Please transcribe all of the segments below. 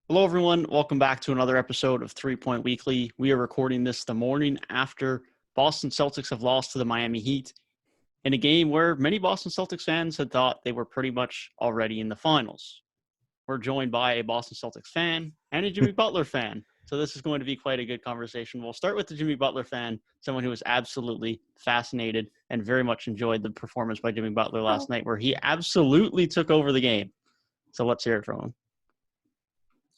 Hello, everyone. Welcome back to another episode of 3 Point Weekly. We are recording this the morning after Boston Celtics have lost to the Miami Heat in a game where many Boston Celtics fans had thought they were pretty much already in the finals. We're joined by a Boston Celtics fan and a Jimmy Butler fan. So this is going to be quite a good conversation. We'll start with the Jimmy Butler fan, someone who was absolutely fascinated and very much enjoyed the performance by Jimmy Butler last night, where he absolutely took over the game. So let's hear it from him.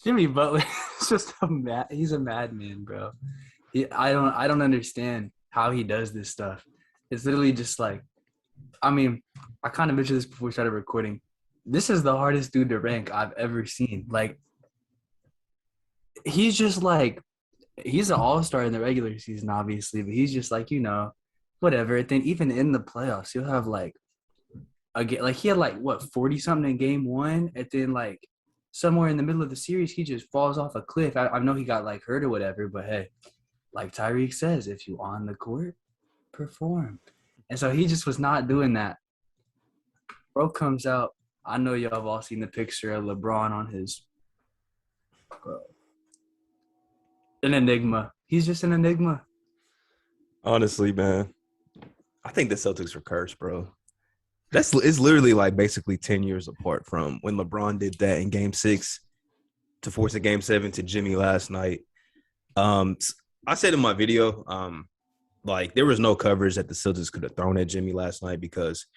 Jimmy Butler is just he's a madman, bro. I don't understand how he does this stuff. It's literally just like, I kind of mentioned this before we started recording. This is the hardest dude to rank I've ever seen. Like, he's just like, he's an all-star in the regular season, obviously, but he's just like, whatever. And then even in the playoffs, he'll have he had 40 something in game one, and then somewhere in the middle of the series, he just falls off a cliff. I know he got hurt or whatever, but hey, like Tyrik says, if you on the court, perform. And so he just was not doing that. Bro comes out. I know y'all have all seen the picture of LeBron on his an enigma. He's just an enigma. Honestly, man, I think the Celtics are cursed, bro. It's literally basically 10 years apart from when LeBron did that in Game 6 to force a Game 7 to Jimmy last night. I said in my video, there was no coverage that the Celtics could have thrown at Jimmy last night because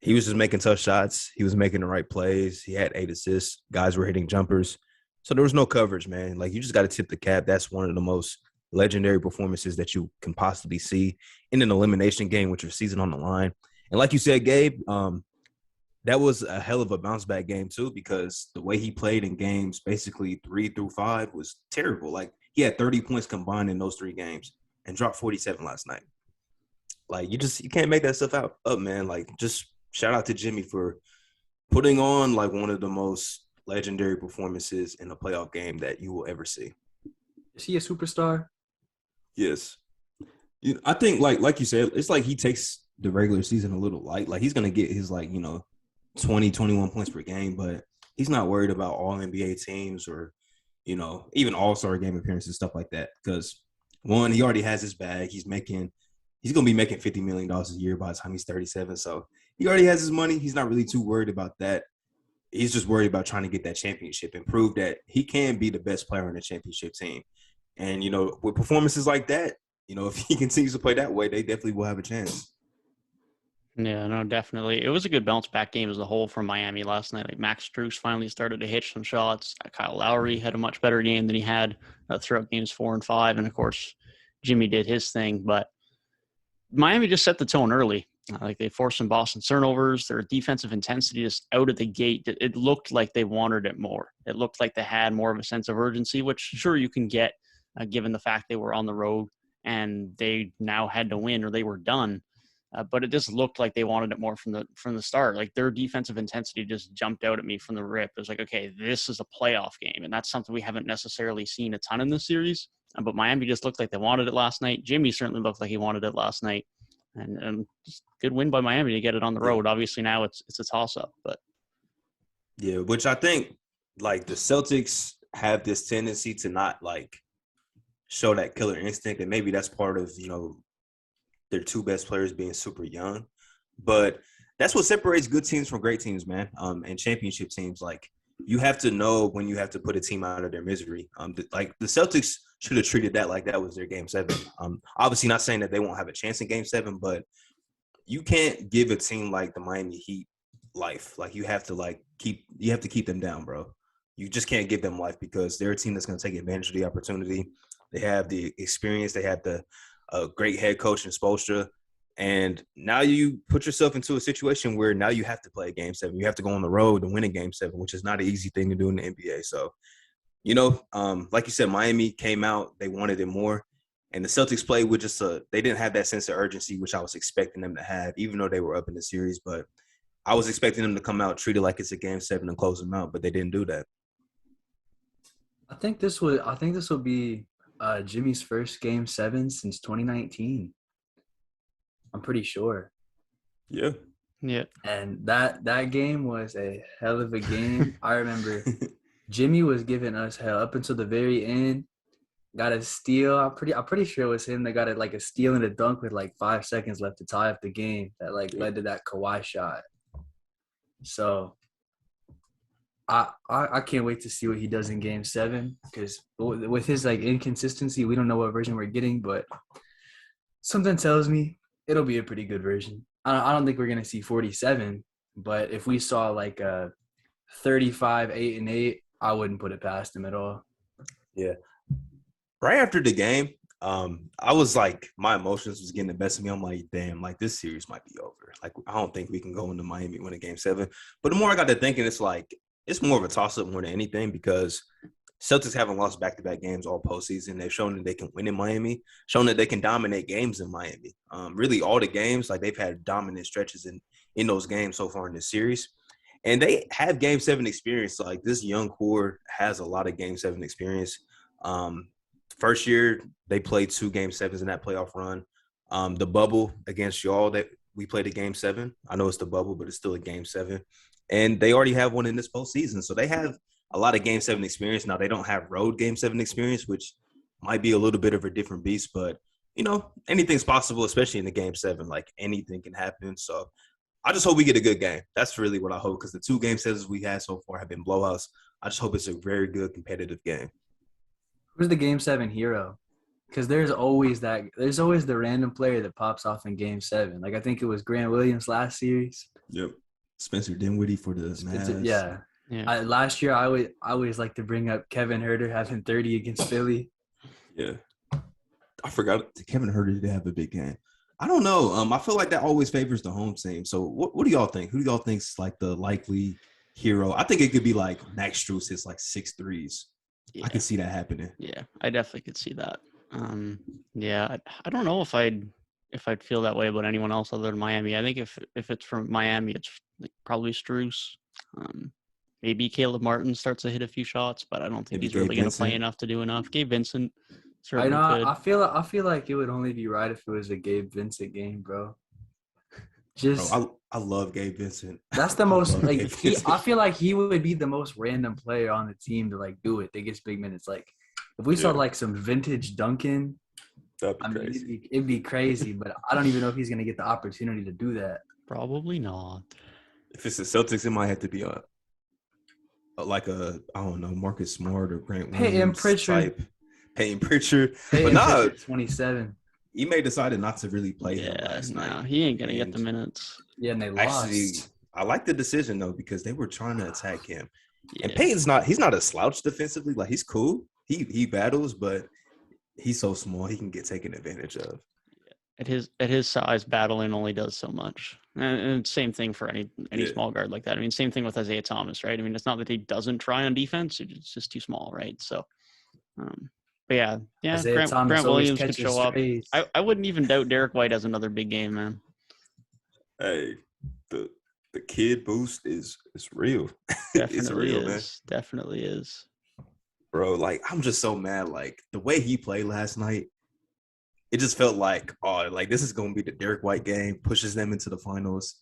he was just making tough shots. He was making the right plays. He had 8 assists. Guys were hitting jumpers. So there was no coverage, man. You just got to tip the cap. That's one of the most legendary performances that you can possibly see in an elimination game with your season on the line. And like you said, Gabe, that was a hell of a bounce-back game too because the way he played in games basically 3 through 5 was terrible. He had 30 points combined in those 3 games and dropped 47 last night. You can't make that stuff up, man. Just shout out to Jimmy for putting on one of the most legendary performances in a playoff game that you will ever see. Is he a superstar? Yes. I think like you said, it's he takes the regular season a little light. He's going to get his 20, 21 points per game, but he's not worried about all NBA teams or, even all-star game appearances, stuff like that. Because one, he already has his bag. He's going to be making $50 million a year by the time he's 37. So he already has his money. He's not really too worried about that. He's just worried about trying to get that championship and prove that he can be the best player on the championship team. And, with performances like that, if he continues to play that way, they definitely will have a chance. Yeah, no, definitely. It was a good bounce-back game as a whole from Miami last night. Max Strus finally started to hit some shots. Kyle Lowry had a much better game than he had throughout games 4 and 5. And, of course, Jimmy did his thing. But Miami just set the tone early. They forced some Boston turnovers. Their defensive intensity just out of the gate. It looked like they wanted it more. It looked like they had more of a sense of urgency, which sure you can get given the fact they were on the road and they now had to win or they were done. But it just looked like they wanted it more from the start. Their defensive intensity just jumped out at me from the rip. It was okay, this is a playoff game, and that's something we haven't necessarily seen a ton in this series. But Miami just looked like they wanted it last night. Jimmy certainly looked like he wanted it last night, and just good win by Miami to get it on the road. Obviously now it's a toss-up, but yeah, which I think the Celtics have this tendency to not show that killer instinct, and maybe that's part of their 2 best players being super young. But that's what separates good teams from great teams, man, and championship teams. You have to know when you have to put a team out of their misery. The Celtics should have treated that like that was their Game 7. Obviously not saying that they won't have a chance in Game 7, but you can't give a team like the Miami Heat life. You have to keep them down, bro. You just can't give them life because they're a team that's going to take advantage of the opportunity. They have the experience. They have a great head coach in Spoelstra. And now you put yourself into a situation where now you have to play a Game 7. You have to go on the road to win a Game 7, which is not an easy thing to do in the NBA. So, like you said, Miami came out. They wanted it more. And the Celtics played with they didn't have that sense of urgency, which I was expecting them to have, even though they were up in the series. But I was expecting them to come out, treat it like it's a Game 7 and close them out, but they didn't do that. I think this will be Jimmy's first Game 7 since 2019. I'm pretty sure. Yeah. And that game was a hell of a game. I remember Jimmy was giving us hell up until the very end. Got a steal. I'm pretty sure it was him that got it like a steal and a dunk with like 5 seconds left to tie up the game that like led to that Kawhi shot. So I can't wait to see what he does in Game 7 because with his like inconsistency, we don't know what version we're getting, but something tells me it'll be a pretty good version. I don't think we're gonna see 47, but if we saw like a 35, 8-8, I wouldn't put it past him at all. Yeah. Right after the game, I was like, my emotions was getting the best of me. I'm like, damn, like this series might be over. Like, I don't think we can go into Miami win a Game 7. But the more I got to thinking, it's like, it's more of a toss-up more than anything because Celtics haven't lost back-to-back games all postseason. They've shown that they can win in Miami, shown that they can dominate games in Miami. Really, all the games, like they've had dominant stretches in those games so far in this series. And they have Game 7 experience. Like this young core has a lot of Game 7 experience. First year, they played 2 Game 7s in that playoff run. The bubble against y'all that we played a Game 7. I know it's the bubble, but it's still a Game 7. And they already have one in this postseason. So they have a lot of Game 7 experience. Now, they don't have road Game 7 experience, which might be a little bit of a different beast. But, you know, anything's possible, especially in the Game 7. Like, anything can happen. So I just hope we get a good game. That's really what I hope because the 2 Game 7s we had so far have been blowouts. I just hope it's a very good competitive game. Who's the Game 7 hero? Because there's always the random player that pops off in Game 7. Like I think it was Grant Williams last series. Yep. Spencer Dinwiddie for the Mavs. Yeah. Last year, I always like to bring up Kevin Huerter having 30 against Philly. Yeah. I forgot Kevin Huerter did have a big game. I don't know. I feel like that always favors the home team. So what do y'all think? Who do y'all think is like the likely hero? I think it could be like Max Strus hits like 6 threes. Yeah. I could see that happening. Yeah, I definitely could see that. I don't know if I'd feel that way about anyone else other than Miami. I think if it's from Miami, it's like probably Strus. Maybe Caleb Martin starts to hit a few shots, but I don't think he's really going to play enough to do enough. Gabe Vincent certainly could. I feel like it would only be right if it was a Gabe Vincent game, bro. I love Gabe Vincent. That's the most like I feel like he would be the most random player on the team to like do it. They get big minutes. Like if we saw like some vintage Duncan, it'd be crazy. But I don't even know if he's gonna get the opportunity to do that. Probably not. If it's the Celtics, it might have to be I don't know, Marcus Smart or Grant Williams type. Peyton Pritchard. But nah, 27. He may decided not to really play him last night. He ain't gonna get the minutes. Yeah, and they lost. Actually, I like the decision though because they were trying to attack him. Yeah. And Peyton's he's not a slouch defensively. Like he's cool. He battles, but he's so small he can get taken advantage of. At his size, battling only does so much. And same thing for any small guard like that. I mean, same thing with Isaiah Thomas, right? I mean, it's not that he doesn't try on defense; it's just too small, right? So, but yeah, Grant Williams could show up. I wouldn't even doubt Derek White has another big game, man. Hey, the kid boost is real. It's real, man. Definitely is. Bro, like I'm just so mad. Like the way he played last night, it just felt like, this is gonna be the Derek White game, pushes them into the finals.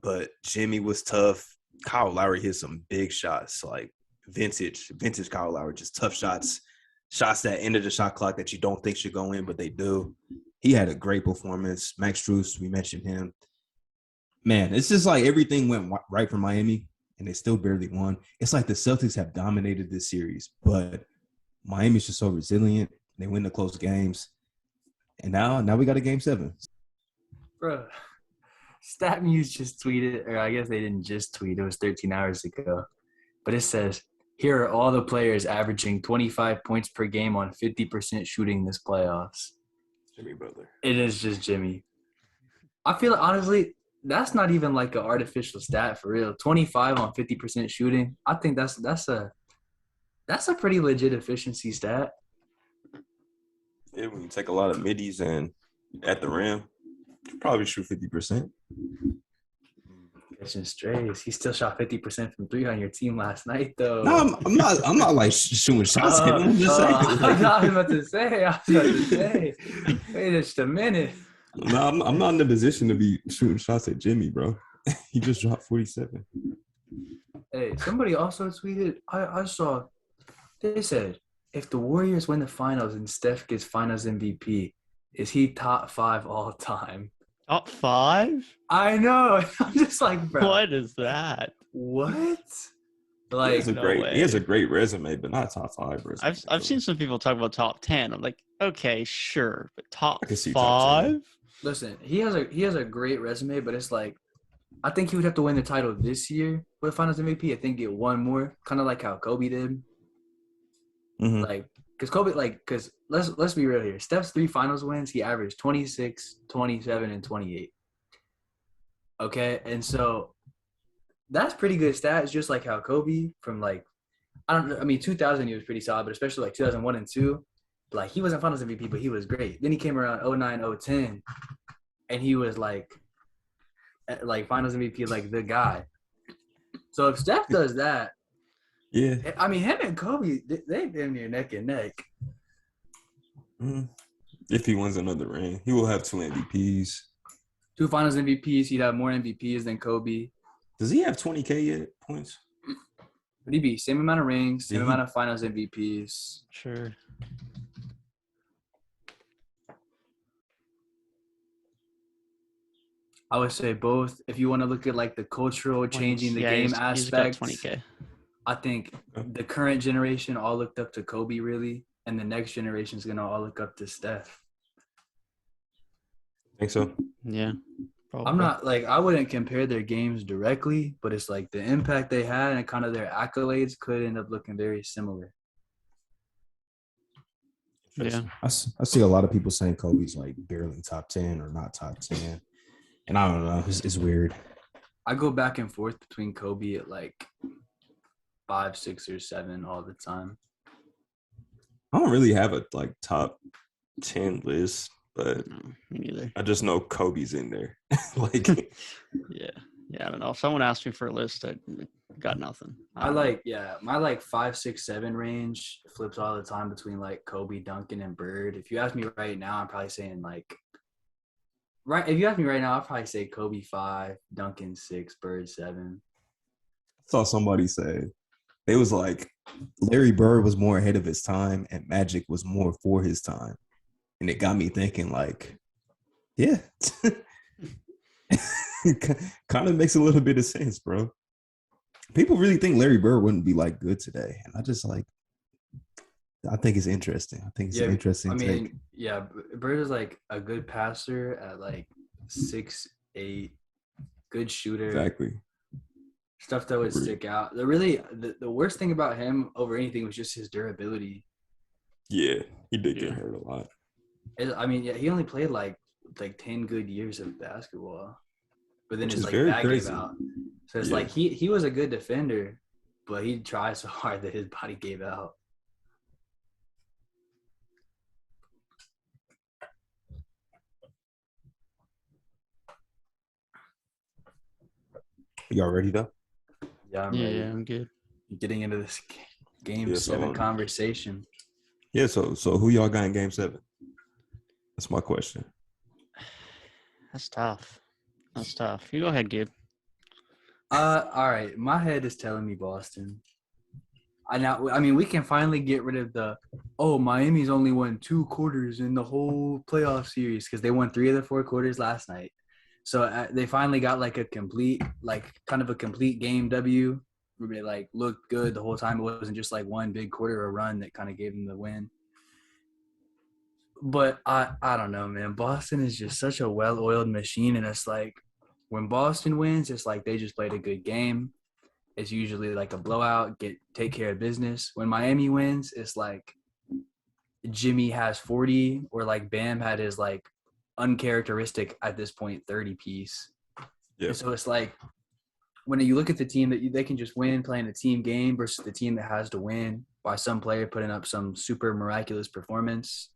But Jimmy was tough. Kyle Lowry hit some big shots, like vintage Kyle Lowry, just tough shots that ended the shot clock that you don't think should go in, but they do. He had a great performance. Max Strus, we mentioned him. Man, it's just like everything went right for Miami, and they still barely won. It's like the Celtics have dominated this series, but Miami's just so resilient. They win the close games. And now we got a Game 7. Bro, StatMuse just tweeted, or I guess they didn't just tweet. It was 13 hours ago. But it says, here are all the players averaging 25 points per game on 50% shooting this playoffs. Jimmy Butler. It is just Jimmy. I feel like, honestly, that's not even like an artificial stat for real. 25 on 50% shooting. I think that's a pretty legit efficiency stat. Yeah, when you take a lot of middies and at the rim, you probably shoot 50%. Catching strays. He still shot 50% from 3 on your team last night, though. No, I'm not like shooting shots. I'm just saying. I was about to say. Wait just a minute. No, I'm not in the position to be shooting shots at Jimmy, bro. He just dropped 47. Hey, somebody also tweeted. I saw. They said if the Warriors win the finals and Steph gets Finals MVP, is he top 5 all time? Top 5? I know. I'm just like, bro, What is that? what? He has Like, a No great he has a way. great resume, but not top 5 resume. I've seen some people talk about top 10. I'm like, okay, sure, but top I can see top 5? 10. listen, he has a great resume, but it's like I think he would have to win the title this year for the Finals MVP. I think get one more, kind of like how Kobe did. Mm-hmm. Like, because Kobe, like, because let's be real here. Steph's 3 finals wins, he averaged 26, 27, and 28. Okay, and so that's pretty good stats, just like how Kobe from like I don't know. I mean, 2000 he was pretty solid, but especially like 2001 and two, like he wasn't Finals MVP, but he was great. Then he came around 09, 010, and he was like Finals MVP, like the guy. So if Steph does that, Yeah. I mean, him and Kobe, they damn near neck and neck. Mm-hmm. If he wins another ring, he will have 2 MVPs. 2 Finals MVPs, he'd have more MVPs than Kobe. Does he have 20K yet points? Would he be same amount of rings, same Did amount he? of Finals MVPs? Sure. I would say both. If you want to look at like the cultural changing the Yeah, game he's got aspect, 20K. I think the current generation all looked up to Kobe really, and the next generation is gonna all look up to Steph. Think so? Yeah. Probably. I'm not like I wouldn't compare their games directly, but it's like the impact they had and kind of their accolades could end up looking very similar. Yeah. I see a lot of people saying Kobe's like barely top 10 or not top 10. And I don't know. It's weird. I go back and forth between Kobe at like 5, 6, or 7 all the time. I don't really have a like top 10 list, but No, me neither. I just know Kobe's in there. Like, Yeah. Yeah, I don't know. If someone asked me for a list, I got nothing. I like my like 5, 6, 7 range flips all the time between like Kobe, Duncan, and Bird. If you ask me right now, I'm probably saying like if you ask me right now, I'll probably say Kobe 5, Duncan 6, Bird 7. I saw somebody say It was like Larry Bird was more ahead of his time and Magic was more for his time. And it got me thinking like, yeah. Kind of makes a little bit of sense, bro. People really think Larry Bird wouldn't be like good today. And I just like, I think it's interesting. I think it's an interesting take. Yeah, Bird is like a good passer at like 6'8", good shooter. exactly. Stuff that would stick out. The worst thing about him over anything was just his durability. Yeah, he did get hurt a lot. I mean, yeah, he only played like 10 good years of basketball, but then Which his is like very back crazy. gave out. So it's Yeah. like he was a good defender, but he tried so hard that his body gave out. Y'all ready though? Yeah, I'm Yeah, ready. I'm good. Getting into this game Yeah, so, 7 conversation. Yeah, so who y'all got in game 7? That's my question. That's tough. That's tough. You go ahead, Gabe. All right. My head is telling me Boston. I mean, we can finally get rid of Miami's only won 2 quarters in the whole playoff series because they won 3 of the 4 quarters last night. So they finally got like a complete game W where they like looked good the whole time. It wasn't just like one big quarter or run that kind of gave them the win. But I don't know, man. Boston is just such a well-oiled machine, and it's like when Boston wins, it's like they just played a good game. It's usually like a blowout, take care of business. When Miami wins, it's like Jimmy has 40 or like Bam had his like uncharacteristic at this point 30 piece. Yeah. And so it's like when you look at the team that they can just win playing a team game versus the team that has to win by some player putting up some super miraculous performance.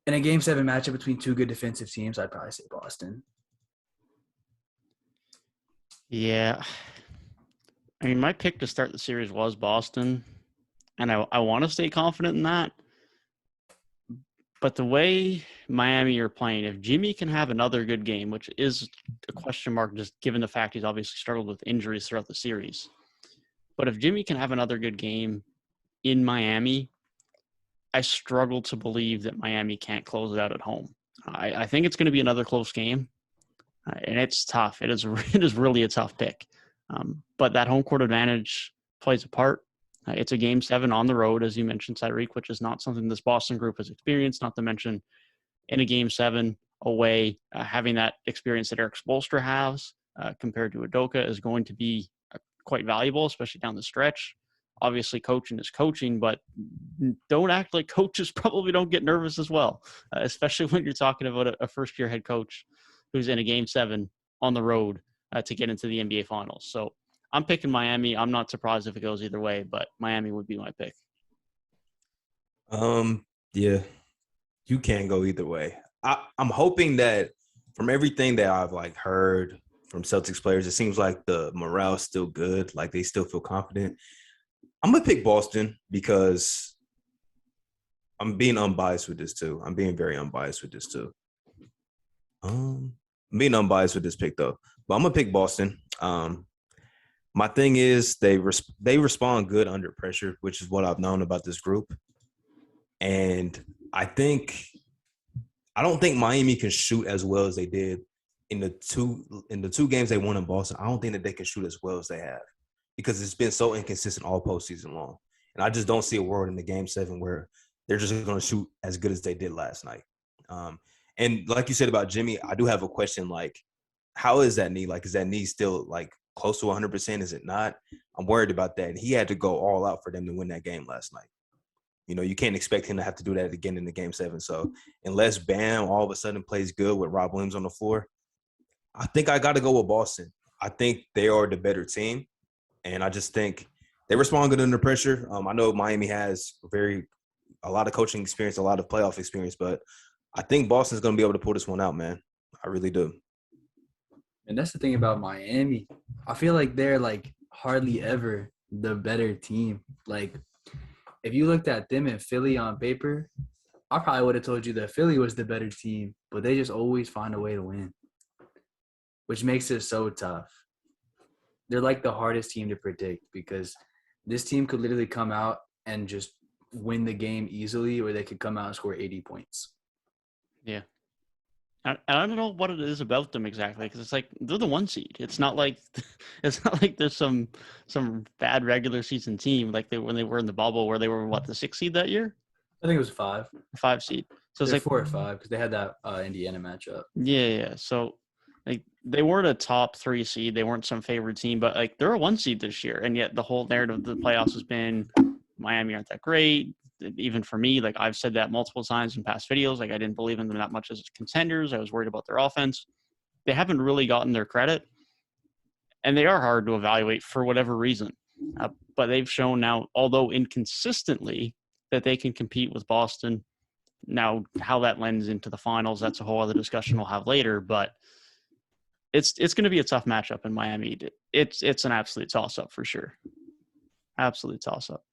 In a game 7 matchup between 2 good defensive teams, I'd probably say Boston. Yeah. I mean, my pick to start the series was Boston, and I want to stay confident in that. But the way Miami are playing, if Jimmy can have another good game, which is a question mark just given the fact he's obviously struggled with injuries throughout the series. But if Jimmy can have another good game in Miami, I struggle to believe that Miami can't close it out at home. I think it's going to be another close game, and it's tough. It is really a tough pick. But that home court advantage plays a part. It's a game 7 on the road, as you mentioned, Tyrik, which is not something this Boston group has experienced, not to mention in a game 7 away, having that experience that Eric Spoelstra has compared to Udoka is going to be quite valuable, especially down the stretch. Obviously, coaching is coaching, but don't act like coaches probably don't get nervous as well, especially when you're talking about a first-year head coach who's in a game 7 on the road to get into the NBA Finals. So I'm picking Miami. I'm not surprised if it goes either way, but Miami would be my pick. Yeah, you can go either way. I'm hoping that from everything that I've like heard from Celtics players, it seems like the morale's still good. Like they still feel confident. I'm gonna pick Boston because I'm being unbiased with this too. I'm being very unbiased with this too. I'm being unbiased with this pick though, but I'm gonna pick Boston. My thing is they respond good under pressure, which is what I've known about this group. And I don't think Miami can shoot as well as they did in the two games they won in Boston. I don't think that they can shoot as well as they have because it's been so inconsistent all postseason long. And I just don't see a world in the game 7 where they're just going to shoot as good as they did last night. And like you said about Jimmy, I do have a question. Like, how is that knee? Like, is that knee still like close to 100%? Is it not? I'm worried about that. And he had to go all out for them to win that game last night. You know, you can't expect him to have to do that again in the game 7. So unless Bam all of a sudden plays good with Rob Williams on the floor, I think I got to go with Boston. I think they are the better team. And I just think they respond good under pressure. I know Miami has a lot of coaching experience, a lot of playoff experience, but I think Boston's going to be able to pull this one out, man. I really do. And that's the thing about Miami. I feel like they're like hardly ever the better team. Like if you looked at them and Philly on paper, I probably would have told you that Philly was the better team, but they just always find a way to win, which makes it so tough. They're like the hardest team to predict because this team could literally come out and just win the game easily, or they could come out and score 80 points. Yeah. I don't know what it is about them exactly because it's like they're the 1 seed. It's not like there's some bad regular season team like when they were in the bubble where they were the 6 seed that year. I think it was 5. 5 seed. So it's They're like 4 or 5 because they had that Indiana matchup. Yeah. So like they weren't a top 3 seed. They weren't some favored team, but like they're a 1 seed this year, and yet the whole narrative of the playoffs has been Miami aren't that great. Even for me, like I've said that multiple times in past videos, like I didn't believe in them that much as contenders. I was worried about their offense. They haven't really gotten their credit, and they are hard to evaluate for whatever reason. But they've shown now, although inconsistently, that they can compete with Boston. Now, how that lends into the finals, that's a whole other discussion we'll have later. But it's going to be a tough matchup in Miami. It's an absolute toss-up for sure. Absolute toss-up.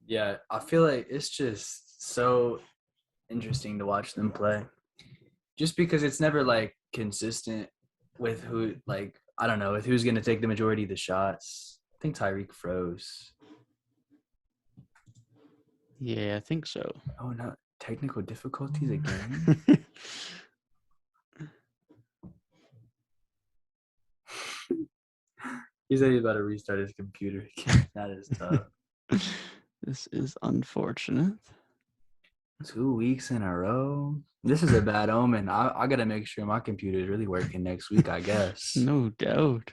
Yeah, I feel like it's just so interesting to watch them play. Just because it's never like consistent with who, like, I don't know, with who's going to take the majority of the shots. I think Tyrik froze. Yeah, I think so. Oh, no. Technical difficulties again? He said he's about to restart his computer again. That is tough. This is unfortunate. 2 weeks in a row. This is a bad omen. I got to make sure my computer is really working next week, I guess. No doubt.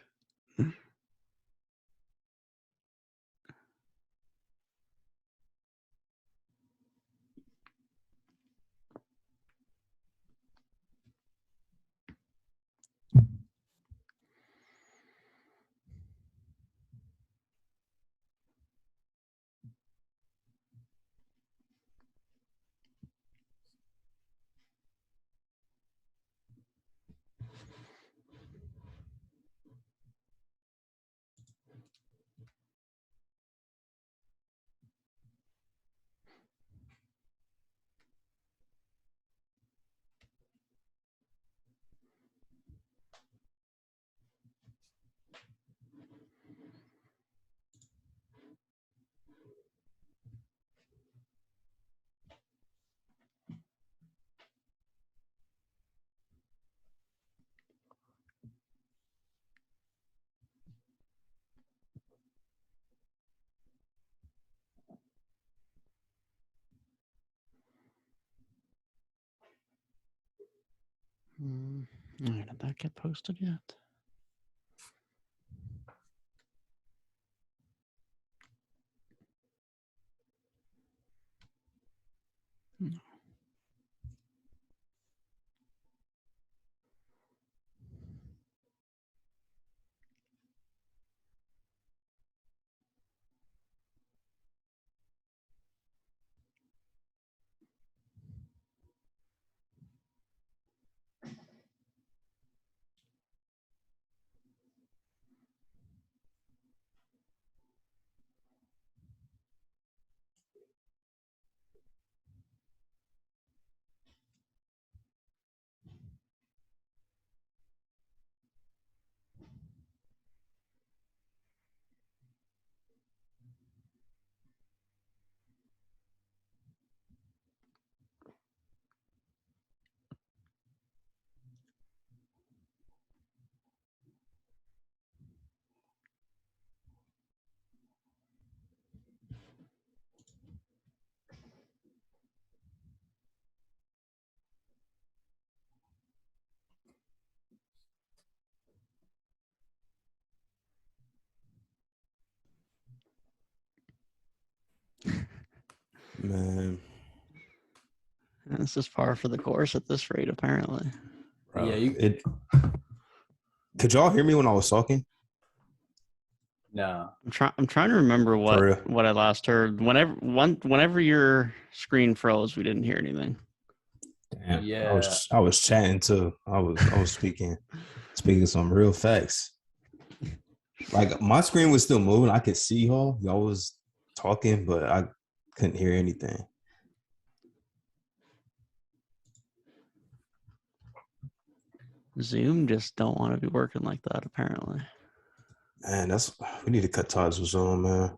Did that get posted yet? No. Man, This is par for the course at this rate, apparently. bro, Yeah, could y'all hear me when I was talking? no. I'm trying to remember For real? what I last heard. Whenever your screen froze, we didn't hear anything. Damn. Yeah. I was chatting too. I was speaking some real facts. Like my screen was still moving. I could see y'all. Y'all was talking, but I couldn't hear anything. Zoom just don't want to be working like that, apparently. Man, we need to cut ties with Zoom, man.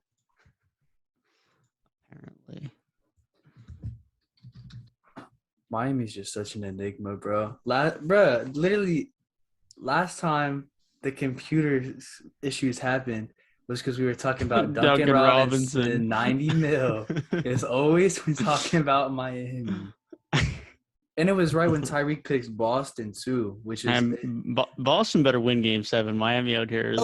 Apparently. Miami's just such an enigma, bro. Literally, last time the computer issues happened was because we were talking about Duncan Robinson, 90 mil. It's always when talking about Miami. And it was right when Tyrik picks Boston too, which is Boston better win Game 7. Miami out here is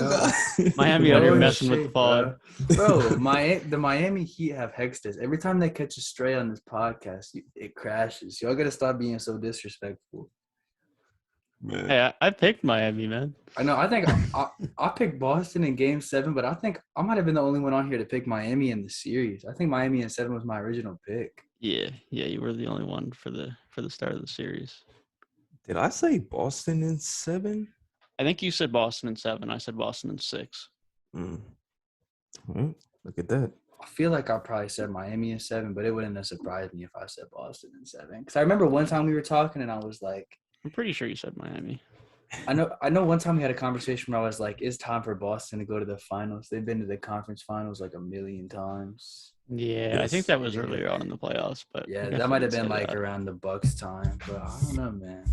Miami out here messing with the pod. Bro, the Miami Heat have hexed us. Every time they catch a stray on this podcast, it crashes. Y'all gotta stop being so disrespectful. Man. Hey, I picked Miami, man. I know. I think I picked Boston in Game 7, but I think I might have been the only one on here to pick Miami in the series. I think Miami in 7 was my original pick. Yeah, you were the only one for the start of the series. Did I say Boston in 7? I think you said Boston in 7. I said Boston in 6. Well, look at that. I feel like I probably said Miami in 7, but it wouldn't have surprised me if I said Boston in 7. Because I remember one time we were talking and I was like, I'm pretty sure you said Miami. I know one time we had a conversation where I was like, it's time for Boston to go to the finals. They've been to the conference finals like a million times. Yeah, I think that was earlier on in the playoffs, but yeah, that might have been like around the Bucks time, but I don't know, man.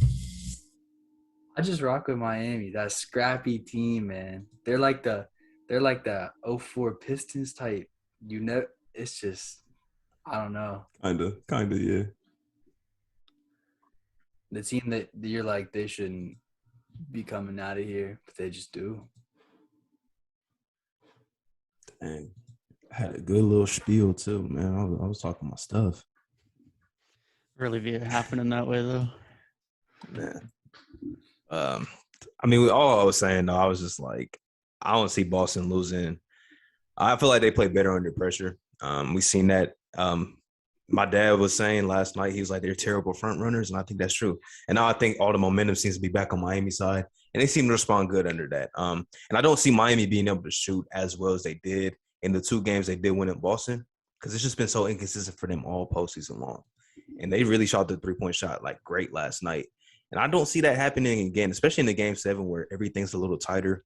I just rock with Miami. That scrappy team, man. They're like the 04 Pistons type. It's just I don't know. Kinda, yeah. The team that you're like they shouldn't be coming out of here, but they just do. And I had a good little spiel too, man. I was talking my stuff. Really be happening that way though. Man. I mean, all I was saying though, I was just like, I don't see Boston losing. I feel like they play better under pressure. We seen that. My dad was saying last night, he was like, they're terrible front runners, and I think that's true. And now I think all the momentum seems to be back on Miami's side, and they seem to respond good under that. And I don't see Miami being able to shoot as well as they did in the 2 games they did win in Boston, because it's just been so inconsistent for them all postseason long. And they really shot the 3-point shot like great last night. And I don't see that happening again, especially in the Game 7 where everything's a little tighter.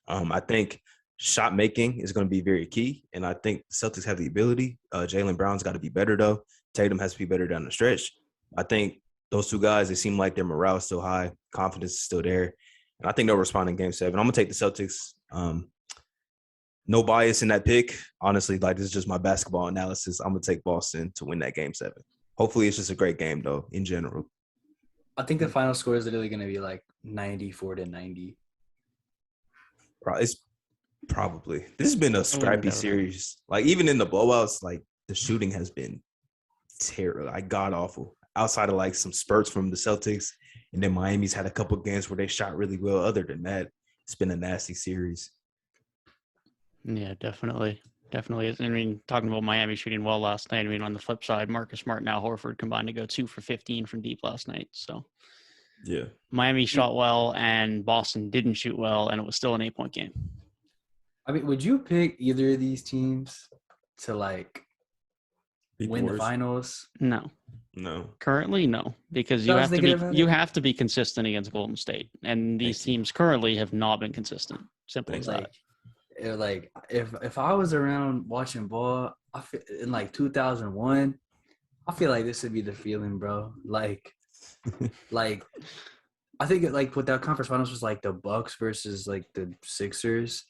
I think shot making is going to be very key, and I think Celtics have the ability. Jaylen Brown's got to be better, though. Tatum has to be better down the stretch. I think those 2 guys, they seem like their morale is still high. Confidence is still there. And I think they'll respond in Game 7. I'm going to take the Celtics. No bias in that pick. Honestly, like this is just my basketball analysis. I'm going to take Boston to win that Game 7. Hopefully it's just a great game, though, in general. I think the final score is literally going to be like 94-90. It's probably. This has been a scrappy doubt that. series. Like, even in the blowouts, like, the shooting has been terrible, like, god-awful. Outside of, like, some spurts from the Celtics, and then Miami's had a couple games where they shot really well. Other than that, it's been a nasty series. Yeah, definitely. Definitely. I mean, talking about Miami shooting well last night, I mean, on the flip side, Marcus Smart and Al Horford combined to go 2 for 15 from deep last night. So Yeah. Miami shot well and Boston didn't shoot well, and it was still an 8-point game. I mean, would you pick either of these teams to like win the finals? No. Currently, no, because you have to be consistent against Golden State, and these teams currently have not been consistent. Simple as that. Like if I was around watching ball, I feel, in like 2001, I feel like this would be the feeling, bro. Like I think like what that conference finals was like the Bucks versus like the Sixers.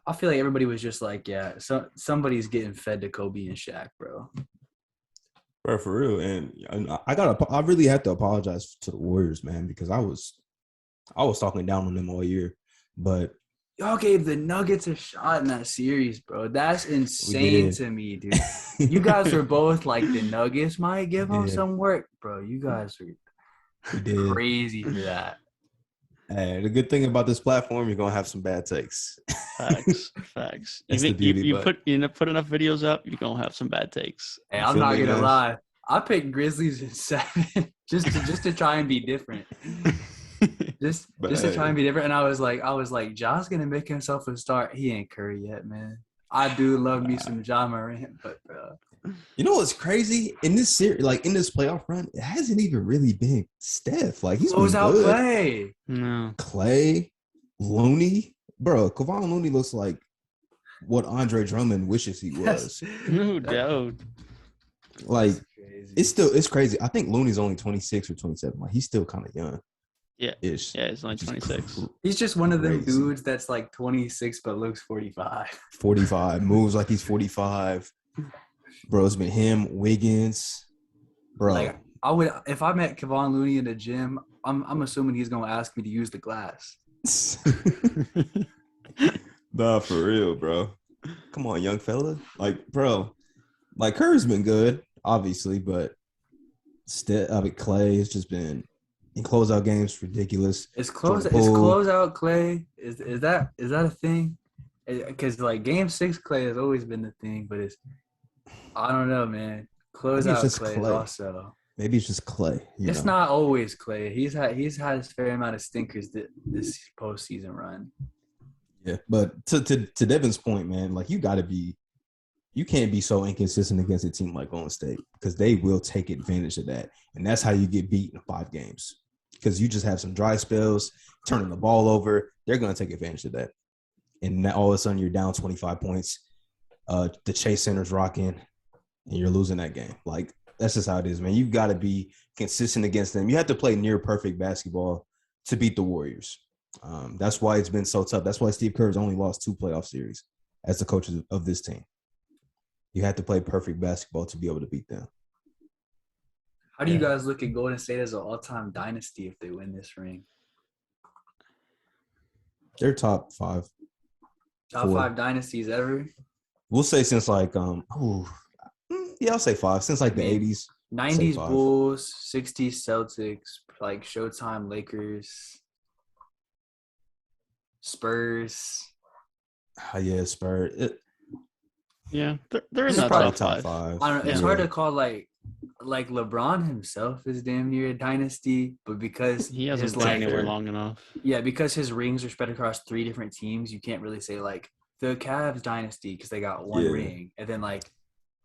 I feel like everybody was just like, yeah, so somebody's getting fed to Kobe and Shaq, bro. Bro, for real. And I really have to apologize to the Warriors, man, because I was talking down on them all year, but y'all gave the Nuggets a shot in that series, bro. That's insane to me, dude. You guys were both like, the Nuggets might give them some work, bro. You guys are crazy for that. Hey, the good thing about this platform, you're gonna have some bad takes. Facts. You put enough videos up, you're gonna have some bad takes. Hey, I'm not gonna lie. I picked Grizzlies in 7 just to try and be different. Just to try and be different. And I was like, Ja's gonna make himself a star. He ain't Curry yet, man. I do love me some Ja Morant, but you know what's crazy? In this series, like in this playoff run, it hasn't even really been Steph. Like he's been out good. Clay. No. Clay, Looney. Bro, Kevon Looney looks like what Andre Drummond wishes he was. No doubt. Like it's crazy. I think Looney's only 26 or 27. Like he's still kind of young. Yeah. He's only 26. He's just one of them dudes that's like 26 but looks 45. 45. Moves like he's 45. Bro, it's been him, Wiggins. Bro. Like I would, if I met Kevon Looney in the gym, I'm assuming he's gonna ask me to use the glass. Nah, for real, bro. Come on, young fella. Like, bro, like Curry's been good, obviously, but Clay has just been in closeout games ridiculous. Is closeout Clay? Is that a thing? Because like Game 6 Clay has always been the thing, but I don't know, man. Closeout Clay is also. Maybe it's just Clay. It's not always Clay. He's had his fair amount of stinkers this postseason run. Yeah, but to Devin's point, man, like you can't be so inconsistent against a team like Golden State because they will take advantage of that, and that's how you get beat in 5 games because you just have some dry spells, turning the ball over. They're going to take advantage of that, and now all of a sudden you're down 25 points. The Chase Center's rocking, and you're losing that game. Like that's just how it is, man. You've got to be consistent against them. You have to play near perfect basketball to beat the Warriors. That's why it's been so tough. That's why Steve Kerr's only lost 2 playoff series as the coach of this team. You have to play perfect basketball to be able to beat them. How do you guys look at Golden State as an all-time dynasty if they win this ring? They're top 5. Top 5 dynasties ever? We'll say since like I'll say 5. Since like the 80s. 90s Bulls, 60s Celtics, like Showtime Lakers, Spurs. Yeah, Spurs. There is a top 5. I don't know. It's hard to call like LeBron himself is damn near a dynasty, but because he hasn't played anywhere long enough. Yeah, because his rings are spread across 3 different teams, you can't really say like the Cavs dynasty because they got 1 ring, and then like,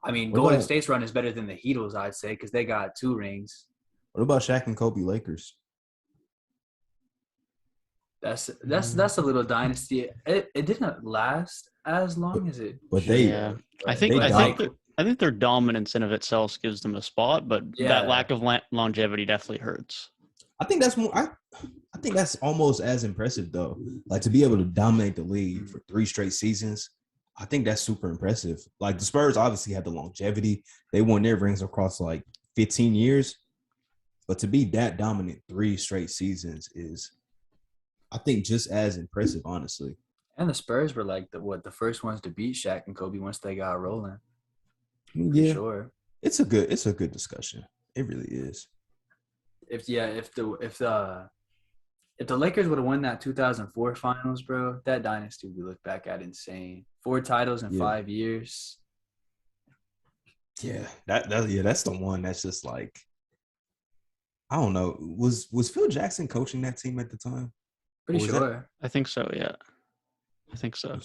I mean, Golden State's run is better than the Heatles, I'd say, because they got 2 rings. What about Shaq and Kobe Lakers? That's a little dynasty. It didn't last as long as it. But I think their dominance in of itself gives them a spot, but that lack of longevity definitely hurts. I think that's more. I think that's almost as impressive though. Like to be able to dominate the league for 3 straight seasons. I think that's super impressive. Like the Spurs obviously had the longevity. They won their rings across like 15 years. But to be that dominant 3 straight seasons is, I think, just as impressive, honestly. And the Spurs were like the first ones to beat Shaq and Kobe once they got rolling. For Yeah, sure. it's a good discussion. It really is. If the Lakers would have won that 2004 finals, bro, that dynasty we look back at insane. 4 titles in 5 years. Yeah, that's the one that's just like, I don't know. Was Phil Jackson coaching that team at the time? Pretty sure. I think so, yeah. I think so.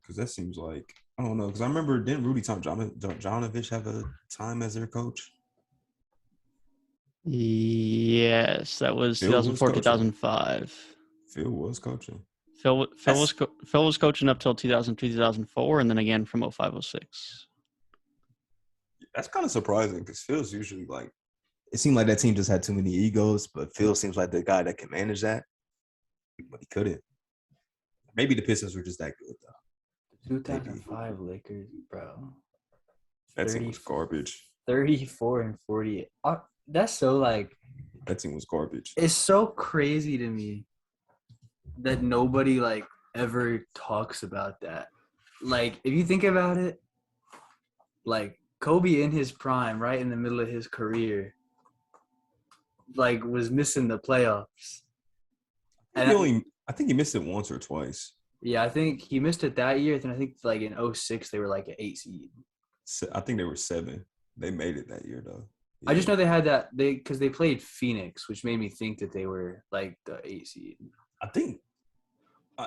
Because that seems like, I don't know. Because I remember, didn't Rudy Tomjanovich have a time as their coach? Yes, that was Phil was 2004, coaching. 2005. Phil was coaching. Phil was coaching up till 2002, 2004, and then again from 05, 06. That's kind of surprising because Phil's usually like, It seemed like that team just had too many egos, but Phil seems like the guy that can manage that, but he couldn't. Maybe the Pistons were just that good, though. 2005 Lakers, bro. that team was garbage. 34 and 48. That's so like. That team was garbage. It's so crazy to me that nobody like ever talks about that. Like, if you think about it, like Kobe in his prime, right in the middle of his career, like was missing the playoffs. And I think he missed it once or twice. Yeah, I think he missed it that year. Then I think like in 06 they were like an 8 seed. I think they were 7. They made it that year though. Yeah. I just know they had that because they played Phoenix, which made me think that they were like the 8 seed. I think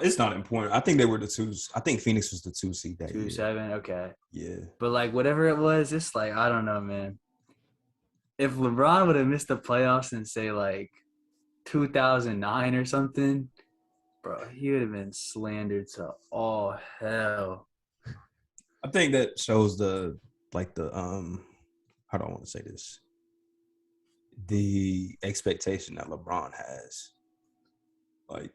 it's not important. I think they were the 2s. I think Phoenix was the 2 seed that year. 2-7, okay. Yeah. But like whatever it was, it's like I don't know, man. If LeBron would have missed the playoffs in say like 2009 or something, bro, he would have been slandered to all hell. I think that Shows the how do I want to say this? The expectation that LeBron has. Like,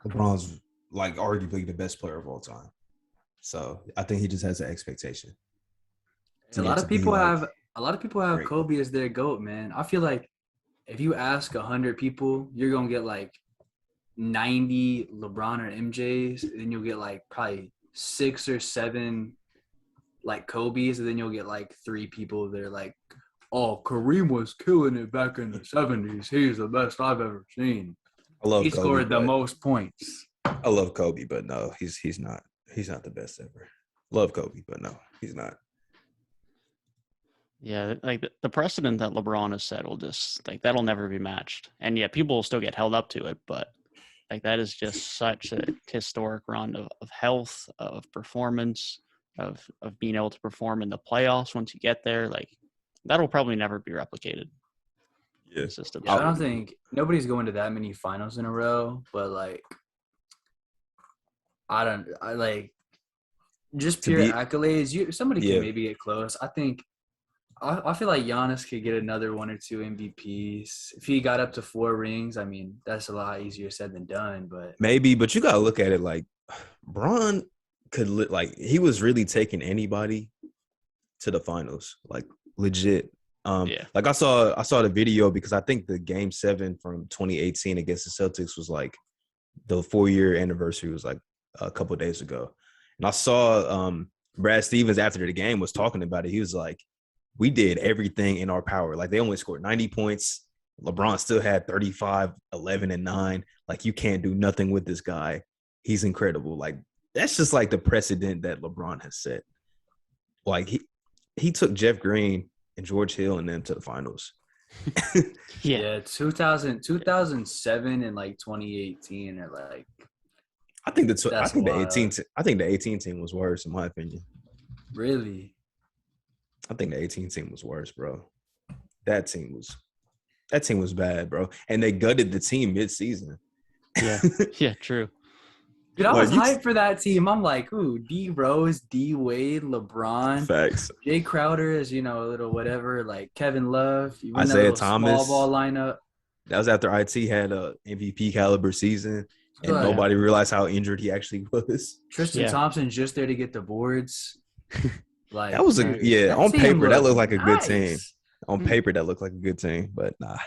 LeBron's like arguably the best player of all time. So I think he just has an expectation. A lot of people have great. Kobe as their GOAT, man. I feel like if you ask 100 people, you're gonna get like 90 LeBron or MJs, and then you'll get like probably 6 or 7 like Kobe's, and then you'll get like 3 people that are like, oh, Kareem was killing it back in the 70s. He's the best I've ever seen. I love He Kobe, scored the but- most points. I love Kobe, but no, he's not. He's not the best ever. Love Kobe, but no, he's not. Yeah, like the precedent that LeBron has set will just like that'll never be matched. And yeah, people will still get held up to it, but like that is just such a historic run of health, of performance, of being able to perform in the playoffs once you get there. Like that'll probably never be replicated. Yeah. It's just Yeah, I don't think nobody's going to that many finals in a row, but like I like just To pure be- accolades. Somebody Yeah. can maybe get close. I feel like Giannis could get another 1 or 2 MVPs. If he got up to 4 rings, I mean, that's a lot easier said than done. But Maybe, but you gotta look at it like Bron could he was really taking anybody to the finals, like legit. Yeah. Like I saw the video because I think the game 7 from 2018 against the Celtics was like the 4-year anniversary was like a couple of days ago, and I saw Brad Stevens after the game was talking about it. He was like, we did everything in our power. Like they only scored 90 points. LeBron still had 35, 11, and 9. Like you can't do nothing with this guy. He's incredible. Like that's just like the precedent that LeBron has set. Like he took Jeff Green and George Hill and them to the finals. Yeah. 2007 and like 2018 are like I think That's the 18 team was worse in my opinion. really. I think the 18 team was worse, bro. That team was bad, bro. And they gutted the team mid-season. Yeah. Yeah, true. Dude, I Well, was you- hyped for that team. I'm like, ooh, D Rose, D Wade, LeBron, Facts. Jay Crowder is, a little whatever, like Kevin Love, you run that Isaiah little Thomas. small ball lineup. That was after IT had a MVP caliber season, and Right. nobody realized how injured he actually was. Tristan Yeah. Thompson's just there to get the boards. Like That was that on team paper that looked looked like a good team. nice. On paper that looked like a good team, but nah,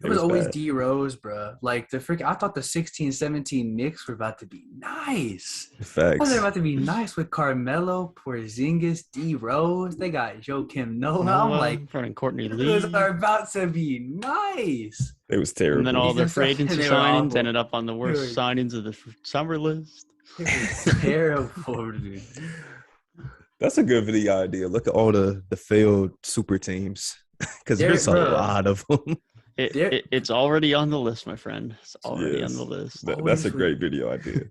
It was always bad. D Rose, bro. Like I thought the 16-17 Knicks were about to be nice. I thought Facts. they were about to be nice with Carmelo, Porzingis, D Rose. They got Joakim Noah. I'm like, running Courtney those Lee. are about to be nice. It was And terrible. then all their free agency They were signings awful. ended up on the worst Dude. signings of the summer list. It was terrible, dude. That's a good video idea. Look at all the failed super teams because there's a Bro. lot of them. It's already on the list, my friend. It's already on Yes. the list. That's a great video idea.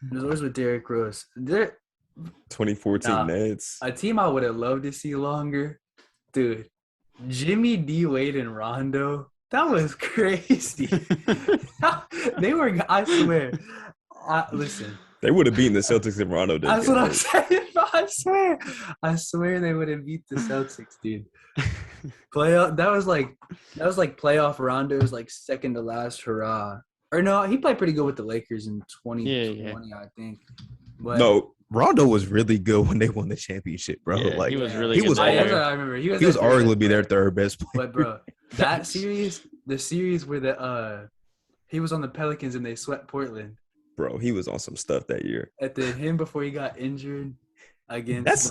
There's always with Derrick Rose. 2014 Nets. A team I would have loved to see longer, dude. Jimmy D Wade and Rondo. That was crazy. They were. I swear. Listen. They would have beaten the Celtics if Rondo didn't. That's what I'm saying. Bro. I swear they would have beat the Celtics, dude. Playoff. That was like playoff Rondo's like second to last hurrah. Or no, he played pretty good with the Lakers in 2020, I think. But no, Rondo was really good when they won the championship, bro. Yeah, like he was really he good was there. That's what I remember. He was arguably their third best player. But bro, that series, the series where he was on the Pelicans and they swept Portland. Bro, he was on some stuff that year. At him before he got injured against That's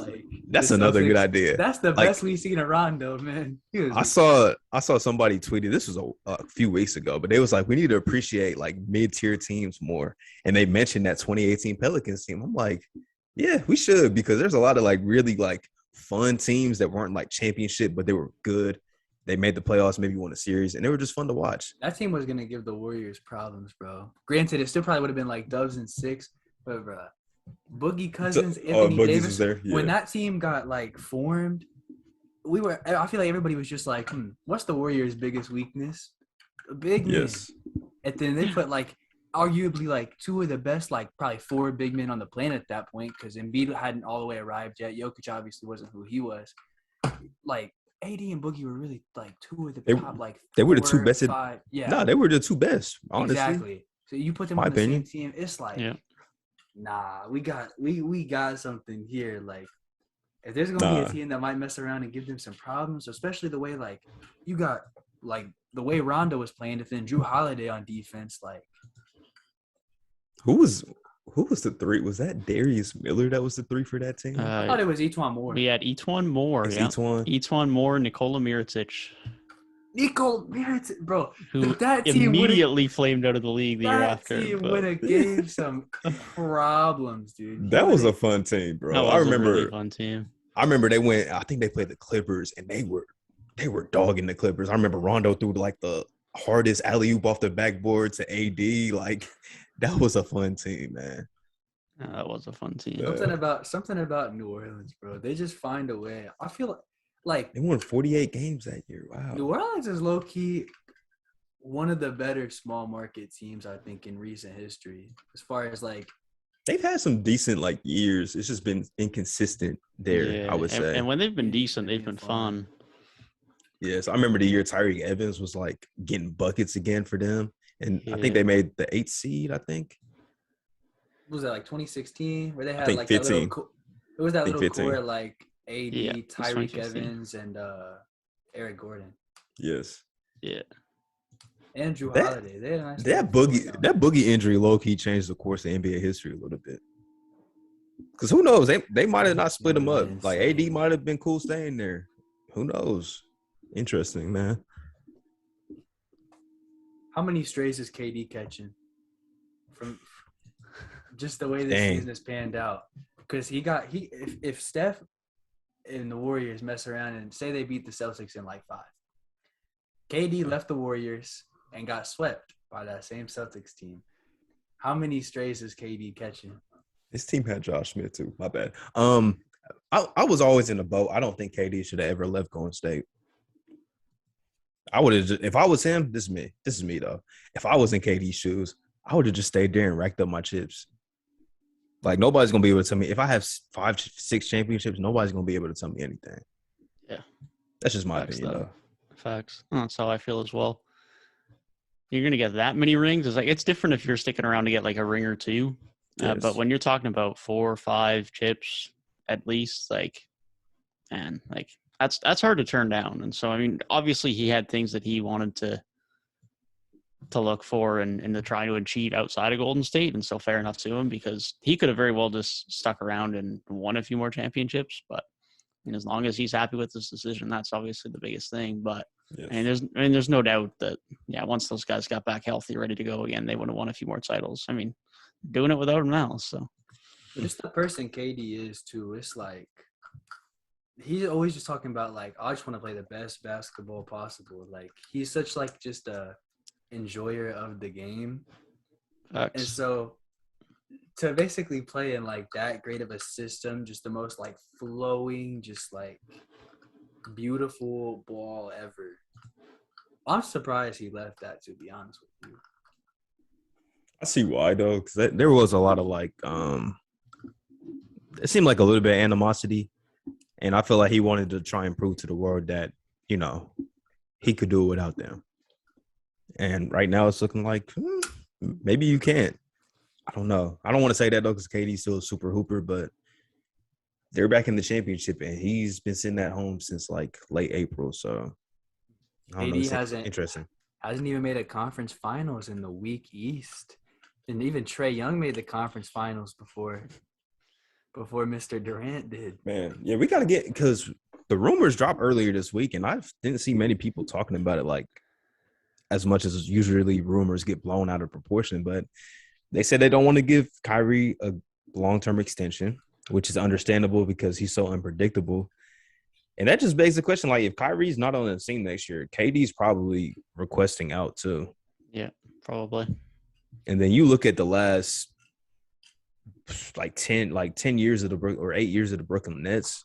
the another Celtics. good idea. That's the best we've seen of Rondo, man. I saw somebody tweeted, this was a few weeks ago, but they was like, we need to appreciate like mid-tier teams more. And they mentioned that 2018 Pelicans team. I'm like, yeah, we should, because there's a lot of like really like fun teams that weren't like championship, but they were good. They made the playoffs, maybe won a series, and they were just fun to watch. That team was going to give the Warriors problems, bro. Granted, it still probably would have been like Dubs and 6, but bro, Boogie Cousins, Anthony Davis, there. Yeah. when that team got like formed, I feel like everybody was just like, what's the Warriors' biggest weakness? Big men. Yes. And then they put like arguably like two of the best, like probably 4 big men on the planet at that point, because Embiid hadn't all the way arrived yet. Jokic obviously wasn't who he was. Like AD and Boogie were really like two of the top, like they were the 4, two best. 5, yeah, No, they were the two best. Honestly, exactly. So you put them on the same team, it's like, nah, we got something here. Like, if there's gonna be a team that might mess around and give them some problems, especially the way like you got like the way Rondo was playing, if then Drew Holiday on defense, like who was the 3? Was that Darius Miller that was the 3 for that team? I thought it was Etuan Moore. We had Etuan Moore. It's Yeah. Etuan Moore, Nikola Mirotic. Bro, who that team immediately flamed out of the league the year after. That team would have gave some problems, dude. That was a fun team, bro. No, I remember. A really fun team. I remember they went. I think they played the Clippers, and they were dogging the Clippers. I remember Rondo threw like the hardest alley oop off the backboard to AD. Like that was a fun team, man. Yeah, that was a fun team. Something about New Orleans, bro. They just find a way. I feel like they won 48 games that year. Wow. New Orleans is low key one of the better small market teams, I think, in recent history. As far as like they've had some decent like years. It's just been inconsistent there, yeah, I would say. And when they've been decent, they've been fun. Yes, I remember the year Tyrik Evans was like getting buckets again for them. And I think they made the 8th seed, I think. What was that, like 2016? Where they had like 15. that little it was that little 15. core like AD, Tyreek 2016. Evans, and Eric Gordon. Yes. Yeah. Andrew Holiday. They had a nice that boogie injury low key changed the course of NBA history a little bit. Because who knows? They might have not split them up. Like AD might have been cool staying there. Who knows? Interesting, man. How many strays is KD catching from just the way this season has panned out? Because if Steph and the Warriors mess around and say they beat the Celtics in like 5, KD left the Warriors and got swept by that same Celtics team. How many strays is KD catching? His team had Josh Smith too. My bad. I was always in the boat. I don't think KD should have ever left Golden State. I would have, if I was him. This is me though. If I was in KD's shoes, I would have just stayed there and racked up my chips. Like nobody's gonna be able to tell me if I have 5, 6 championships. Nobody's gonna be able to tell me anything. Yeah, that's just my Facts, opinion. Though. Facts. That's how I feel as well. You're gonna get that many rings. It's different if you're sticking around to get like a ring or two. Yes. But when you're talking about 4 or 5 chips, at least. Like, and like that's hard to turn down. And so I mean, obviously he had things that he wanted to look for and to try to achieve outside of Golden State, and so fair enough to him, because he could have very well just stuck around and won a few more championships. But I mean, as long as he's happy with this decision, that's obviously the biggest thing. But Yes. there's no doubt that once those guys got back healthy, ready to go again, they would have won a few more titles. I mean, doing it without him now. So just the person KD is too. It's like he's always just talking about like, I just want to play the best basketball possible. Like he's such like just a enjoyer of the game. And so to basically play in like that great of a system, just the most like flowing, just like beautiful ball ever. I'm surprised he left that, to be honest with you. I see why though, because there was a lot of like, it seemed like a little bit of animosity, and I feel like he wanted to try and prove to the world that he could do it without them. And right now it's looking like maybe you can't. I don't know. I don't want to say that though, because KD's still a super hooper, but they're back in the championship, and he's been sitting at home since like late April. So I don't know. It's interesting. Hasn't even made a conference finals in the weak East, and even Trae Young made the conference finals before Mr. Durant did. Man, yeah, we got to get, because the rumors dropped earlier this week, and I didn't see many people talking about it like as much as usually rumors get blown out of proportion. But they said they don't want to give Kyrie a long-term extension, which is understandable because he's so unpredictable. And that just begs the question, like, if Kyrie's not on the team next year, KD's probably requesting out too. Yeah, probably. And then you look at the last like 10 years of or 8 years of the Brooklyn Nets,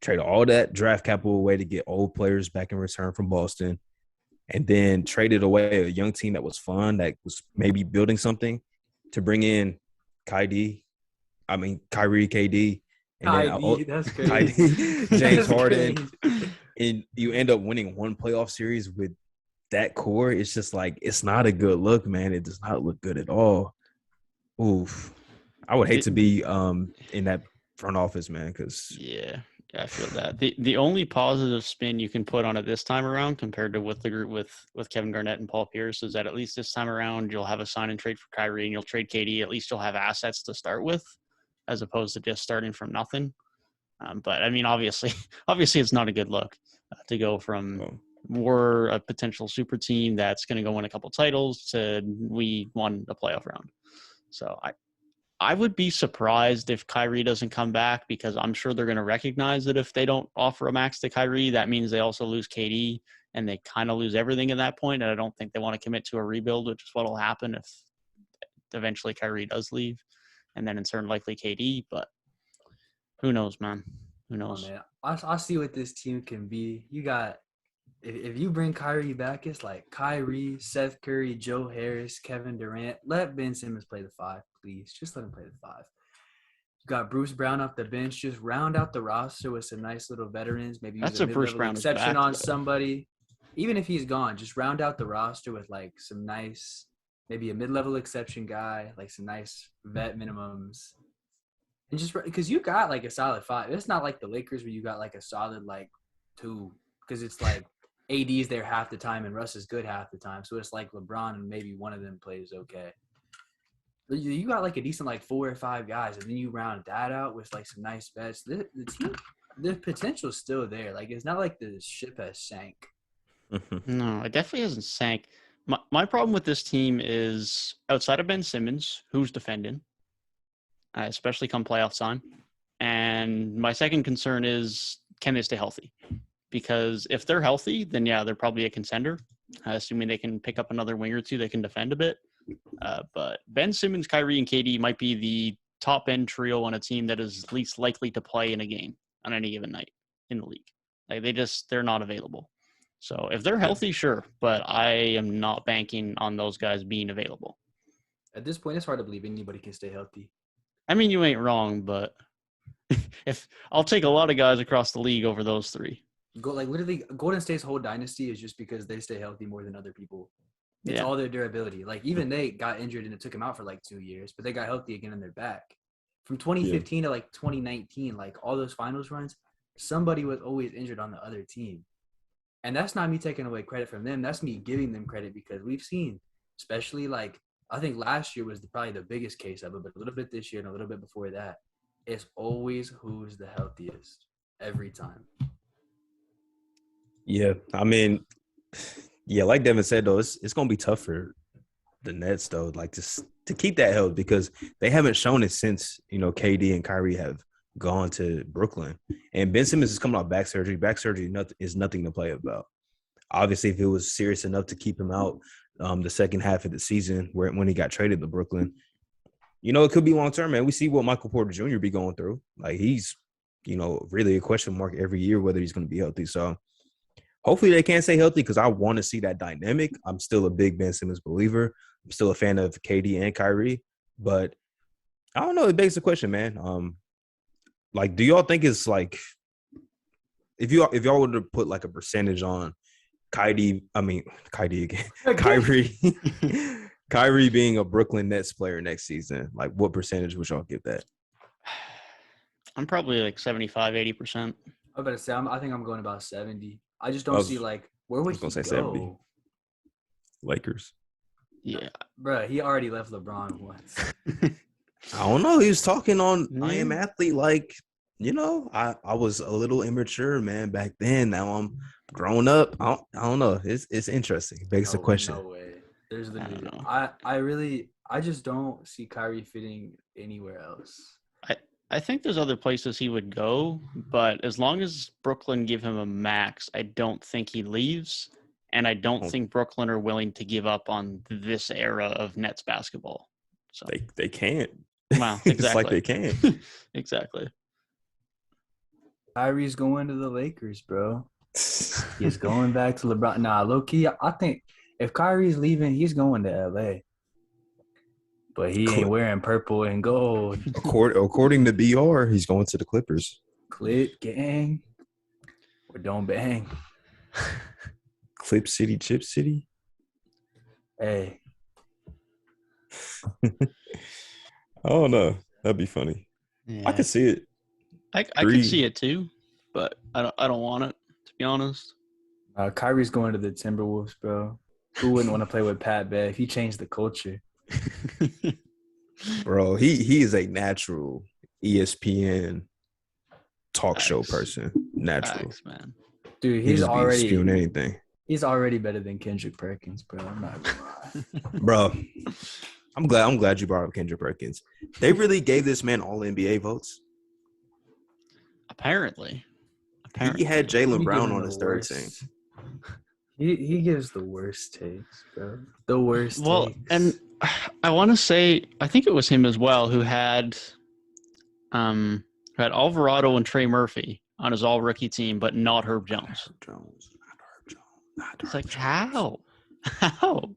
trade all that draft capital away to get old players back in return from Boston, and then traded away a young team that was fun, that was maybe building something, to bring in Kyrie, KD, and that's crazy. James Harden, and you end up winning one playoff series with that core. It's just like, it's not a good look, man. It does not look good at all. Oof. I would hate to be in that front office, man, because I feel that. The only positive spin you can put on it this time around, compared to with the group with Kevin Garnett and Paul Pierce, is that at least this time around you'll have a sign and trade for Kyrie, and you'll trade KD. At least you'll have assets to start with, as opposed to just starting from nothing. But I mean, obviously it's not a good look to go from we're a potential super team that's going to go win a couple titles to we won a playoff round. So I would be surprised if Kyrie doesn't come back, because I'm sure they're going to recognize that if they don't offer a max to Kyrie, that means they also lose KD, and they kind of lose everything at that point. And I don't think they want to commit to a rebuild, which is what will happen if eventually Kyrie does leave, and then in turn likely KD. But who knows, man? Who knows? Oh, man. I see what this team can be. You got, if you bring Kyrie back, it's like Kyrie, Seth Curry, Joe Harris, Kevin Durant. Let Ben Simmons play the 5, please. Just let him play the 5. You got Bruce Brown off the bench. Just round out the roster with some nice little veterans. Maybe use a Bruce Brown exception on somebody. Even if he's gone, just round out the roster with like some nice, maybe a mid-level exception guy, like some nice vet minimums. And just because you got like a solid 5. It's not like the Lakers where you got like a solid like 2, because it's like AD's there half the time and Russ is good half the time. So it's like LeBron and maybe one of them plays okay. You got like a decent like 4 or 5 guys, and then you round that out with like some nice vets. The team, the potential's still there. Like, it's not like the ship has sank. No, it definitely hasn't sank. My problem with this team is, outside of Ben Simmons, who's defending, especially come playoff time. And my second concern is, can they stay healthy? Because if they're healthy, then they're probably a contender, assuming they can pick up another wing or two that can defend a bit. But Ben Simmons, Kyrie, and KD might be the top-end trio on a team that is least likely to play in a game on any given night in the league. Like, they're not available. So if they're healthy, sure, but I am not banking on those guys being available. At this point, it's hard to believe anybody can stay healthy. I mean, you ain't wrong, but if I'll take a lot of guys across the league over those 3. Literally, Golden State's whole dynasty is just because they stay healthy more than other people. It's all their durability. Like, even they got injured and it took them out for like 2 years, but they got healthy again and they're back. From 2015 to like 2019, like all those finals runs, somebody was always injured on the other team. And that's not me taking away credit from them. That's me giving them credit because we've seen, especially like I think last year was probably the biggest case of it, but a little bit this year and a little bit before that. It's always who's the healthiest every time. Yeah, I mean, yeah, like Devin said though, it's gonna be tough for the Nets though, like just to keep that health because they haven't shown it since KD and Kyrie have gone to Brooklyn, and Ben Simmons is coming off back surgery. Back surgery is nothing to play about. Obviously, if it was serious enough to keep him out the second half of the season, when he got traded to Brooklyn, it could be long term. Man, we see what Michael Porter Jr. be going through. Like he's really a question mark every year whether he's going to be healthy. So. Hopefully they can stay healthy because I want to see that dynamic. I'm still a big Ben Simmons believer. I'm still a fan of KD and Kyrie, but I don't know. It begs the question, man. Like, do y'all think it's like if y'all were to put like a percentage on Kyrie again, Kyrie being a Brooklyn Nets player next season, like what percentage would y'all give that? I'm probably like 75, 80%. I was about to say I think I'm going about 70. I just don't see like where would he go? 70. Lakers. Yeah, bro, he already left LeBron once. I don't know. He was talking on I Am Athlete like I was a little immature, man, back then. Now I'm grown up. I don't know. It's interesting. It begs the question. No way. There's literally I just don't see Kyrie fitting anywhere else. I think there's other places he would go, but as long as Brooklyn give him a max, I don't think he leaves, and I don't think Brooklyn are willing to give up on this era of Nets basketball. So they can't. Wow, exactly. It's like they can't. Exactly. Kyrie's going to the Lakers, bro. He's going back to LeBron. Nah, low key, I think if Kyrie's leaving, he's going to LA. But he ain't wearing purple and gold. According to BR, he's going to the Clippers. Clip gang. Or don't bang. Clip City, Chip City. Hey. I don't know. That'd be funny. Yeah. I could see it. I could see it too, but I don't want it, to be honest. Kyrie's going to the Timberwolves, bro. Who wouldn't want to play with Pat Bev? He changed the culture. Bro, he is a natural ESPN talk show person. Natural. Facts, man. Dude, he's already spewing anything. He's already better than Kendrick Perkins, bro. I'm not gonna lie. Bro, I'm glad you brought up Kendrick Perkins. They really gave this man all NBA votes. Apparently. He had Jaylen Brown on his third team. He gives the worst takes, bro. The worst takes. And I want to say, I think it was him as well who had Alvarado and Trey Murphy on his all-rookie team, but not Herb Jones. It's like, how? How?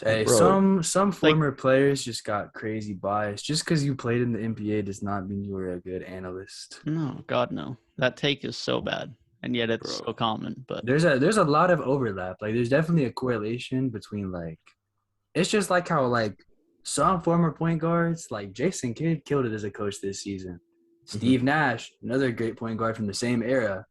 Hey, some former players just got crazy bias. Just because you played in the NBA does not mean you were a good analyst. No, God, no. That take is so bad, and yet it's so common. But there's a lot of overlap. Like, there's definitely a correlation between, like, it's just like how, like, some former point guards, like Jason Kidd, killed it as a coach this season. Steve Nash, another great point guard from the same era.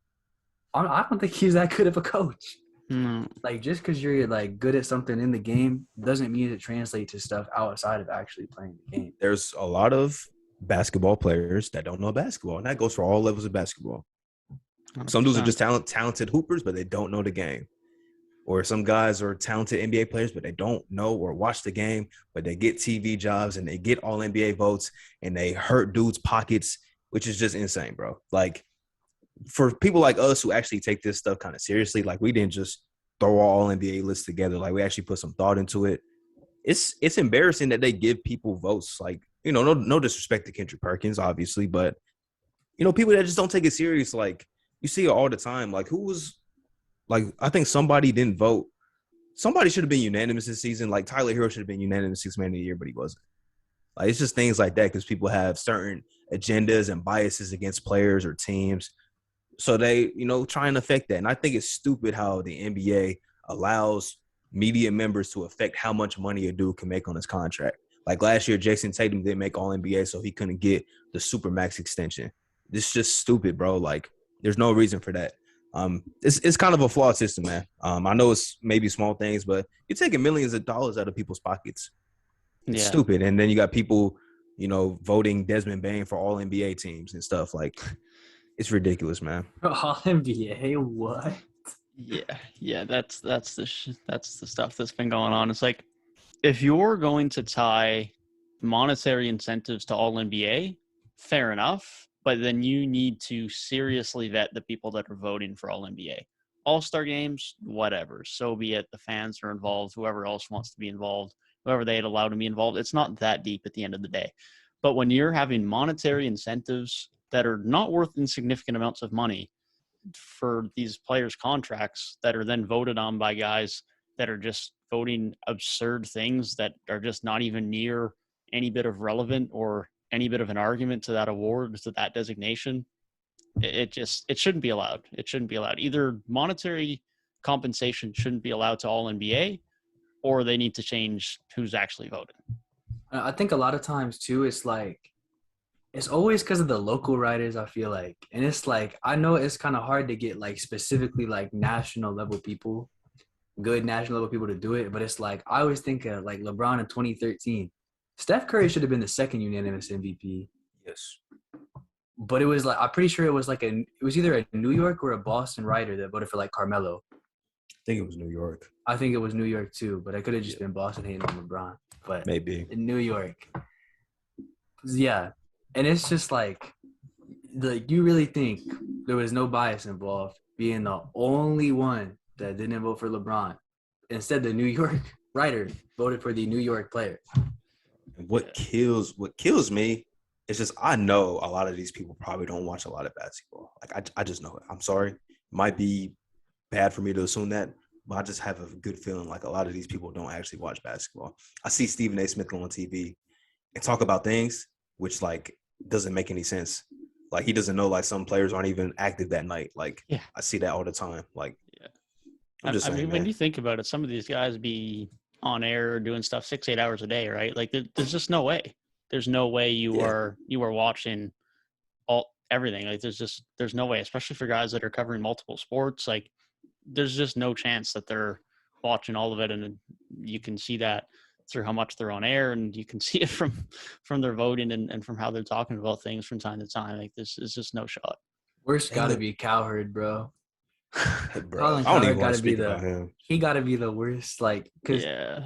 I don't think he's that good of a coach. No. Like, just because you're, like, good at something in the game doesn't mean it translates to stuff outside of actually playing the game. There's a lot of basketball players that don't know basketball, and that goes for all levels of basketball. 100%. Some dudes are just talented hoopers, but they don't know the game. Or some guys are talented NBA players, but they don't know or watch the game, but they get TV jobs and they get all NBA votes and they hurt dudes' pockets, which is just insane, bro. Like, for people like us who actually take this stuff kind of seriously, like, we didn't just throw all NBA lists together. Like, we actually put some thought into it. It's embarrassing that they give people votes. Like, no disrespect to Kendrick Perkins, obviously, but, people that just don't take it serious, like, you see it all the time. Like, who was – like, I think somebody didn't vote. Somebody should have been unanimous this season. Like, Tyler Hero should have been unanimous Sixth Man of the Year, but he wasn't. Like, it's just things like that because people have certain agendas and biases against players or teams. So they, try and affect that. And I think it's stupid how the NBA allows media members to affect how much money a dude can make on his contract. Like last year, Jason Tatum didn't make All NBA, so he couldn't get the Supermax extension. This is just stupid, bro. Like, there's no reason for that. It's kind of a flawed system, man. I know it's maybe small things, but you're taking millions of dollars out of people's pockets. It's stupid. And then you got people, voting Desmond Bain for All NBA teams and stuff. Like, it's ridiculous, man. All NBA, what? Yeah. That's the stuff that's been going on. It's like, if you're going to tie monetary incentives to All NBA, fair enough. But then you need to seriously vet the people that are voting for All NBA. All-Star games, whatever. So be it. The fans are involved. Whoever else wants to be involved, whoever they'd allow to be involved. It's not that deep at the end of the day. But when you're having monetary incentives that are not worth insignificant amounts of money for these players' contracts that are then voted on by guys that are just voting absurd things that are just not even near any bit of relevant or any bit of an argument to that award, to that designation, it shouldn't be allowed. It shouldn't be allowed. Either monetary compensation shouldn't be allowed to All NBA, or they need to change who's actually voting. I think a lot of times too, it's always because of the local writers, I feel like. And it's like, I know it's kind of hard to get like specifically like national level people, good national level people to do it. But it's like, I always think of like LeBron in 2013. Steph Curry should have been the second unanimous MVP. Yes. But it was like, I'm pretty sure it was either a New York or a Boston writer that voted for like Carmelo. I think it was New York. I think it was New York too, but it could have just been Boston hating on LeBron. But maybe in New York. Yeah. And it's just like you really think there was no bias involved being the only one that didn't vote for LeBron. Instead, the New York writer voted for the New York player. What kills me is just I know a lot of these people probably don't watch a lot of basketball. Like I just know it. I'm sorry. It might be bad for me to assume that, but I just have a good feeling like a lot of these people don't actually watch basketball. I see Stephen A. Smith go on TV and talk about things which like doesn't make any sense. Like he doesn't know like some players aren't even active that night. Like I see that all the time. Like I'm just saying, when you think about it, some of these guys be on air doing stuff 6-8 hours a day, right? Like there's just no way. There's no way you are watching everything. Like there's no way, especially for guys that are covering multiple sports. Like there's just no chance that they're watching all of it, and you can see that through how much they're on air, and you can see it from their voting and from how they're talking about things from time to time. Like this is just no shot. Worst got to be Cowherd, bro. Bro, I don't even want to speak about him. He got to be the worst, like, because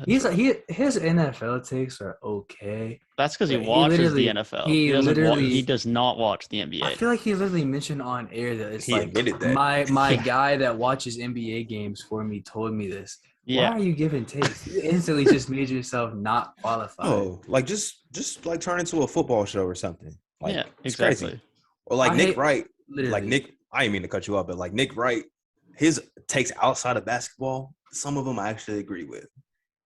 his NFL takes are okay. That's because he watches the NFL. He does not watch the NBA. I feel like he literally mentioned on air that it's my guy that watches NBA games for me told me this. Why are you giving takes? You instantly just made yourself not qualified. Oh, like just like turn into a football show or something. Like, yeah, exactly. Crazy. Or like Nick Wright. Literally. Like Nick, I didn't mean to cut you off, but like Nick Wright, his takes outside of basketball, some of them I actually agree with.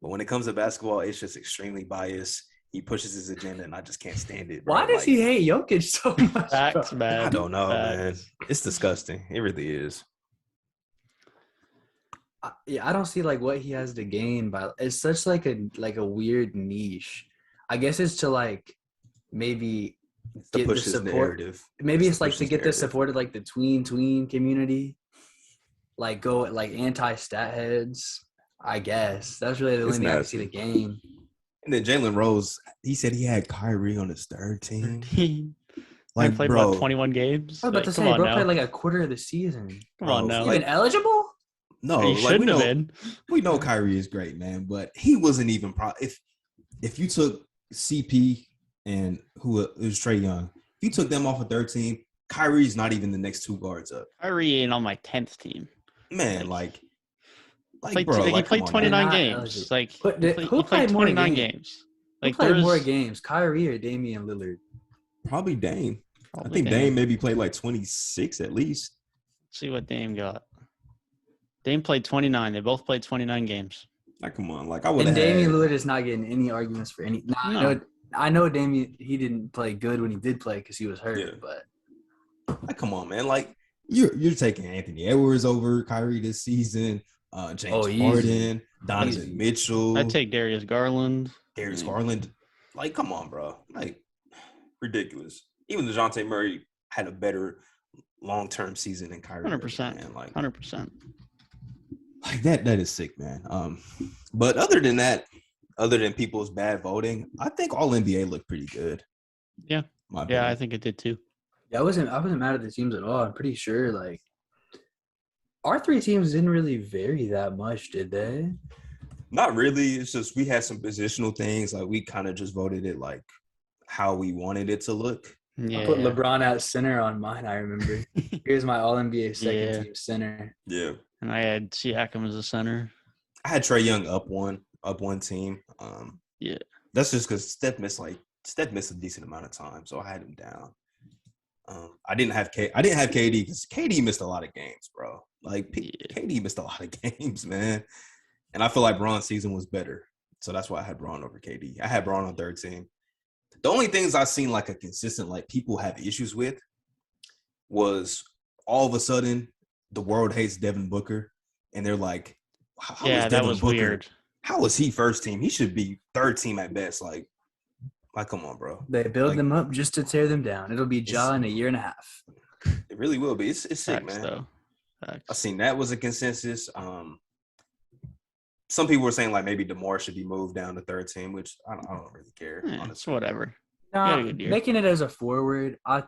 But when it comes to basketball, it's just extremely biased. He pushes his agenda, and I just can't stand it. Bro. Why does he hate Jokic so much? Facts, man. I don't know, man. It's disgusting. It really is. I don't see like what he has to gain by. It's such like a weird niche. I guess it's to like maybe get the support. Narrative. Maybe it's like to get the support of like the tween community. Like go like anti-stat heads. I guess that's really the only way I see the game. And then Jalen Rose, he said he had Kyrie on his third team. Like, played about 21 games. I was about to say, bro played like a quarter of the season. Come on now. Even eligible? No, he shouldn't have been. We know Kyrie is great, man, but he wasn't even if you took CP and who it was Trae Young, if you took them off a third team, Kyrie's not even the next two guards up. Kyrie ain't on my 10th team. Man, he played 29 games. Like he played 29 games. Like who played more games, Kyrie or Damian Lillard? Probably Dame. I think Dame maybe played like 26 at least. Let's see what Dame got. Dame played 29. They both played 29 games. Like, come on. Like, I would have. And Damian Lillard is not getting any arguments for any. No. I know Damian. He didn't play good when he did play because he was hurt. Yeah. But like, come on, man. Like, you're taking Anthony Edwards over Kyrie this season. James Harden, Donovan Mitchell. I'd take Darius Garland. Like, come on, bro. Like, ridiculous. Even DeJounte Murray had a better long-term season than Kyrie. 100%. Man. Like, 100%. Like that is sick, man. But other than that, other than people's bad voting, I think all NBA looked pretty good. Yeah. My Yeah, I opinion. think it did too. Yeah, I wasn't mad at the teams at all. I'm pretty sure like our three teams didn't really vary that much, did they? not really. It's just we had some positional things. Like, we kind of just voted it like how we wanted it to look. Yeah. I put LeBron at center on mine, I remember. Here's my all-NBA second team center. Yeah. And I had Siakam as a center. I had Trae Young up one team. Yeah. That's just because Steph missed a decent amount of time, so I had him down. I didn't have KD because KD missed a lot of games, bro. Like, KD missed a lot of games, man. And I feel like Bron's season was better, so that's why I had Bron over KD. I had Bron on third team. The only things I've seen like a consistent like people have issues with was all of a sudden the world hates Devin Booker, and they're like, "How is that Devin was Booker? weird. How is he first team? He should be third team at best." Like come on, bro. They build Like, them up just to tear them down. It'll be Ja in a year and a half. It really will be. It's sick, Facts, man. though. Facts. I seen that was a consensus. Some people were saying like maybe DeMar should be moved down to third team, which I don't really care. It's Honestly, whatever. Nah, had a good year. making it as a forward, I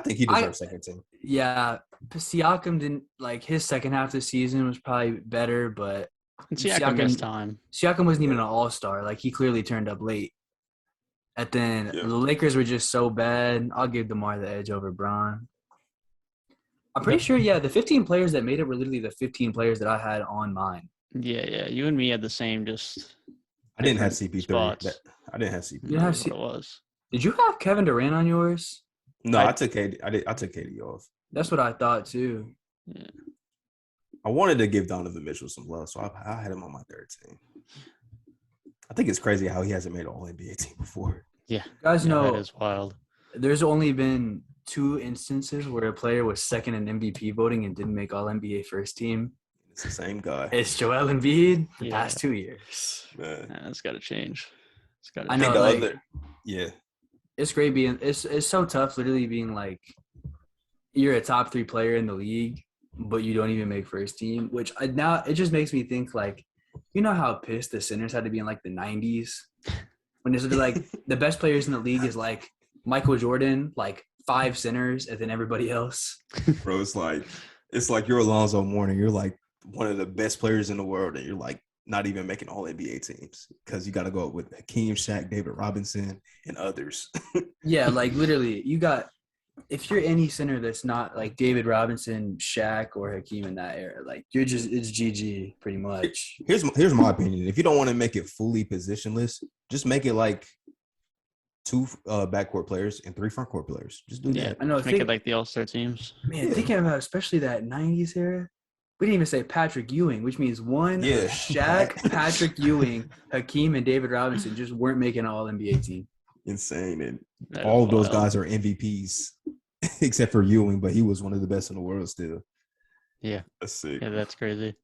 think he deserves second team. yeah, Siakam didn't like his second half of the season was probably better, but And Siakam missed time. Siakam wasn't even an all-star. Like, he clearly turned up late. And then Yeah. the Lakers were just so bad. I'll give DeMar the edge over Bron. I'm pretty sure, the 15 players that made it were literally the 15 players that I had on mine. Yeah. You and me had the same, just I didn't have different CP3. spots. I didn't have CP3. You have That's what it was. Did you have Kevin Durant on yours? No, I took KD. I took KD off. That's what I thought, too. Yeah. I wanted to give Donovan Mitchell some love, so I had him on my third team. I think it's crazy how he hasn't made an All-NBA team before. Yeah. You guys know that is wild. there's only been 2 instances where a player was second in MVP voting and didn't make All-NBA first team. It's the same guy. It's Joel Embiid the Yeah. past 2 years. Man. Yeah, that's got to change. It's got to I I think know, the like- other – yeah. It's great being it's so tough literally being like you're a top 3 player in the league, but you don't even make first team, which now it just makes me think like, you know how pissed the centers had to be in like the 90s when it's like the best players in the league is like Michael Jordan, like 5 centers and then everybody else. Bro, it's like you're Alonzo Mourning. You're like one of the best players in the world, and you're like not even making all NBA teams because you got to go up with Hakeem, Shaq, David Robinson, and others. Yeah, like literally you got if you're any center that's not like David Robinson, Shaq, or Hakeem in that era, like it's GG pretty much. Here's my opinion. If you don't want to make it fully positionless, just make it like 2 backcourt players and 3 frontcourt players. Just do Yeah. that. I know. Make it like the All-Star teams. Man, thinking about especially that 90s era, we didn't even say Patrick Ewing, which means Yeah. Shaq, Patrick Ewing, Hakeem, and David Robinson just weren't making an All-NBA team. Insane. And That All is of those wild. guys are MVPs, except for Ewing, but he was one of the best in the world still. that's sick. Yeah, that's crazy.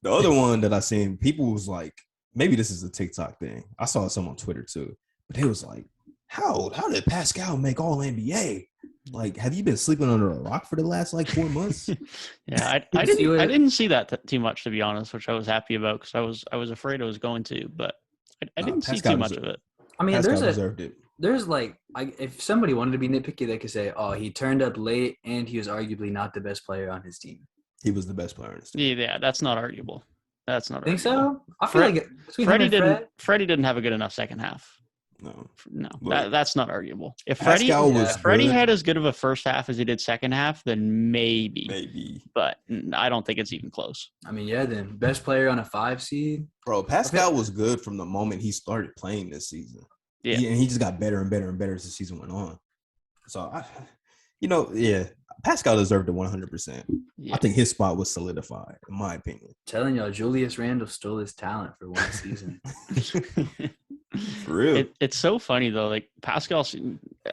The Other one that I seen, people was like, maybe this is a TikTok thing. I saw some on Twitter too, but they was like, how did Pascal make All NBA? Like, have you been sleeping under a rock for the last like 4 months? Yeah, I You see didn't. what- I didn't see that too much, to be honest, which I was happy about because I was afraid I was going to, but I didn't see Pascal too much deserved- of it. I mean, Pascal deserved it. there's like, if somebody wanted to be nitpicky, they could say, oh, he turned up late and he was arguably not the best player on his team. He was the best player in his team. Yeah, that's not arguable. That's not. Think arguable. so? I feel Fred- like between him and Fred, Freddie didn't have a good enough second half. No. No, Look, that's not arguable. If Pascal was Freddie good. had as good of a first half as he did second half, then maybe. Maybe. But I don't think it's even close. I mean, yeah, then best player on a 5 seed. Bro, Pascal was good from the moment he started playing this season. Yeah. And he just got better and better and better as the season went on. So, Pascal deserved it 100%. Yeah. I think his spot was solidified, in my opinion. Telling y'all, Julius Randle stole his talent for one season. For real. It's so funny though. Like Pascal,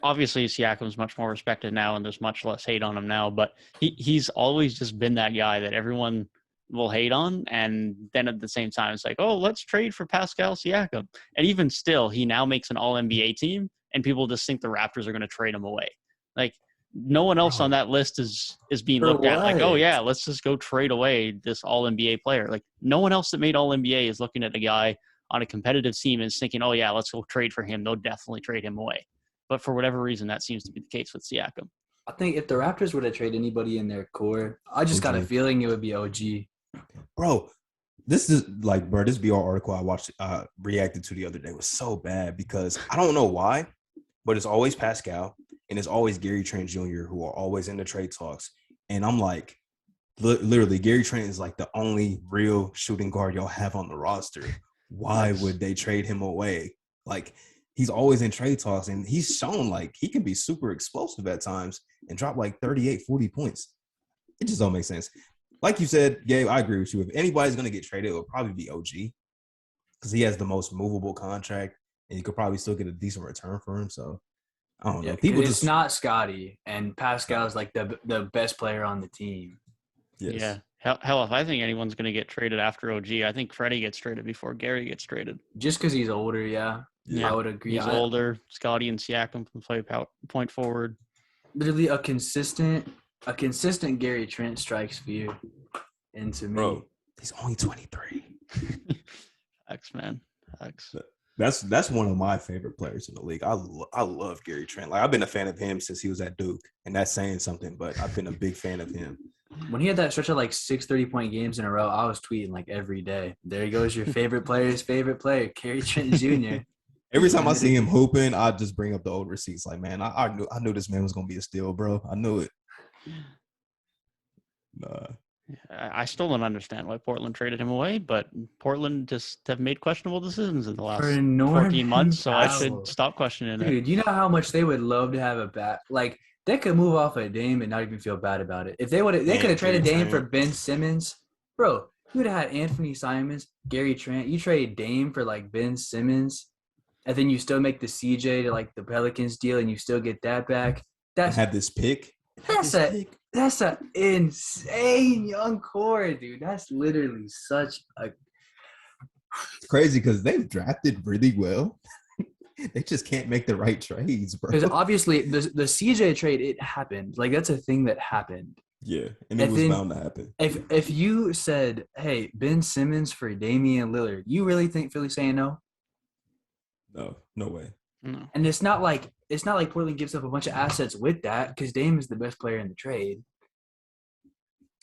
obviously Siakam's much more respected now, and there's much less hate on him now. But he's always just been that guy that everyone will hate on, and then at the same time it's like, oh, let's trade for Pascal Siakam. And even still, he now makes an All-NBA team, and people just think the Raptors are going to trade him away. Like, no one else on that list is being For looked at like, oh what? yeah, let's just go trade away this All-NBA player. Like, no one else that made All-NBA is looking at a guy on a competitive team and is thinking, oh yeah, let's go trade for him. They'll definitely trade him away. But for whatever reason, that seems to be the case with Siakam. I think if the Raptors were to trade anybody in their core, I just got a feeling it would be OG. Bro, this is like, bro, this BR article I watched, reacted to the other day was so bad because I don't know why, but it's always Pascal and it's always Gary Trent Jr. who are always in the trade talks. And I'm like, literally, Gary Trent is like the only real shooting guard y'all have on the roster. Why would they trade him away? Like, he's always in trade talks, and he's shown like he can be super explosive at times and drop like 38, 40 points. It just don't make sense. Like you said, Gabe, I agree with you. If anybody's going to get traded, it would probably be OG because he has the most movable contract, and you could probably still get a decent return for him. So, I don't know. Yeah, People it's not Scotty, and Pascal's like the best player on the team. Yes. Yeah. Hell, if I think anyone's going to get traded after OG, I think Freddie gets traded before Gary gets traded. Just because he's older, yeah. I would agree. He's older. Scotty and Siakam can play point forward. Literally a consistent Gary Trent strikes fear into me. Bro, He's only 23. X, man. X. That's one of my favorite players in the league. I love Gary Trent. Like, I've been a fan of him since he was at Duke, and that's saying something, but I've been a big fan of him. When he had that stretch of like 6 30-point games in a row, I was tweeting like every day. There goes your favorite player's favorite player, Gary Trent Jr. Every time I see him hooping, I just bring up the old receipts. Like, man, I knew this man was gonna be a steal, bro. I knew it. I still don't understand why Portland traded him away, but Portland just have made questionable decisions in the last 14 months, so I should stop questioning it. Dude, you know how much they would love to have a bat? Like, they could move off of Dame and not even feel bad about it. If they could have traded Dame for Ben Simmons, bro. You would have had Anthony Simons, Gary Trent. You trade Dame for like Ben Simmons, and then you still make the CJ to like the Pelicans deal, and you still get that back. Have this pick. That's an insane young core, dude. That's literally such a. It's crazy because they've drafted really well. They just can't make the right trades, bro. Because obviously the CJ trade, it happened. Like, that's a thing that happened. Yeah, and it was bound to happen. If you said, hey, Ben Simmons for Damian Lillard, you really think Philly's saying no? No way. No. And it's not like Portland gives up a bunch of assets with that because Dame is the best player in the trade.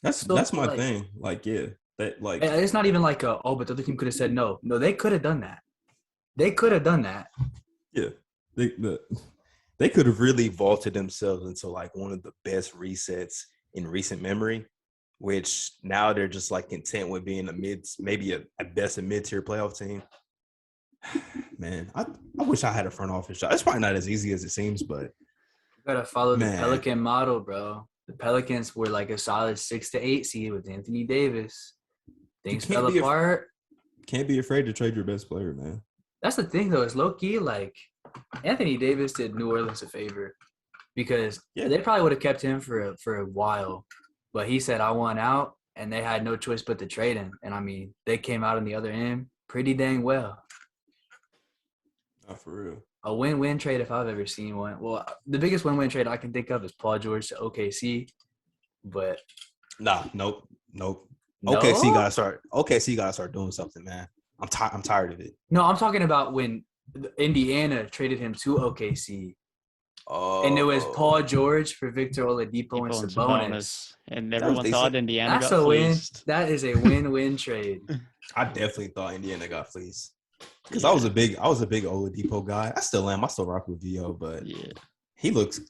That's my thing. Like, yeah. That, like, it's not even like but the other team could have said no. No, they could have done that. Yeah, they could have really vaulted themselves into like one of the best resets in recent memory, which now they're just like content with being at best a mid-tier playoff team. Man, I wish I had a front office job. It's probably not as easy as it seems, but you gotta follow the Pelican model, bro. The Pelicans were like a solid 6 to 8 seed with Anthony Davis. Things fell apart. Can't be afraid to trade your best player, man. That's the thing, though. It's low-key, like, Anthony Davis did New Orleans a favor because they probably would have kept him for a while. But he said, I want out, and they had no choice but to trade him. And, I mean, they came out on the other end pretty dang well. Not for real. A win-win trade if I've ever seen one. Well, the biggest win-win trade I can think of is Paul George to OKC. But nope. No? OKC gotta start doing something, man. I'm tired of it. No, I'm talking about when Indiana traded him to OKC. Oh. And it was Paul George for Victor Oladipo and Sabonis. And everyone thought Indiana got fleeced. That is a win-win trade. I definitely thought Indiana got fleeced. Because I was a big Oladipo guy. I still am. I still rock with VO, but he looked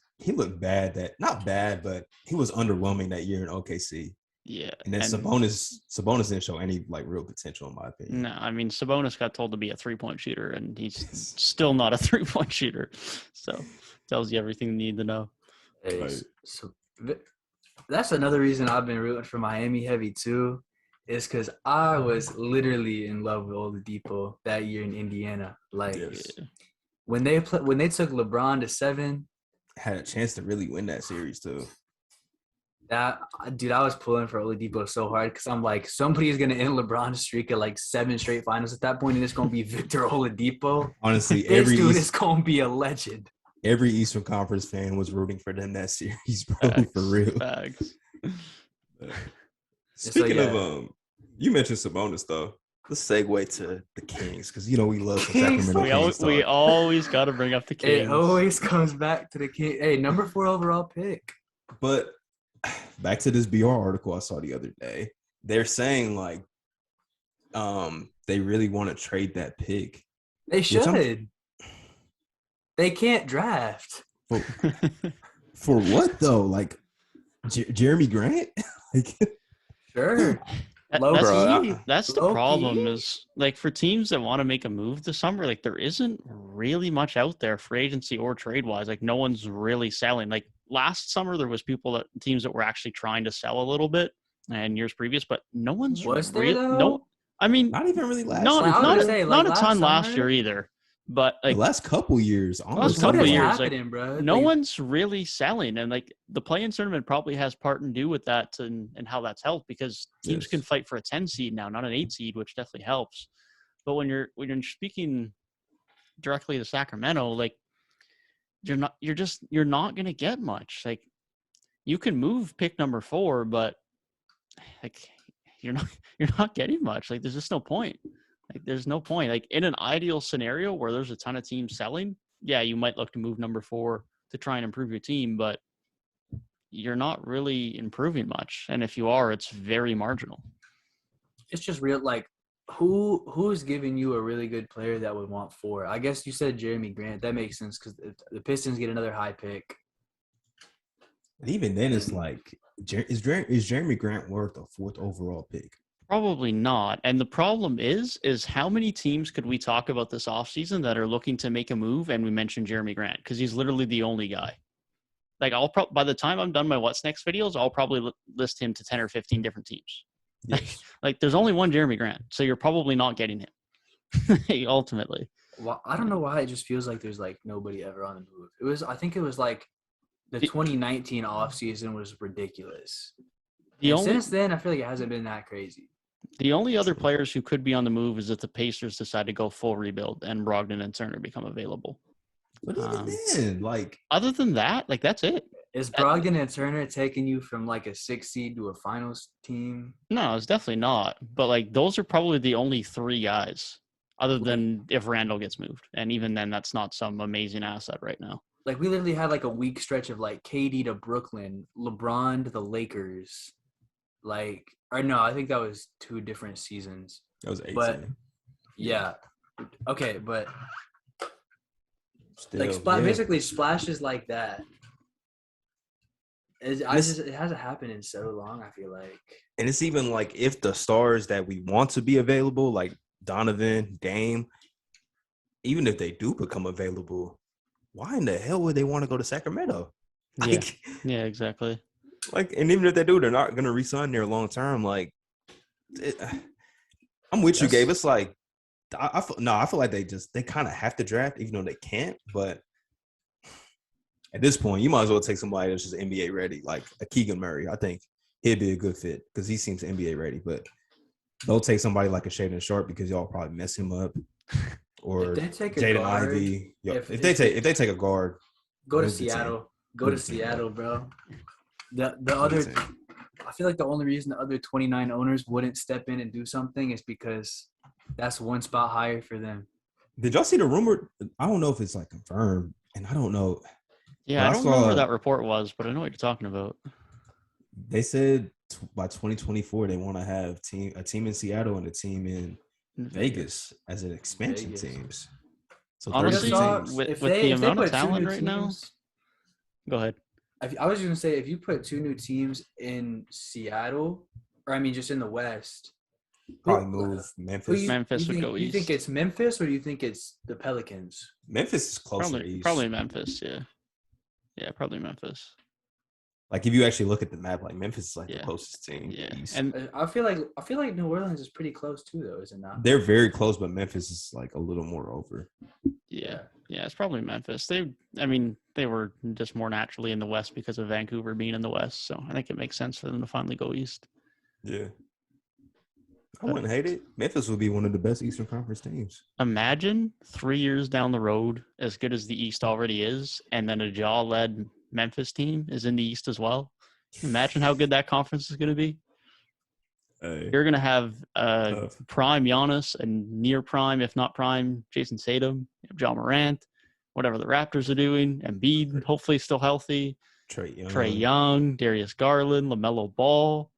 bad. Not bad, but he was underwhelming that year in OKC. Yeah. And then Sabonis didn't show any like real potential in my opinion. No, I mean Sabonis got told to be a 3-point shooter and he's still not a 3-point shooter. So tells you everything you need to know. So that's another reason I've been rooting for Miami heavy too, is because I was literally in love with Oladipo that year in Indiana. Like when they took LeBron to 7, had a chance to really win that series too. Dude, I was pulling for Oladipo so hard because I'm like, somebody is gonna end LeBron's streak at like 7 straight finals at that point, and it's gonna be Victor Oladipo. Honestly, This dude is gonna be a legend. every Eastern Conference fan was rooting for them that series, bro. For real. Facts. Speaking yeah. of you mentioned Sabonis though. Let's segue to the Kings because you know we love some Kings. Sacramento Kings We talk. always got to bring up the Kings. It always comes back to the King. Hey, number 4 overall pick. But back to this BR article I saw the other day. They're saying like they really want to trade that pick. They should. They can't draft. For what though? Like Jeremy Grant? Like Sure. That's the Low-key. problem is like for teams that want to make a move this summer, like there isn't really much out there for agency or trade wise. Like no one's really selling. Like last summer, there was teams that were actually trying to sell a little bit, and years previous, but no one's Was there, really though? no. I mean, not even really last not year. I was not, gonna say, not like, a ton last last year summer? either. But The like last couple years, honestly. couple What is years, like, happening, bro? no Like, one's really selling, and like the play-in tournament probably has part and do with that and how that's helped because teams Yes. can fight for a 10 seed now, not an 8 seed, which definitely helps. But when you're speaking directly to Sacramento, like you're not going to get much. Like you can move pick number 4, but like you're not getting much. Like there's just no point. Like there's no point. Like in an ideal scenario where there's a ton of teams selling, yeah, you might look to move number 4 to try and improve your team, but you're not really improving much. And if you are, it's very marginal. it's just real. Like, who's giving you a really good player that would want 4? I guess you said Jeremy Grant. That makes sense because the Pistons get another high pick. And even then, it's like, is Jeremy Grant worth a 4th overall pick? Probably not. And the problem is how many teams could we talk about this offseason that are looking to make a move? And we mentioned Jeremy Grant because he's literally the only guy. Like by the time I'm done my What's Next videos, I'll probably list him to 10 or 15 different teams. Yes. Like there's only one Jeremy Grant, so you're probably not getting him ultimately. Well, I don't know why it just feels like there's like nobody ever on the move. I think it was like the 2019 offseason was ridiculous. Since then, I feel like it hasn't been that crazy. The only other players who could be on the move is if the Pacers decide to go full rebuild and Brogdon and Turner become available. But even then, like, Other than that, like that's it. Is Brogdon and Turner taking you from like a 6 seed to a finals team? No, it's definitely not. But like those are probably the only 3 guys, other than if Randall gets moved, and even then, that's not some amazing asset right now. Like we literally had like a week stretch of like KD to Brooklyn, LeBron to the Lakers, like or no, I think that was 2 different seasons. That was 18. But yeah, okay, but Still, like basically splashes like that. It hasn't happened in so long. I feel like, and it's even like if the stars that we want to be available, like Donovan, Dame, even if they do become available, why in the hell would they want to go to Sacramento? Yeah, yeah, exactly. Like, and even if they do, they're not going to re-sign there long term. Like, I'm with you, Gabe. It's like, I feel like they kind of have to draft, even though they can't. But at this point, you might as well take somebody that's just NBA ready, like a Keegan Murray. I think he'd be a good fit because he seems NBA ready. But don't take somebody like a Shaedon Sharp because y'all probably mess him up. Or Jaden Ivey. If they take a guard, go to Seattle. Go to Seattle, bro. The other, I feel like the only reason the other 29 owners wouldn't step in and do something is because that's one spot higher for them. Did y'all see the rumor? I don't know if it's like confirmed, and I don't know. Yeah, I don't know where that report was, but I know what you're talking about. They said by 2024 they want to have a team in Seattle and a team in Vegas as an expansion teams. So honestly, with the amount of talent right now, go ahead. I was going to say, if you put 2 new teams in Seattle, or I mean just in the West, probably move Memphis. Memphis would go east. You think it's Memphis or do you think it's the Pelicans? Memphis is closer to east. Probably Memphis, yeah. Yeah, probably Memphis. Like if you actually look at the map, like Memphis is like the closest team. Yeah, east. And I feel like New Orleans is pretty close too, though, is it not? They're very close, but Memphis is like a little more over. Yeah, it's probably Memphis. I mean, they were just more naturally in the West because of Vancouver being in the West. So I think it makes sense for them to finally go East. Yeah. I wouldn't hate it. Memphis would be one of the best Eastern Conference teams. Imagine 3 years down the road, as good as the East already is, and then a Jaw-led Memphis team is in the East as well. Imagine how good that conference is going to be. Hey, You're going to have tough. prime Giannis and near prime, if not prime, Jason Tatum, John Morant, whatever the Raptors are doing, Embiid, hopefully still healthy, Trae Young, Darius Garland, LaMelo Ball.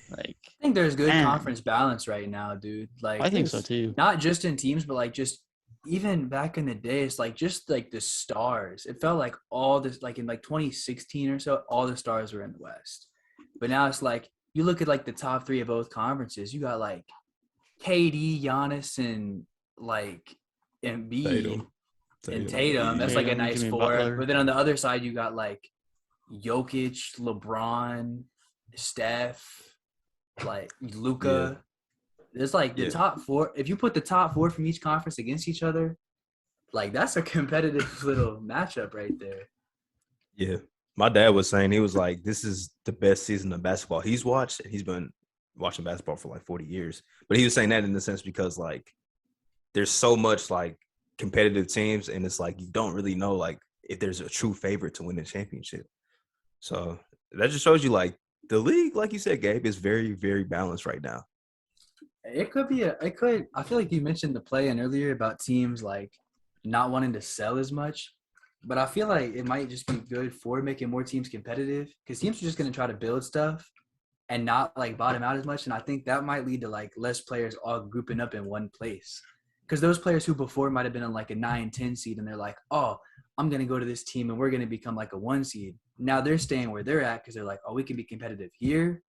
Like, I think there's good man, conference balance right now, dude. Like, I think so too. not just in teams, but like just even back in the day, it's like just like the stars. It felt like all this, like in like 2016 or so, all the stars were in the West. But now it's like you look at like the top three of both conferences. You got like KD, Giannis, and like Embiid and Tatum. That's like a Tatum, nice Jimmy four. Butler. But then on the other side, you got like Jokic, LeBron, Steph, like Luca. There's like the top four. If you put the top four from each conference against each other, like that's a competitive little matchup right there. Yeah. My dad was saying, he was like, this is the best season of basketball he's watched. And he's been watching basketball for like 40 years. But he was saying that in the sense because like there's so much like competitive teams, and it's like you don't really know like if there's a true favorite to win the championship. So that just shows you like the league, like you said, Gabe, is very, very balanced right now. It could be I feel like you mentioned the play-in earlier about teams like not wanting to sell as much. But I feel like it might just be good for making more teams competitive because teams are just going to try to build stuff and not like bottom out as much. And I think that might lead to like less players all grouping up in one place. Because those players who before might have been on like a 9-10 seed and they're like, oh, I'm going to go to this team and we're going to become like a 1 seed. Now they're staying where they're at because they're like, oh, we can be competitive here.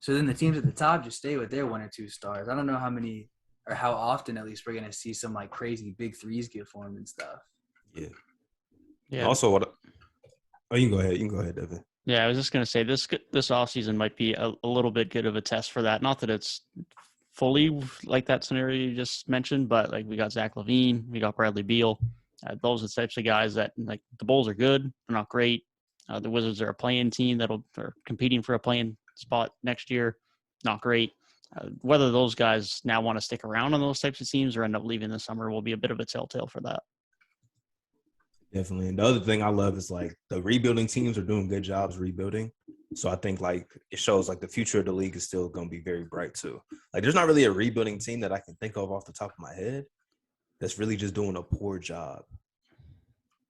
So then the teams at the top just stay with their 1 or 2 stars. I don't know how many or how often at least we're going to see some like crazy big threes get formed and stuff. Yeah. Yeah. Also, you can go ahead. You can go ahead, Devin. Yeah, I was just going to say this offseason might be a little bit good of a test for that. Not that it's fully like that scenario you just mentioned, but like we got Zack Lavine, we got Bradley Beal. Those are the types of guys that like the Bulls are good. They're not great. The Wizards are a play-in team they're competing for a play-in spot next year. Not great. Whether those guys now want to stick around on those types of teams or end up leaving this summer will be a bit of a telltale for that. Definitely. And the other thing I love is like the rebuilding teams are doing good jobs rebuilding. So I think like it shows like the future of the league is still going to be very bright too. Like there's not really a rebuilding team that I can think of off the top of my head that's really just doing a poor job.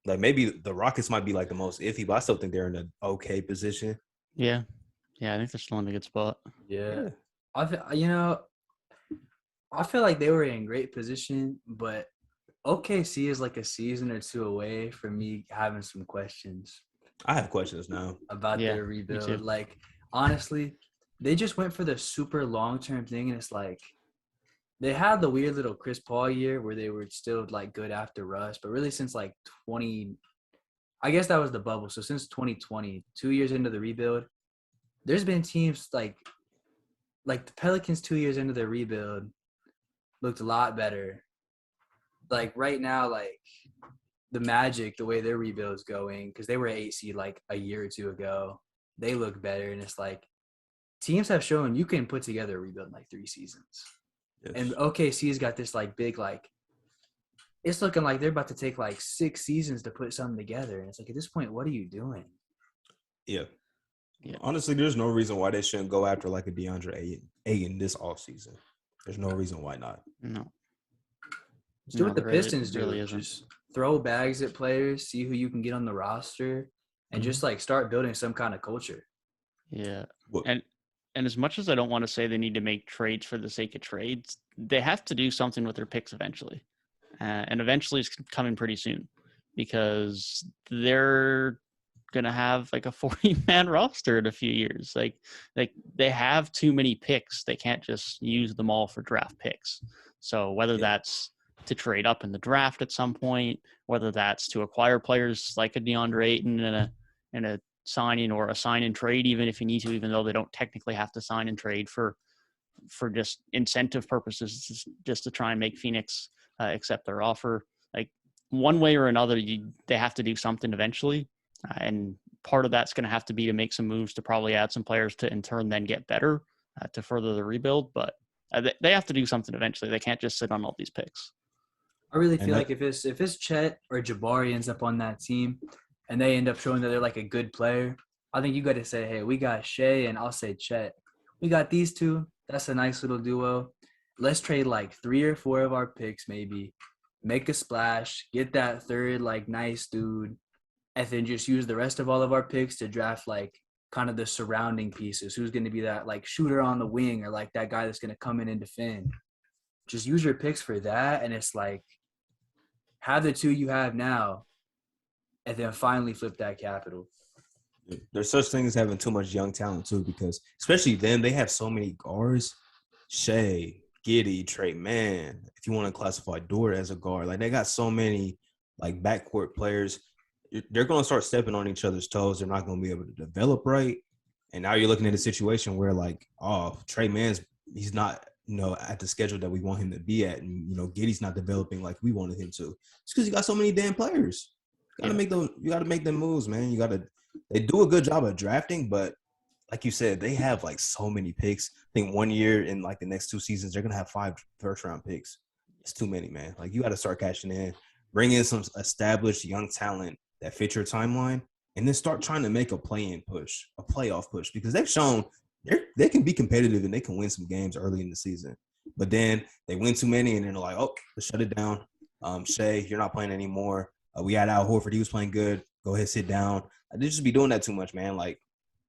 Like maybe the Rockets might be like the most iffy, but I still think they're in an okay position. Yeah. Yeah, I think they're still in a good spot. Yeah. I feel like they were in great position, but OKC is like a season or two away from me having some questions. I have questions now about their rebuild. Like, honestly, they just went for the super long-term thing, and it's like they had the weird little Chris Paul year where they were still like good after Russ, but really since like I guess that was the bubble. So since 2020, 2 years into the rebuild, there's been teams like the Pelicans 2 years into their rebuild looked a lot better. Like right now, like the Magic, the way their rebuild's going, because they were 8 seed like a year or two ago, they look better. And it's like teams have shown you can put together a rebuild in like 3 seasons. Yes. And OKC's got this like big like it's looking like they're about to take like 6 seasons to put something together. And it's like at this point, what are you doing? Yeah. Honestly, there's no reason why they shouldn't go after like a DeAndre Ayton this offseason. There's no reason why not. No. Just do what the Pistons do. Just throw bags at players, see who you can get on the roster, and just like start building some kind of culture. Yeah. And as much as I don't want to say they need to make trades for the sake of trades, they have to do something with their picks eventually. And eventually it's coming pretty soon because they're going to have like a 40-man roster in a few years. Like they have too many picks. They can't just use them all for draft picks. So whether that's to trade up in the draft at some point, whether that's to acquire players like a DeAndre Ayton in a signing or a sign and trade, even if you need to, even though they don't technically have to sign and trade for just incentive purposes, just to try and make Phoenix accept their offer. Like one way or another, they have to do something eventually. And part of that's going to have to be to make some moves to probably add some players to in turn then get better to further the rebuild. But they have to do something eventually. They can't just sit on all these picks. I really And feel that- like if it's Chet or Jabari ends up on that team and they end up showing that they're like a good player, I think you got to say, hey, we got Shea and I'll say Chet. We got these two. That's a nice little duo. Let's trade like 3 or 4 of our picks maybe, make a splash, get that third like nice dude, and then just use the rest of all of our picks to draft like kind of the surrounding pieces. Who's going to be that like shooter on the wing or like that guy that's going to come in and defend. Just use your picks for that, and it's like have the 2 you have now, and then finally flip that capital. There's such thing as having too much young talent too, because especially them, they have so many guards. Shea, Giddey, Trey Mann. If you want to classify Dort as a guard, like they got so many like backcourt players. They're going to start stepping on each other's toes. They're not going to be able to develop right. And now you're looking at a situation where like, oh, Trey Mann's he's not at the schedule that we want him to be at, and Giddey's not developing like we wanted him to. It's because you got so many damn players. You got to make them moves, man. They do a good job of drafting, but like you said, they have like so many picks. I think 1 year in like the next 2 seasons, they're gonna have 5 first-round picks. It's too many, man. Like you got to start cashing in, bring in some established young talent that fit your timeline, and then start trying to make a play-in push, a playoff push, because they've shown they can be competitive and they can win some games early in the season. But then they win too many, and then they're like, oh, let's shut it down. Shea, you're not playing anymore. We had Al Horford. He was playing good. Go ahead, sit down. They just be doing that too much, man. Like,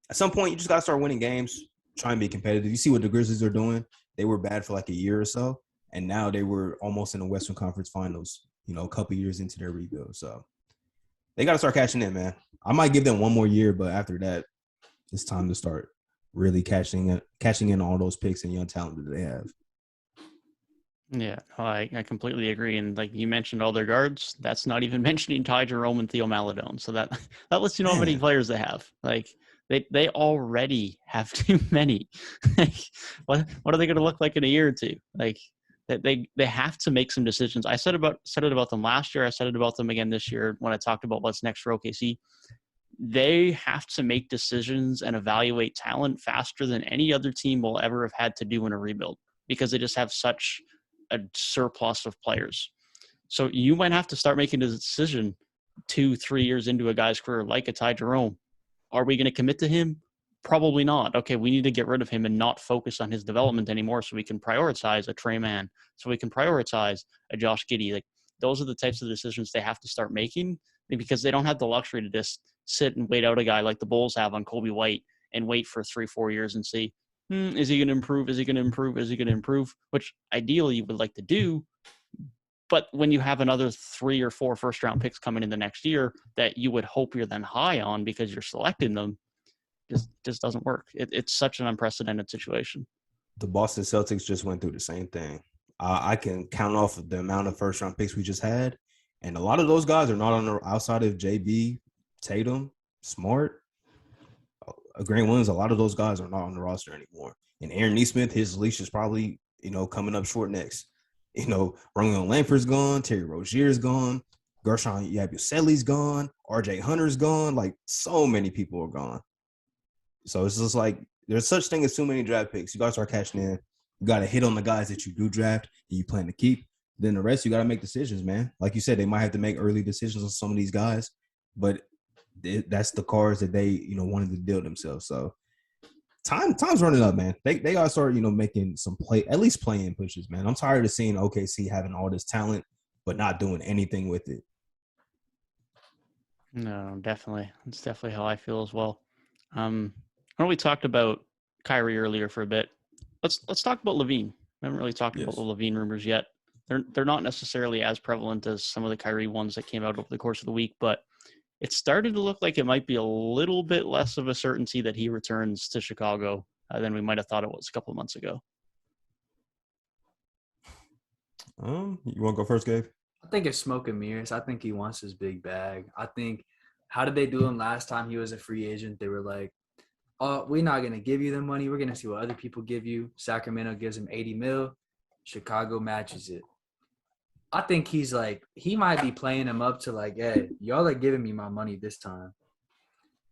at some point, you just got to start winning games, try and be competitive. You see what the Grizzlies are doing? They were bad for like a year or so, and now they were almost in the Western Conference Finals, a couple years into their rebuild. So they got to start cashing in, man. I might give them 1 more year, but after that, it's time to start really cashing in all those picks and young talent that they have. Yeah, I completely agree. And like you mentioned all their guards, that's not even mentioning Ty Jerome and Theo Maledon. So that lets you know how many players they have. Like they already have too many. Like, what are they going to look like in a year or two? Like they have to make some decisions. I said it about them last year. I said it about them again this year when I talked about what's next for OKC. They have to make decisions and evaluate talent faster than any other team will ever have had to do in a rebuild, because they just have such a surplus of players. So you might have to start making a decision 2-3 years into a guy's career, like a Ty Jerome. Are we going to commit to him? Probably not. Okay, we need to get rid of him and not focus on his development anymore, so we can prioritize a Trey Mann, so we can prioritize a Josh Giddey. Like, those are the types of decisions they have to start making, because they don't have the luxury to just sit and wait out a guy like the Bulls have on Kobe White and wait for 3-4 years and see, is he going to improve? Is he going to improve? Is he going to improve? Which ideally you would like to do. But when you have another 3 or 4 first-round picks coming in the next year that you would hope you're then high on because you're selecting them, just doesn't work. It's such an unprecedented situation. The Boston Celtics just went through the same thing. I can count off the amount of first-round picks we just had, and a lot of those guys are not on the outside of JB, Tatum, Smart, Grant Williams. A lot of those guys are not on the roster anymore. And Aaron Nesmith, his leash is probably coming up short next. Romeo Langford's gone, Terry Rozier's gone, Gershon Yabusele's gone, RJ Hunter's gone. Like, so many people are gone. So it's just like there's such thing as too many draft picks. You got to start cashing in. You got to hit on the guys that you do draft and you plan to keep. Then the rest, you got to make decisions, man. Like you said, they might have to make early decisions on some of these guys, but that's the cards that they wanted to deal themselves. So time's running up, man. They got to start making some at least play-in pushes, man. I'm tired of seeing OKC having all this talent but not doing anything with it. No, definitely. It's definitely how I feel as well. I know we talked about Kyrie earlier for a bit. Let's talk about Lavine. We haven't really talked about the Lavine rumors yet. They're not necessarily as prevalent as some of the Kyrie ones that came out over the course of the week, but it started to look like it might be a little bit less of a certainty that he returns to Chicago than we might have thought it was a couple of months ago. You want to go first, Gabe? I think it's smoke and mirrors. I think he wants his big bag. I think, how did they do him last time he was a free agent? They were like, oh, we're not going to give you the money. We're going to see what other people give you. Sacramento gives him $80 million. Chicago matches it. I think he's like, he might be playing him up to like, hey, y'all are giving me my money this time.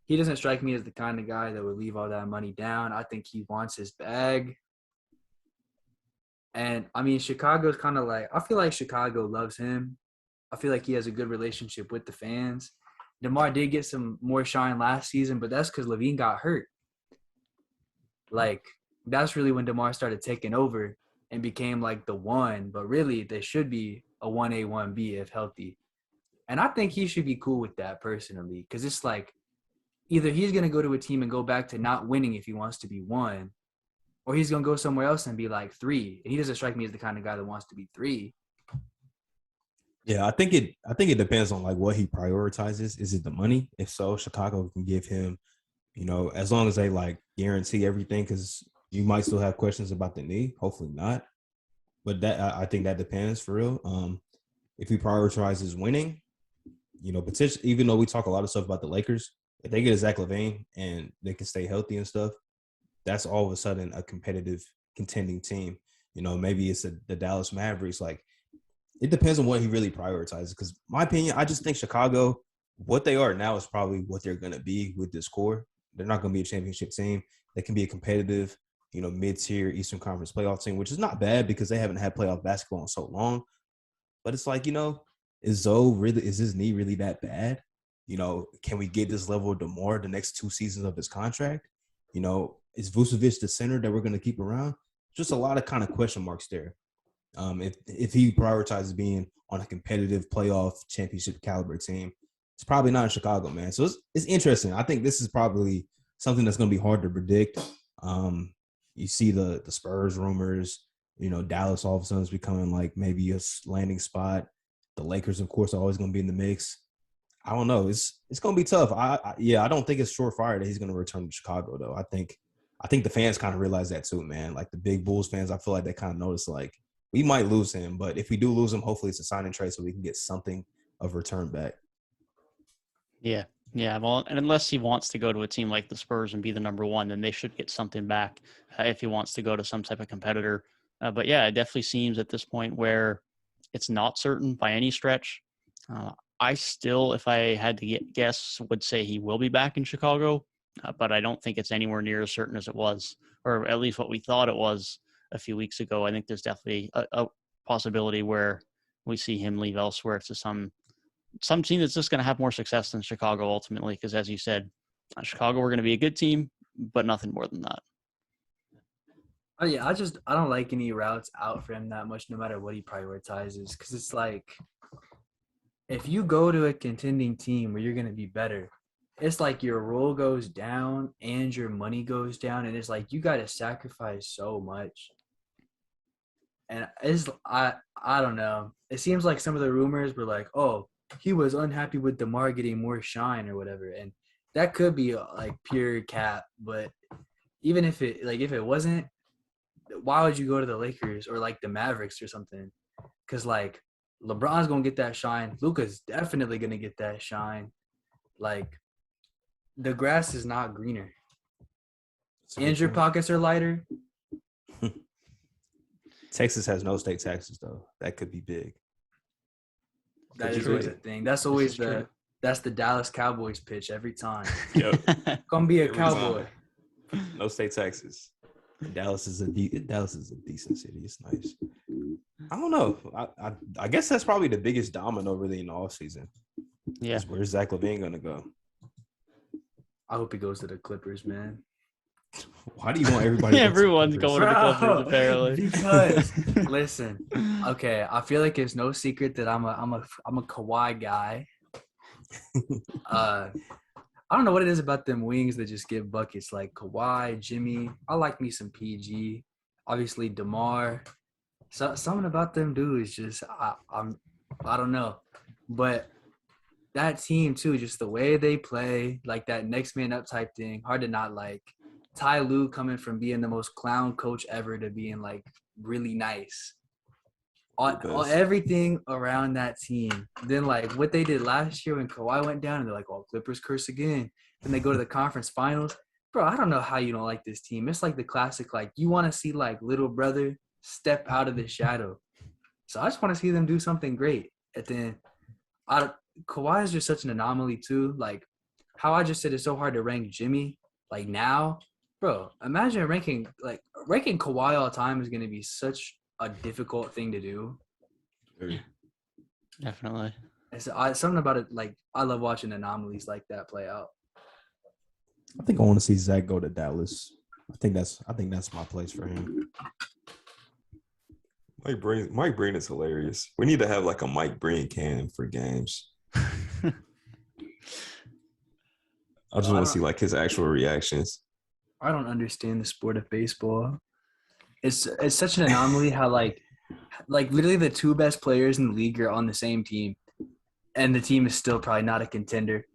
He doesn't strike me as the kind of guy that would leave all that money down. I think he wants his bag. And I mean, Chicago's kind of like, I feel like Chicago loves him. I feel like he has a good relationship with the fans. DeMar did get some more shine last season, but that's because Lavine got hurt. Like, that's really when DeMar started taking over and became like the one. But really, there should be a 1A, 1B if healthy. And I think he should be cool with that personally, because it's like either he's going to go to a team and go back to not winning if he wants to be one, or he's going to go somewhere else and be like 3. And he doesn't strike me as the kind of guy that wants to be 3. Yeah, I think it depends on like what he prioritizes. Is it the money? If so, Chicago can give him, as long as they like guarantee everything, because you might still have questions about the knee. Hopefully not. But I think that depends for real. If he prioritizes winning, potentially, even though we talk a lot of stuff about the Lakers, if they get a Zack Lavine and they can stay healthy and stuff, that's all of a sudden a competitive, contending team. Maybe it's the Dallas Mavericks. Like, it depends on what he really prioritizes. Because my opinion, I just think Chicago, what they are now is probably what they're going to be with this core. They're not going to be a championship team. They can be a competitive, mid-tier Eastern Conference playoff team, which is not bad because they haven't had playoff basketball in so long. But it's like, is his knee really that bad? Can we get this level of DeMar the next 2 seasons of his contract? Is Vucevic the center that we're going to keep around? Just a lot of kind of question marks there. If he prioritizes being on a competitive playoff championship caliber team, it's probably not in Chicago, man. So it's interesting. I think this is probably something that's going to be hard to predict. You see the Spurs rumors, Dallas all of a sudden is becoming like maybe a landing spot. The Lakers, of course, are always going to be in the mix. I don't know. It's going to be tough. I don't think it's surefire that he's going to return to Chicago, though. I think the fans kind of realize that too, man. Like the big Bulls fans, I feel like they kind of notice like we might lose him, but if we do lose him, hopefully it's a sign and trade so we can get something of return back. Yeah. Yeah. Well, and unless he wants to go to a team like the Spurs and be the number one, then they should get something back if he wants to go to some type of competitor. But yeah, it definitely seems at this point where it's not certain by any stretch. I still, if I had to guess, would say he will be back in Chicago, but I don't think it's anywhere near as certain as it was, or at least what we thought it was a few weeks ago. I think there's definitely a possibility where we see him leave elsewhere to some team that's just going to have more success than Chicago ultimately, because as you said, Chicago we're going to be a good team, but nothing more than that. Oh yeah, I don't like any routes out for him that much, no matter what he prioritizes, because it's like if you go to a contending team where you're going to be better, it's like your role goes down and your money goes down, and it's like you got to sacrifice so much. And I don't know. It seems like some of the rumors were like, oh, he was unhappy with DeMar getting more shine or whatever, and that could be like pure cap. But even if it wasn't, why would you go to the Lakers or like the Mavericks or something? Because like LeBron's gonna get that shine. Luka's definitely gonna get that shine. Like the grass is not greener, and your pockets are lighter. Texas has no state taxes, though. That could be big. That is always a thing. That's always that's the Dallas Cowboys pitch every time. Yep. Gonna be a Cowboy. No state taxes. Dallas is a decent city. It's nice. I don't know. I guess that's probably the biggest domino really in the offseason. Yeah. Where's Zack Lavine going to go? I hope he goes to the Clippers, man. Why do you want everybody? Everyone's going to the Clippers, apparently. Because listen, okay, I feel like it's no secret that I'm a Kawhi guy. I don't know what it is about them wings that just give buckets, like Kawhi, Jimmy. I like me some PG. Obviously, DeMar. So something about them dudes just I don't know, but that team too, just the way they play, like that next man up type thing, hard to not like. Ty Lue coming from being the most clown coach ever to being like really nice. All everything around that team. Then like what they did last year when Kawhi went down, and they're like, "Oh, Clippers curse again." Then they go to the conference finals. Bro, I don't know how you don't like this team. It's like the classic, like you want to see like little brother step out of the shadow. So I just want to see them do something great. And then Kawhi is just such an anomaly too. Like how I just said it's so hard to rank Jimmy. Like now, bro, imagine ranking Kawhi all time is going to be such a difficult thing to do. Definitely. It's something about it. Like I love watching anomalies like that play out. I think I want to see Zach go to Dallas. I think that's my place for him. Mike Breen is hilarious. We need to have like a Mike Breen can for games. I just want to see like his actual reactions. I don't understand the sport of baseball. It's such an anomaly how like literally the two best players in the league are on the same team, and the team is still probably not a contender.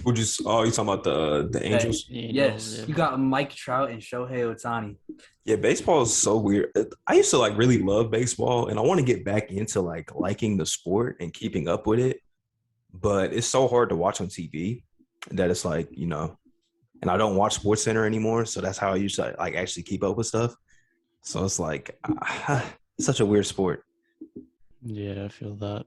You talking about the Angels? Yes, you got Mike Trout and Shohei Ohtani. Yeah, baseball is so weird. I used to like really love baseball, and I want to get back into like liking the sport and keeping up with it. But it's so hard to watch on TV that it's like, you know, and I don't watch Sports Center anymore, so that's how I used to like actually keep up with stuff. So it's like such a weird sport. Yeah, I feel that.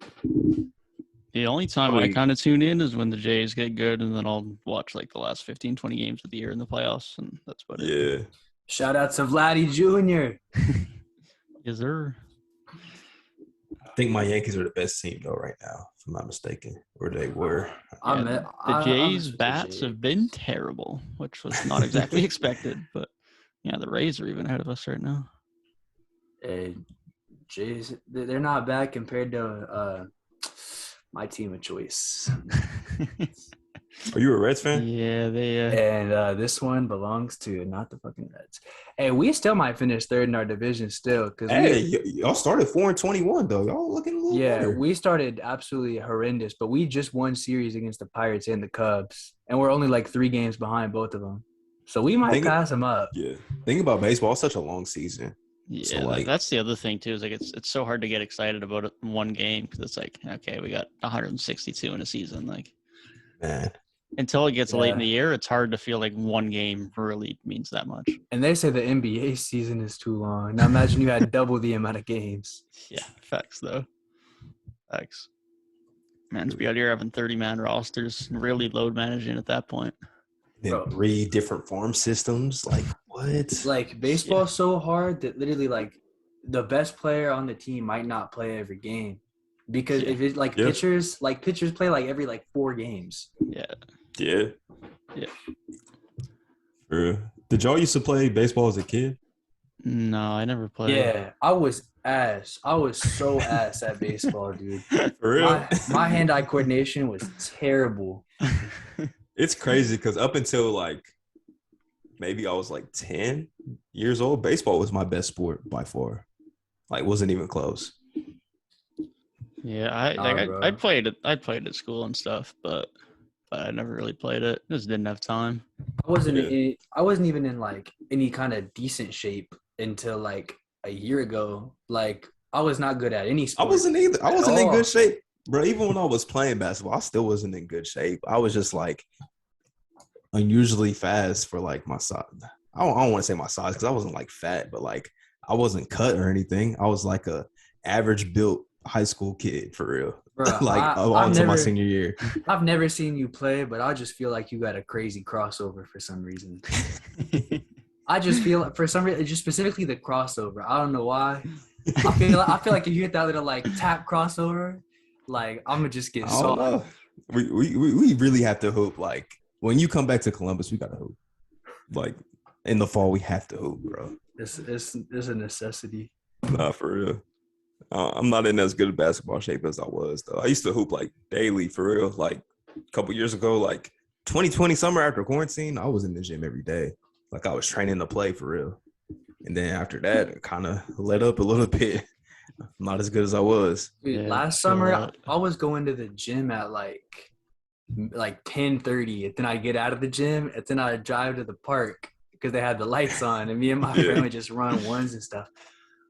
The only time I kind of tune in is when the Jays get good, and then I'll watch like the last 15, 20 games of the year in the playoffs, and that's about it. Yeah. Shout out to Vladdy Jr. Yes, sir. I think my Yankees are the best team though right now, if I'm not mistaken, or they were. Yeah, the Jays' bats have been terrible, which was not exactly expected, but yeah, the Rays are even ahead of us right now. Jays, they're not bad compared to my team of choice. Are you a Reds fan? Yeah, they. And this one belongs to not the fucking Reds. Hey, we still might finish third in our division still. Y'all started 4-21 though. Y'all looking a little better. We started absolutely horrendous, but we just won series against the Pirates and the Cubs, and we're only like 3 games behind both of them. So we might pass them up. Yeah. Think about baseball. It's such a long season. Yeah, so that's the other thing too. Is like it's so hard to get excited about one game because it's like, okay, we got 162 in a season. Like, man, until it gets late in the year, it's hard to feel like one game really means that much. And they say the NBA season is too long. Now imagine you had double the amount of games. Yeah, facts though. Facts. Man, to be out here having 30-man rosters, really load managing at that point. Then 3 different farm systems. Like what? Like baseball's so hard that literally like the best player on the team might not play every game. Because if it's like pitchers play like every like 4 games. Yeah. Did y'all used to play baseball as a kid? No, I never played. Yeah, I was ass. I was so ass at baseball, dude. For real? My hand-eye coordination was terrible. It's crazy because up until like maybe I was like 10 years old, baseball was my best sport by far. Like wasn't even close. Yeah, I played it. I played at school and stuff, but I never really played it. Just didn't have time. I wasn't even in like any kind of decent shape until like a year ago. Like I was not good at any sport. I wasn't either. I wasn't in good shape, bro. Even when I was playing basketball, I still wasn't in good shape. I was just like unusually fast for like my size. I don't want to say my size because I wasn't like fat, but like I wasn't cut or anything. I was like a average built high school kid for real. Bro, like until my senior year. I've never seen you play, but I just feel like you got a crazy crossover for some reason. I just feel for some reason, just specifically the crossover. I don't know why. I feel like if you hit that little like tap crossover, like I'm gonna just get soft. We really have to hoop. Like when you come back to Columbus, we gotta hoop. Like in the fall, we have to hoop, bro. It's a necessity. Nah, for real. I'm not in as good a basketball shape as I was though. I used to hoop like daily for real. Like a couple years ago, like 2020 summer after quarantine, I was in the gym every day. Like I was training to play for real. And then after that, it kind of let up a little bit. Not as good as I was. Dude, last summer, I was going to the gym at like 10:30. And then I get out of the gym, and then I drive to the park because they had the lights on, and me and my friend would just run ones and stuff.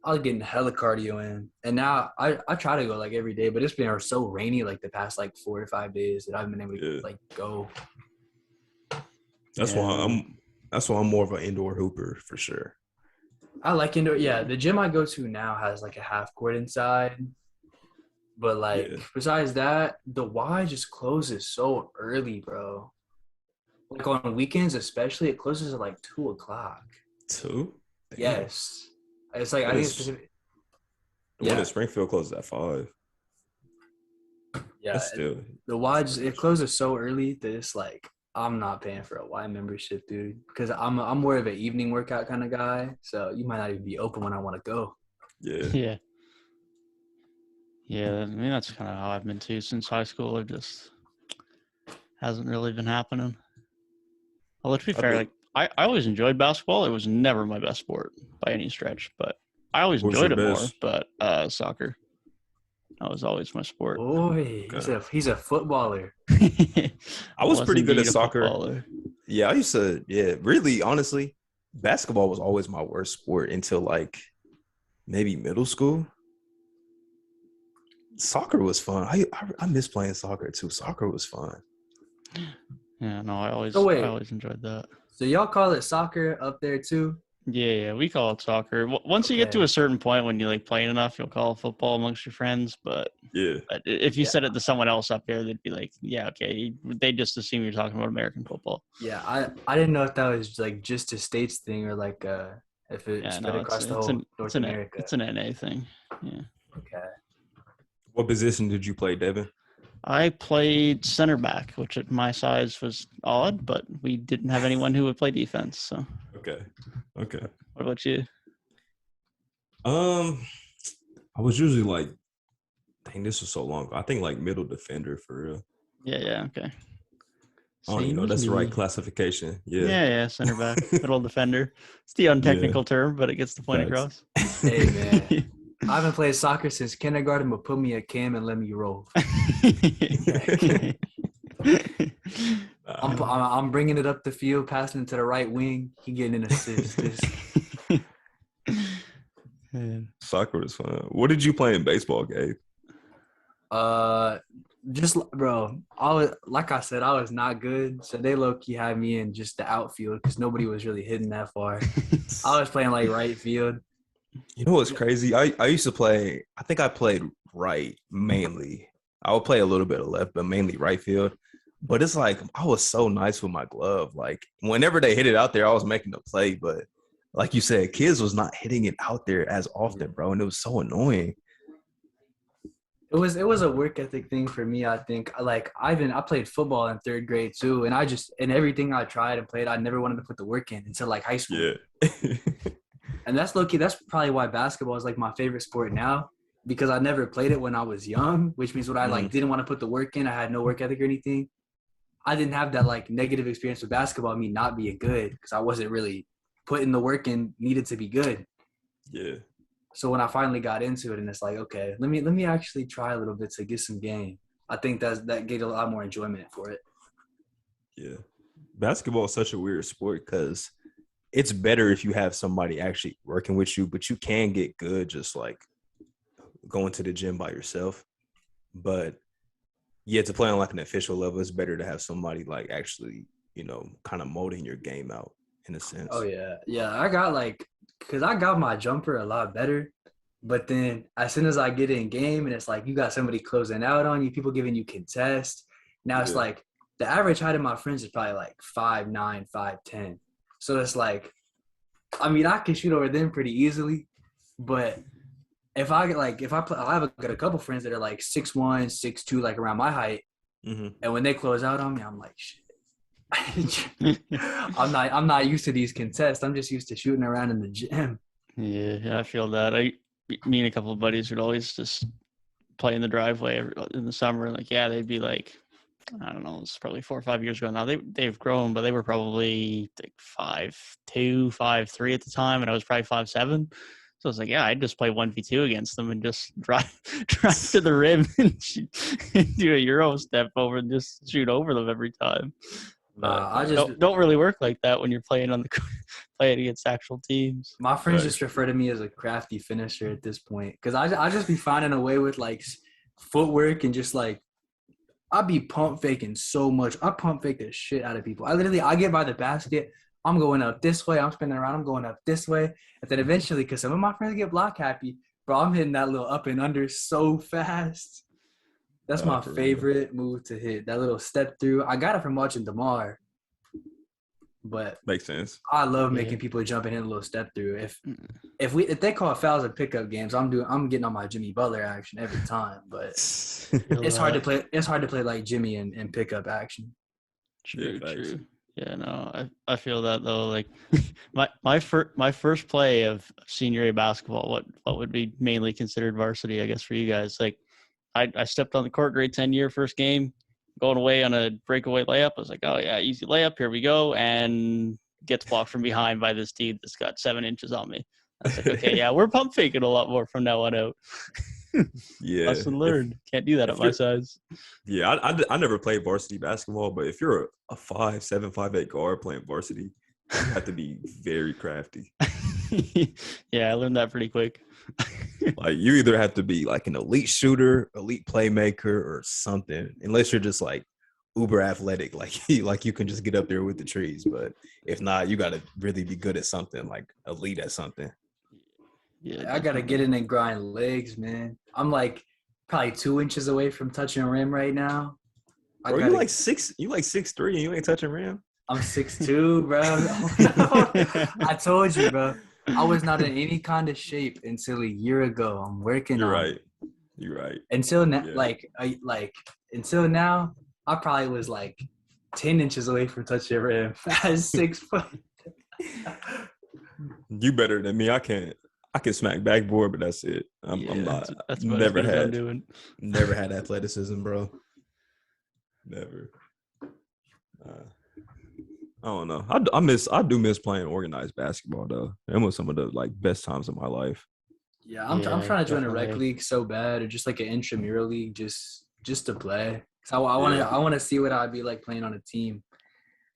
I was getting hella cardio in, and now I try to go like every day, but it's been so rainy like the past like 4 to 5 days that I haven't been able to like go. That's why I'm more of an indoor hooper for sure. I like indoor. Yeah, the gym I go to now has like a half court inside. But like Yeah. besides that, the Y just closes so early, bro. Like on weekends, especially, it closes at like 2 o'clock. 2? Damn. Yes, it's like I What think is it's specific. the one Yeah, in Springfield closes at 5? yeah. That's still The Y just it closes so early that it's like I'm not paying for a Y membership, dude. Because I'm more of an evening workout kind of guy. So you might not even be open when I want to go. yeah. Yeah. Yeah, I mean that's kind of how I've been too since high school. It just hasn't really been happening. Although to be I fair, think- like I always enjoyed basketball. It was never my best sport by any stretch, but I always What was your enjoyed it more. best? But soccer, that was always my sport. Boy, Okay. he's a footballer. I was pretty good at indeed a soccer. footballer. Yeah, I used to. Yeah, really, honestly, basketball was always my worst sport until like maybe middle school. Soccer was fun. I miss playing soccer too. Soccer was fun. Yeah, no, I So wait. always enjoyed that. So y'all call it soccer up there too? Yeah, we call it soccer. Once you get to Okay. a certain point when you like playing enough, you'll call it football amongst your friends. But Yeah, if you Yeah. said it to someone else up there, they'd be like, "Yeah, okay." They just assume you're talking about American football. Yeah, I didn't know if that was like just a states thing or like if it Yeah, spread no, across the whole North America. it's an NA thing. Yeah, Okay. what position did you play, Devin? I played center back, which at my size was odd, but we didn't have anyone who would play defense. So, Okay. what about you? I was usually like, dang, this was so long ago. I think like middle defender for real. Yeah, okay. I don't even know Same that's as the right me. classification. Yeah. Yeah, center back, middle defender. It's the untechnical term, but it gets the point Facts. across. Hey man, I haven't played soccer since kindergarten, but put me a cam and let me roll. I'm bringing it up the field, passing it to the right wing. He getting an assist. Soccer was fun. What did you play in baseball, Gabe? Just bro, like I said, I was not good, so they low key had me in just the outfield because nobody was really hitting that far. I was playing like right field. You know what's crazy? I used to play. I think I played right mainly. I would play a little bit of left, but mainly right field. But it's like I was so nice with my glove. Like whenever they hit it out there, I was making the play. But like you said, kids was not hitting it out there as often, bro, and it was so annoying. It was a work ethic thing for me. I think like I played football in third grade too, and and everything I tried and played, I never wanted to put the work in until like high school. Yeah. And that's low-key, that's probably why basketball is like my favorite sport now, because I never played it when I was young, which means when I like didn't want to put the work in, I had no work ethic or anything. I didn't have that like negative experience with basketball, me not being good, because I wasn't really putting the work in needed to be good. Yeah. So when I finally got into it and it's like, okay, let me actually try a little bit to get some game. I think that gave a lot more enjoyment for it. Yeah. Basketball is such a weird sport because it's better if you have somebody actually working with you, but you can get good just like going to the gym by yourself. But yeah, to play on like an official level, it's better to have somebody like actually, kind of molding your game out in a sense. Oh yeah. Yeah. I got my jumper a lot better. But then as soon as I get in game and it's like you got somebody closing out on you, people giving you contest. Now it's like the average height of my friends is probably like 5'9", 5'10". So it's like, I mean, I can shoot over them pretty easily, but I have got a couple friends that are like 6'1", 6'2", like around my height, and when they close out on me, I'm like, shit. I'm not used to these contests. I'm just used to shooting around in the gym. Yeah, I feel that. Me and a couple of buddies would always just play in the driveway in the summer. Like, yeah, they'd be like, I don't know, it's probably 4 or 5 years ago now. They've grown, but they were probably like 5'2", 5'3" at the time, and I was probably 5'7". So I was like, yeah, I'd just play 1v2 against them and just drive to the rim and do a Euro step over and just shoot over them every time. I just don't really work like that when you're playing playing against actual teams. My friends just refer to me as a crafty finisher at this point because I just be finding a way with like footwork and just like I be pump faking so much. I pump fake the shit out of people. I get by the basket. I'm going up this way. I'm spinning around. I'm going up this way. And then eventually, because some of my friends get block happy, bro, I'm hitting that little up and under so fast. That's my For real. favorite move to hit. That little step through. I got it from watching DeMar, but Makes sense. I love Yeah. making people jump and hit a little step through. If they call fouls in pickup games, I'm getting on my Jimmy Butler action every time. But Feel it's hard to that. play. It's hard to play like Jimmy in pickup action. True, facts. true. Yeah, no, I feel that though. Like my first play of senior A basketball, what would be mainly considered varsity, I guess, for you guys. Like I stepped on the court, grade 10 year, first game, going away on a breakaway layup. I was like, oh yeah, easy layup, here we go, and gets blocked from behind by this dude that's got 7 inches on me. I was like, okay, yeah, we're pump faking a lot more from now on out. Yeah. Lesson learned. Can't do that if at my you're- size. Yeah, I never played varsity basketball, but if you're a 5'7", 5'8" guard playing varsity, you have to be very crafty. Yeah, I learned that pretty quick. Like you either have to be like an elite shooter, elite playmaker, or something. Unless you're just like uber athletic, like you can just get up there with the trees. But if not, you got to really be good at something, like elite at something. Yeah, I gotta get in and grind legs, man. I'm like probably 2 inches away from touching rim right now. Bro, you like 6'3", and you ain't touching rim. I'm 6'2", bro. I told you, bro. I was not in any kind of shape until a year ago. I'm working You're on right. it. You're right. Until now, Yeah. until now, I probably was like 10 inches away from touching rim at 6 foot. You better than me. I can smack backboard, but that's it. I'm not. That's about never as good as I'm had doing. Never had athleticism, bro. never. I don't know. I do miss playing organized basketball though. That was some of the like best times of my life. Yeah, I'm Yeah, trying to join a rec definitely. league so bad, or just like an intramural league, just to play. Cause Yeah. I want to see what I'd be like playing on a team.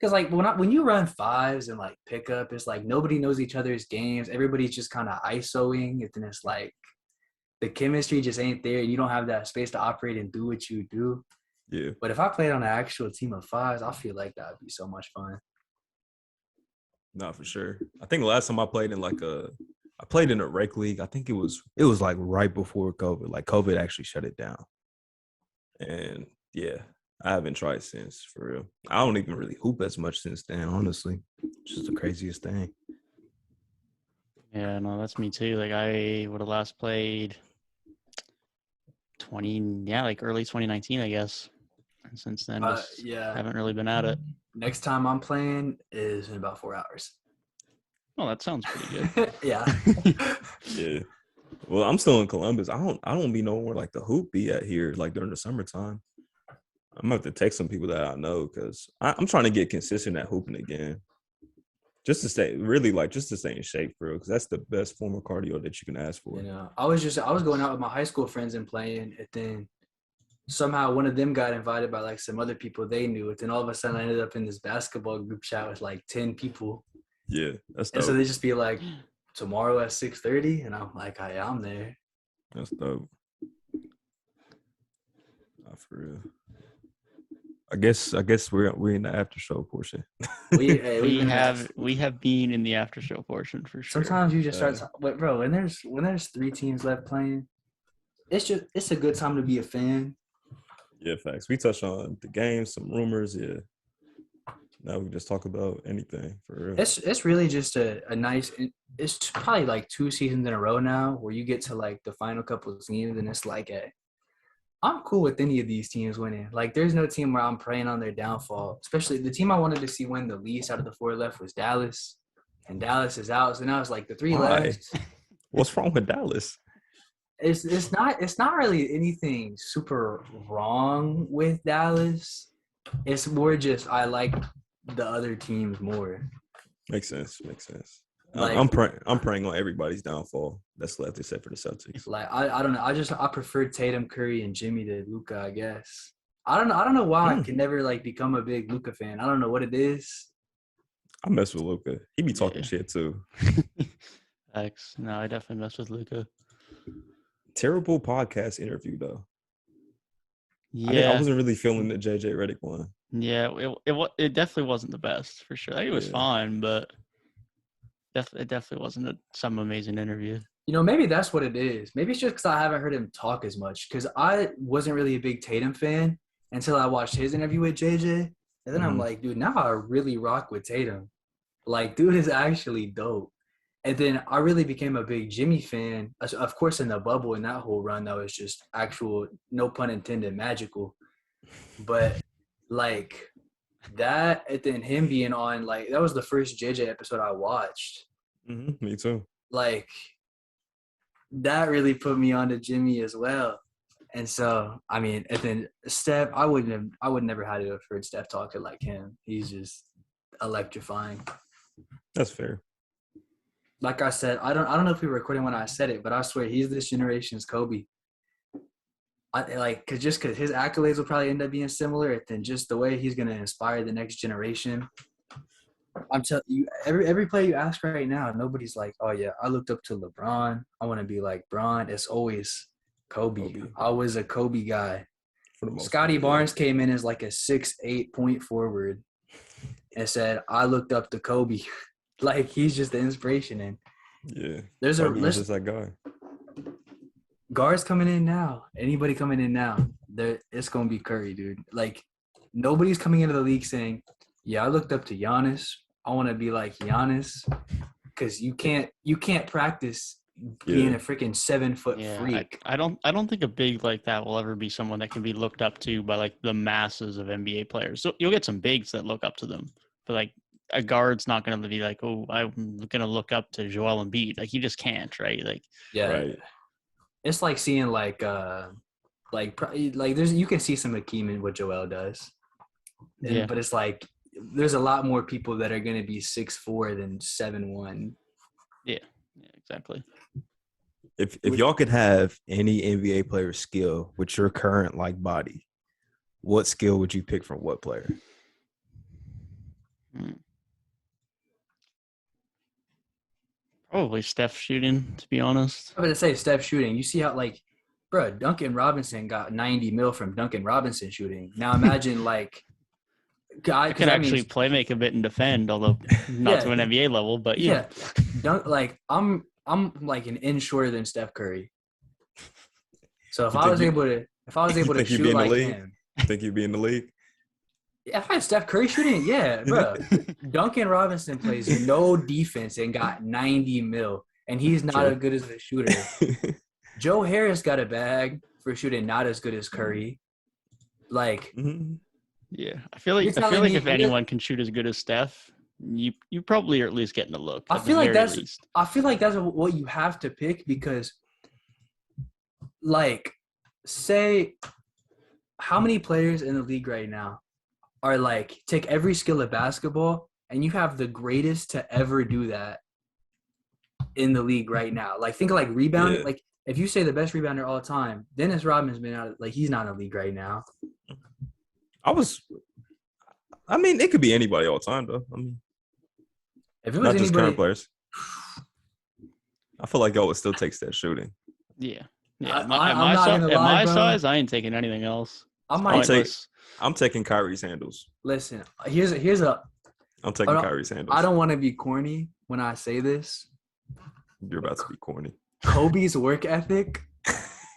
Cause like when you run fives and like pickup, it's like nobody knows each other's games. Everybody's just kind of ISOing, and then it's like the chemistry just ain't there, and you don't have that space to operate and do what you do. Yeah. But if I played on an actual team of fives, I feel like that would be so much fun. No, for sure. I think the last time I played in I played in a rec league. I think it was like right before COVID. Like COVID actually shut it down. And yeah, I haven't tried since, for real. I don't even really hoop as much since then, honestly. It's just the craziest thing. Yeah, no, that's me too. Like I would have last played like early 2019, I guess. And since then, just Yeah. haven't really been at it. Next time I'm playing is in about 4 hours. Oh, that sounds pretty good. Yeah. Yeah. Well, I'm still in Columbus. I don't be knowing where like the hoop be at here, like during the summertime. I'm gonna have to text some people that I know because I'm trying to get consistent at hooping again. Just to stay in shape, bro, because that's the best form of cardio that you can ask for. You know, I was going out with my high school friends and playing, and then somehow one of them got invited by like some other people they knew. And then all of a sudden I ended up in this basketball group chat with like 10 people. Yeah, that's And dope. so they just be like, tomorrow at 6:30, and I'm like, yeah, I'm there. That's dope. Not for real. I guess we're in the after show portion. We have been in the after show portion for sure. Sometimes you just start, bro. When there's 3 teams left playing, it's a good time to be a fan. Yeah, facts. We touched on the game, some rumors. Yeah. Now we can just talk about anything for real. It's really just a nice. It's probably like 2 seasons in a row now where you get to like the final couple of teams, and it's like I'm cool with any of these teams winning. Like, there's no team where I'm praying on their downfall. Especially the team I wanted to see win the least out of the 4 left was Dallas, and Dallas is out. So now it's like the 3 Why? left. What's wrong with Dallas? It's not really anything super wrong with Dallas. It's more just I like the other teams more. Makes sense. Like- I'm praying on everybody's downfall that's left except for the Celtics. Like I don't know. I prefer Tatum, Curry, and Jimmy to Luka, I guess. I don't know why I can never like become a big Luka fan. I don't know what it is. I mess with Luka. He be talking Yeah. shit too. Thanks. No, I definitely mess with Luka. Terrible podcast interview though. I Yeah, wasn't really feeling the JJ Redick one. yeah. It definitely wasn't the best for sure. Like, it was Yeah. fine, but it definitely wasn't some amazing interview. Maybe that's what it is. Maybe it's just because I haven't heard him talk as much. Because I wasn't really a big Tatum fan until I watched his interview with JJ. And then I'm Mhm. like, dude, now I really rock with Tatum. Like, dude is actually dope. And then I really became a big Jimmy fan. Of course, in the bubble in that whole run, that was just actual, no pun intended, magical. But like that, and then him being on, like, that was the first JJ episode I watched. Me too. Like, that really put me on to Jimmy as well. And so, I mean, and then Steph, I would never had to have heard Steph talking like him. He's just electrifying. That's fair. Like I said, I don't know if we were recording when I said it, but I swear he's this generation's Kobe. Because his accolades will probably end up being similar, and then just the way he's gonna inspire the next generation. I'm telling you, every player you ask right now, nobody's like, oh yeah, I looked up to LeBron. I want to be like Bron. It's always Kobe. I was a Kobe guy. For the most Scotty part, yeah. Barnes came in as like a 6'8" point forward and said, I looked up to Kobe. Like, he's just the inspiration. And Yeah. there's a Kobe was list. just that guy. Guards coming in now. Anybody coming in now, it's gonna be Curry, dude. Like, nobody's coming into the league saying, yeah, I looked up to Giannis. I want to be like Giannis. Because you can't practice being a freaking 7-foot freak. I don't think a big like that will ever be someone that can be looked up to by like the masses of NBA players. So you'll get some bigs that look up to them, but like a guard's not going to be like, oh, I'm going to look up to Joel Embiid. Like, he just can't, right? Like, Yeah, Right. it's like seeing like there's, you can see some Hakeem in what Joel does, but it's like there's a lot more people that are going to be 6'4" than 7'1". Yeah, exactly. If y'all could have any NBA player skill with your current like body, what skill would you pick from what player? Probably Steph shooting, to be honest. I'm going to say Steph shooting. You see how, like, bro, Duncan Robinson got 90 mil from Duncan Robinson shooting. Now imagine like I can actually play make a bit and defend, although not to an NBA level, but yeah. I'm like an inch shorter than Steph Curry. So if I was able to shoot like him, think you'd be in the league? If I had Steph Curry shooting, yeah, bro. Duncan Robinson plays no defense and got 90 mil, and he's not as good as a shooter. Joe Harris got a bag for shooting not as good as Curry. Like, yeah, I feel like if anyone can shoot as good as Steph, you probably are at least getting a look. I feel like that's what you have to pick, because, like, say, how many players in the league right now are like, take every skill of basketball and you have the greatest to ever do that in the league right now? Like, think of like rebound. Yeah. Like, if you say the best rebounder all time, Dennis Rodman's been out. Like, he's not in the league right now. I mean, it could be anybody all time though. I mean, if it was not anybody, just current players. I feel like y'all would still take that shooting. Yeah. At my size, I ain't taking anything else. I'm taking Kyrie's handles. Listen, I'm taking Kyrie's handles. I don't want to be corny when I say this. You're about to be corny. Kobe's work ethic,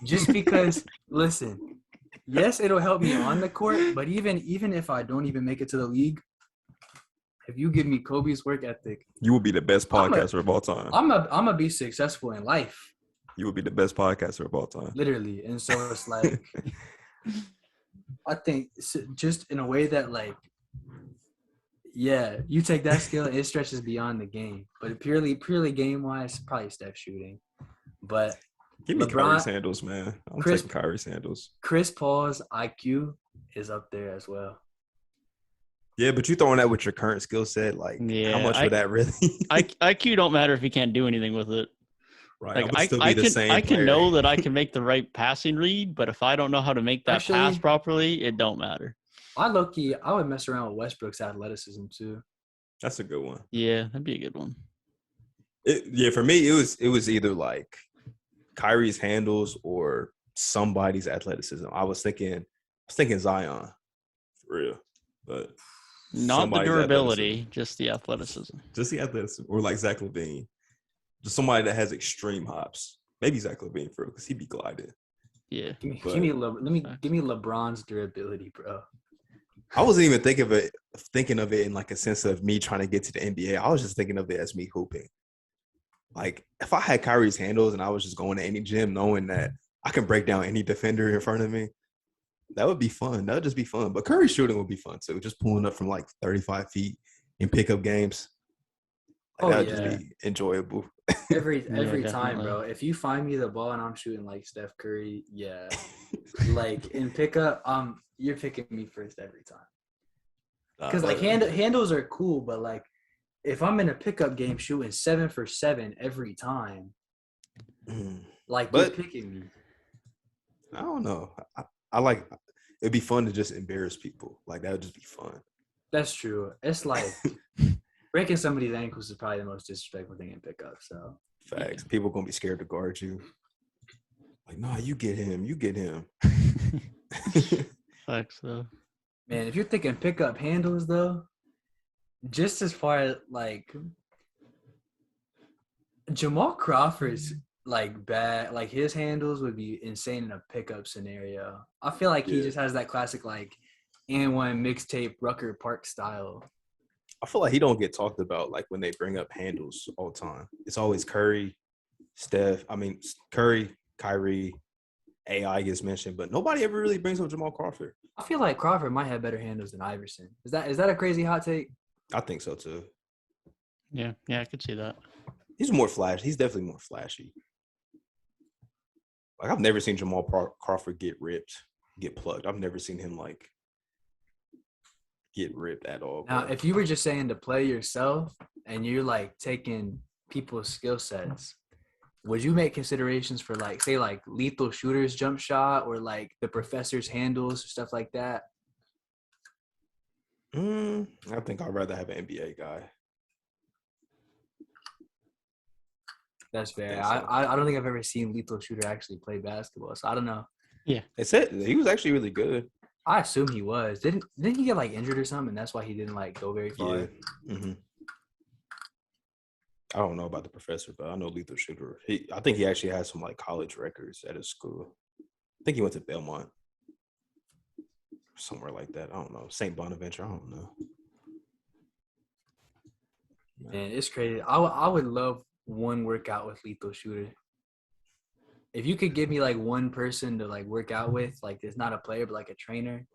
just because, listen, yes, it'll help me on the court, but even if I don't even make it to the league, if you give me Kobe's work ethic, you will be the best podcaster of all time. I'm gonna be successful in life. You will be the best podcaster of all time. Literally. And so it's like, I think just in a way that, like, yeah, you take that skill, it stretches beyond the game. But purely game-wise, probably Steph shooting. But give me Kyrie's handles, man. I'm taking Kyrie's handles. Chris Paul's IQ is up there as well. Yeah, but you throwing that with your current skill set, like, how much would that really? IQ don't matter if you can't do anything with it. Right. Like, I can know that I can make the right passing read, but if I don't know how to make that pass properly, it don't matter. I would mess around with Westbrook's athleticism too. That's a good one. Yeah, that'd be a good one. For me, it was either like Kyrie's handles or somebody's athleticism. I was thinking was thinking Zion, for real. But Not the somebody's durability, athleticism. just the athleticism. Just the athleticism. Or like Zach Lavine. Just somebody that has extreme hops. Maybe Zach Lavine, for real, because he be gliding. Yeah. Give me But- give me LeBron's durability, bro. I wasn't even thinking of it in like a sense of me trying to get to the NBA. I was just thinking of it as me hooping. Like if I had Kyrie's handles and I was just going to any gym knowing that I can break down any defender in front of me, that would be fun. That would just be fun. But Curry shooting would be fun too. Just pulling up from like 35 feet in pickup games. Like, that would just be enjoyable. Every time, definitely. bro. If you find me the ball and I'm shooting like Steph Curry, yeah. Like in pickup, you're picking me first every time. Because like handles are cool, but like if I'm in a pickup game shooting 7 for 7 every time, like you're picking me. I don't know. I like it'd be fun to just embarrass people. Like that would just be fun. That's true. It's like breaking somebody's ankles is probably the most disrespectful thing in pickup. So Facts. Yeah. People gonna be scared to guard you. Like, nah, you get him. You get him. Facts though. Man, if you're thinking pickup handles though, just as far as like Jamal Crawford's like bad, like his handles would be insane in a pickup scenario. I feel like he just has that classic like N1 mixtape Rucker Park style. I feel like he don't get talked about like when they bring up handles all the time. It's always Curry, Curry, Kyrie, AI gets mentioned, but nobody ever really brings up Jamal Crawford. I feel like Crawford might have better handles than Iverson. Is that a crazy hot take? I think so too. Yeah, I could see that. He's more flashy. He's definitely more flashy. Like I've never seen Jamal Crawford get ripped, get plugged. I've never seen him like get ripped at all. Now, if you were just saying to play yourself and you're like taking people's skill sets, would you make considerations for like, say like lethal shooters jump shot or like the professor's handles or stuff like that? I think I'd rather have an NBA guy. That's fair. I don't think I've ever seen lethal shooter actually play basketball, so I don't know. Yeah, they said he was actually really good. I assume he was. Didn't he get like injured or something? And that's why he didn't like go very far. Yeah. Mm-hmm. I don't know about the professor, but I know lethal shooter. I think he actually had some like college records at his school. I think he went to Belmont, somewhere like that. I don't know. St. Bonaventure. I don't know. Man, it's crazy. I would love one workout with lethal shooter. If you could give me like one person to like work out with, like it's not a player but like a trainer,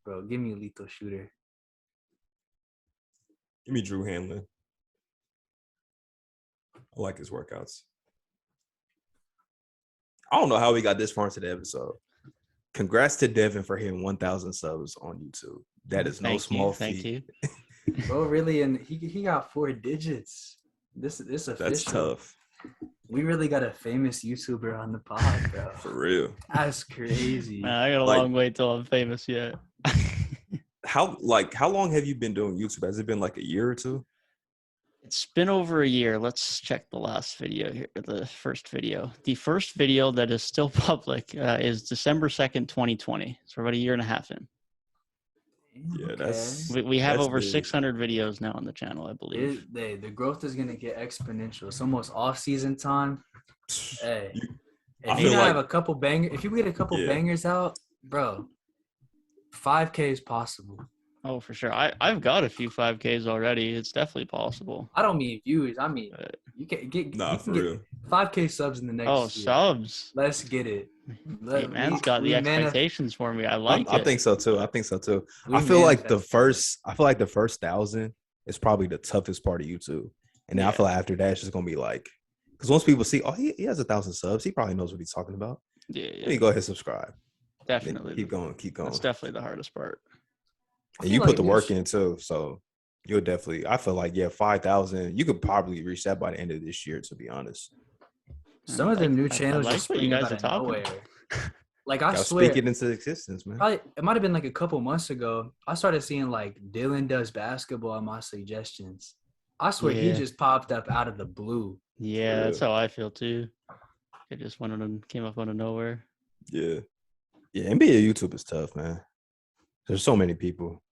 bro, give me a lethal shooter. Give me Drew Hanlon. I like his workouts. I don't know how we got this far into the episode. Congrats to Devin for hitting 1,000 subs on YouTube. That is no small feat. Thank you. Bro, really, and he got 4 digits. This official. That's tough. We really got a famous YouTuber on the pod, bro. For real. That's crazy. Man, I got a long way till I'm famous yet. How long have you been doing YouTube? Has it been like a year or two? It's been over a year. Let's check the last video here, the first video. The first video that is still public is December 2nd, 2020. So we're about a year and a half in. Yeah, Okay. We have that's over big. 600 videos now on the channel, I believe. The growth is gonna get exponential. It's almost off season time. Hey, if you have a couple if you get a couple bangers out, bro, 5K is possible. Oh, for sure. I've got a few 5Ks already. It's definitely possible. I don't mean views. I mean you can get for real. 5K subs in the next year. Subs. Let's get it. Hey, man's got the expectations for me. I like it. I think so too. I feel like the first 1,000 is probably the toughest part of YouTube. And then I feel like after that, it's just gonna be like, because once people see, oh, he has 1,000 subs, he probably knows what he's talking about. Yeah. Let me go ahead and subscribe. Definitely. Keep going. That's definitely the hardest part. And you put the work in too, so you'll definitely. I feel like 5,000. You could probably reach that by the end of this year, to be honest. Some of the new channels I like just what you spring guys out are of talking. nowhere. Like I swear, speak it into existence, man. probably it might have been like a couple months ago. I started seeing like Dylan does basketball on my suggestions. I swear he just popped up out of the blue. Yeah, that's how I feel too. It just came up out of nowhere. Yeah, Yeah, NBA YouTube is tough, man. There's so many people.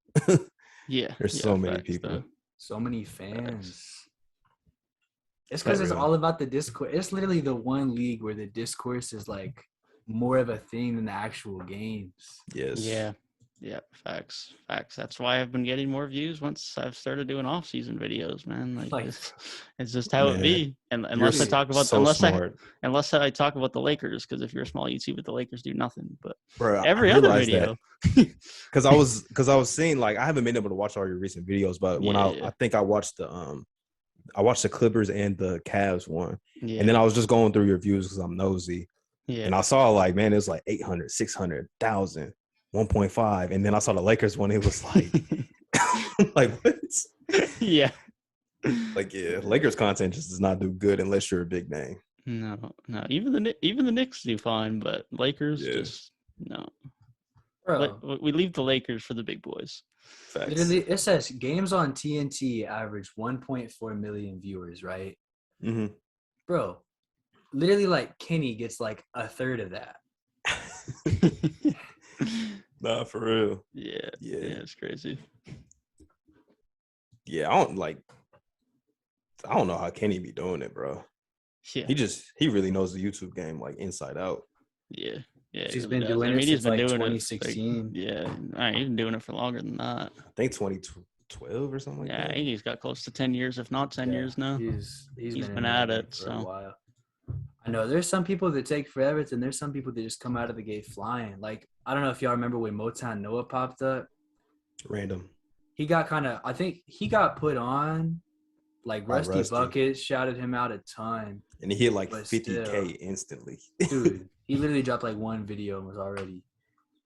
Yeah. There's yeah, so many facts, people. though. So many fans. It's For because it's real. all about the discourse. It's literally the one league where the discourse is like more of a thing than the actual games. Yes. Yeah. Yeah, facts. That's why I've been getting more views once I've started doing off-season videos, man. Like, Like, it's just how it Man, be. And You're unless I talk about so smart, unless I talk about the Lakers, because if you're a small YouTuber, the Lakers do nothing. But bro. I every other realized video, because I was seeing like I haven't been able to watch all your recent videos, but when Yeah. I think I watched the Clippers and the Cavs one, yeah, and then I was just going through your views because I'm nosy, yeah, and I saw like man, it was like 800, 600,000, 1.5, and then I saw the Lakers one. It was like like what? yeah. Like yeah, Lakers content just does not do good unless you're a big name. No. Even the Knicks do fine, but Lakers Yeah. just no. bro, We leave the Lakers for the big boys. Facts. literally, it says games on TNT average 1.4 million viewers, right? Mm-hmm. Bro, literally, like Kenny gets like a third of that. Nah, for real. Yeah, Yeah. it's crazy. Yeah, I don't know how Kenny be doing it, bro. Yeah, He really knows the YouTube game like inside out. yeah. He He's really been does. doing I it mean, he's since been like doing 2016. it. Yeah, he's been doing it for longer than that. I think 2012 or something like Yeah, I that. think he's got close to 10 years, if not 10 years now. He's He's been been in at that it, game for a so. while. I know there's some people that take forever, and there's some people that just come out of the gate flying. Like, I don't know if y'all remember when Motown Noah popped up. Random. He got I think he got put on. Like By Rusty Rusty. Bucket shouted him out a ton. And he hit like But 50K still. instantly. Dude, he literally dropped like one video and was already.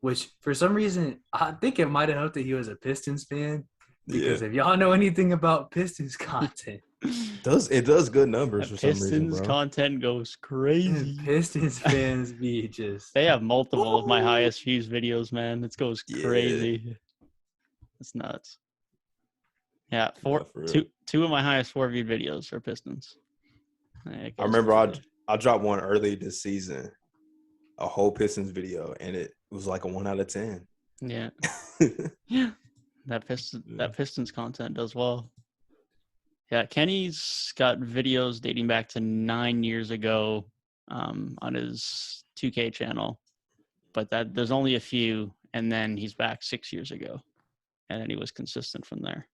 Which for some reason I think it might have helped that he was a Pistons fan. Because if y'all know anything about Pistons content, It does good numbers That for some reason, Pistons bro. content goes crazy. Pistons fans be just They have multiple of my highest views videos, man. It goes Yeah. crazy. It's nuts. Yeah, Nah, for real. two of my highest 4 viewed videos are Pistons. I remember I dropped one early this season, a whole Pistons video, and it was like a 1 out of 10. Yeah. Yeah. That Pistons content does well. Yeah, Kenny's got videos dating back to 9 years ago on his 2K channel. But there's only a few, and then he's back 6 years ago. And then he was consistent from there.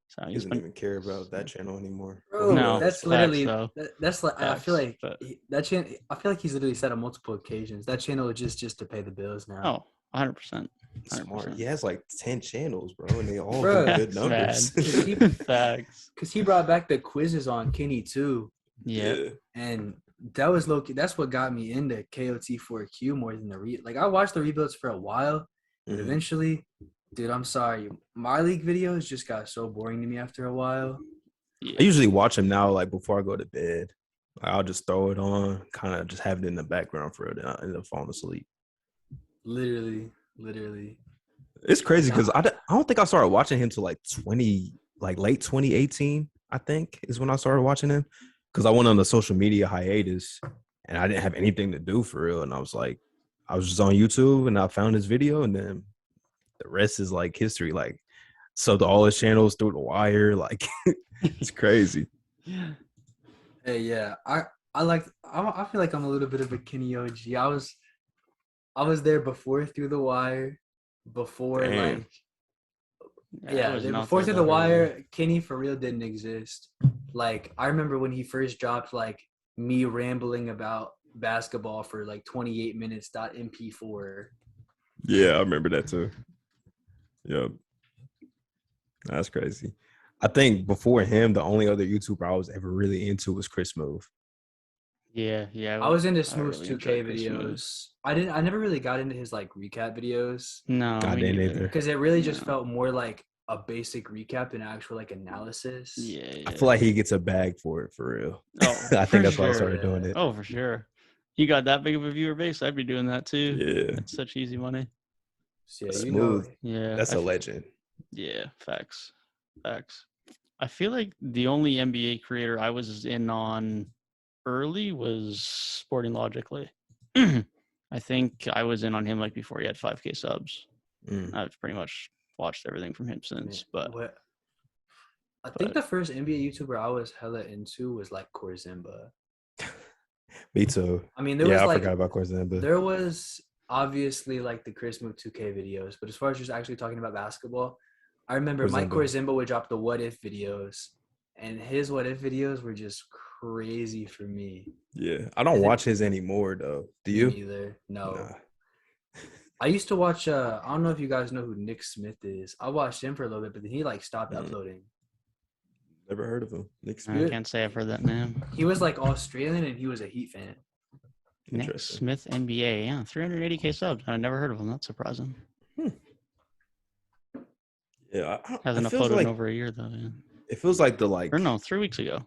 So He doesn't even care about that channel anymore. Bro, No, that's facts, literally though. that's like I feel Facts, like but- that channel. I feel like he's literally said on multiple occasions that channel is just to pay the bills now. Oh, 100%. Smart. 100%. He has like 10 channels, bro, and they all Bro. do good Facts, numbers. man. Facts. Because he brought back the quizzes on Kenny too, Yeah. and that was low key. That's what got me into KOT4Q more than like I watched the rebuilds for a while, but Mhm. eventually, dude, I'm sorry, my league videos just got so boring to me after a while. I usually watch him now, like before I go to bed. Like, I'll just throw it on, kind of just have it in the background for it, and I end up falling asleep. Literally. It's crazy because I don't think I started watching him till like late 2018. I think is when I started watching him because I went on the social media hiatus and I didn't have anything to do for real. And I was just on YouTube and I found his video, and then the rest is like history. Like, subbed to all his channels through the wire. Like, it's crazy. Hey, yeah, I feel like I'm a little bit of a Kenny OG. I was there before Through the Wire, before Damn. before Through the Wire, Kenny for real didn't exist. Like I remember when he first dropped like me rambling about basketball for like 28 minutes .mp4. Yeah, I remember that too. Yep. That's crazy. I think before him, the only other YouTuber I was ever really into was Chris Move. Yeah. I was into I Smooth's really 2K enjoyed Chris videos. I never really got into his like recap videos No, I me didn't neither. either. because it really just No. felt more like a basic recap than actual like analysis. Yeah. I feel like he gets a bag for it for real. Oh, I for think that's why I sure. started doing it. Oh, for sure. You got that big of a viewer base, I'd be doing that too. Yeah, It's such easy money. So, yeah, Smooth. Yeah. That's a legend. Yeah, facts. I feel like the only NBA creator I was in on early was Sporting Logically. I think I was in on him like before he had 5K subs. Mm. I've pretty much watched everything from him since. But I think the first NBA YouTuber I was hella into was like Corzimba. Me too. I mean, there was I like forgot about Corzimba. there was obviously like the Chris Move 2K videos, but as far as just actually talking about basketball, I remember Mike Corzimba would drop the What If videos, and his What If videos were just crazy for me. Yeah, I don't watch his anymore though. Do you? Either no. Nah. I used to watch. I don't know if you guys know who Nick Smith is. I watched him for a little bit, but then he like stopped uploading. Never heard of him. Nick I Smith. can't say I've heard that name. He was like Australian, and he was a Heat fan. Nick Smith NBA, yeah, 380K subs. I never heard of him. That's surprising. Yeah, Hasn't uploaded in over a year though. Yeah. It feels like or no, 3 weeks ago.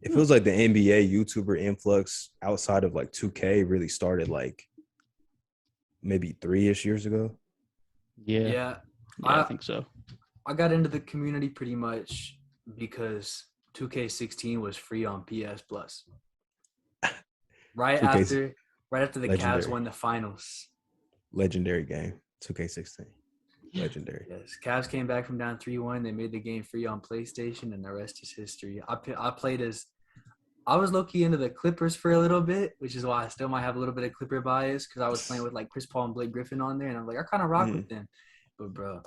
It feels like the NBA YouTuber influx outside of like 2K really started like maybe 3-ish years ago. Yeah, I think so. I got into the community pretty much because 2K16 was free on PS Plus. Right after the legendary. Cavs won the finals. Legendary game, 2K16. Legendary. Yes, Cavs came back from down 3-1. They made the game free on PlayStation, and the rest is history. I played as – I was low-key into the Clippers for a little bit, which is why I still might have a little bit of Clipper bias because I was playing with, like, Chris Paul and Blake Griffin on there, and I'm like, I kind of rock with them. But, bro,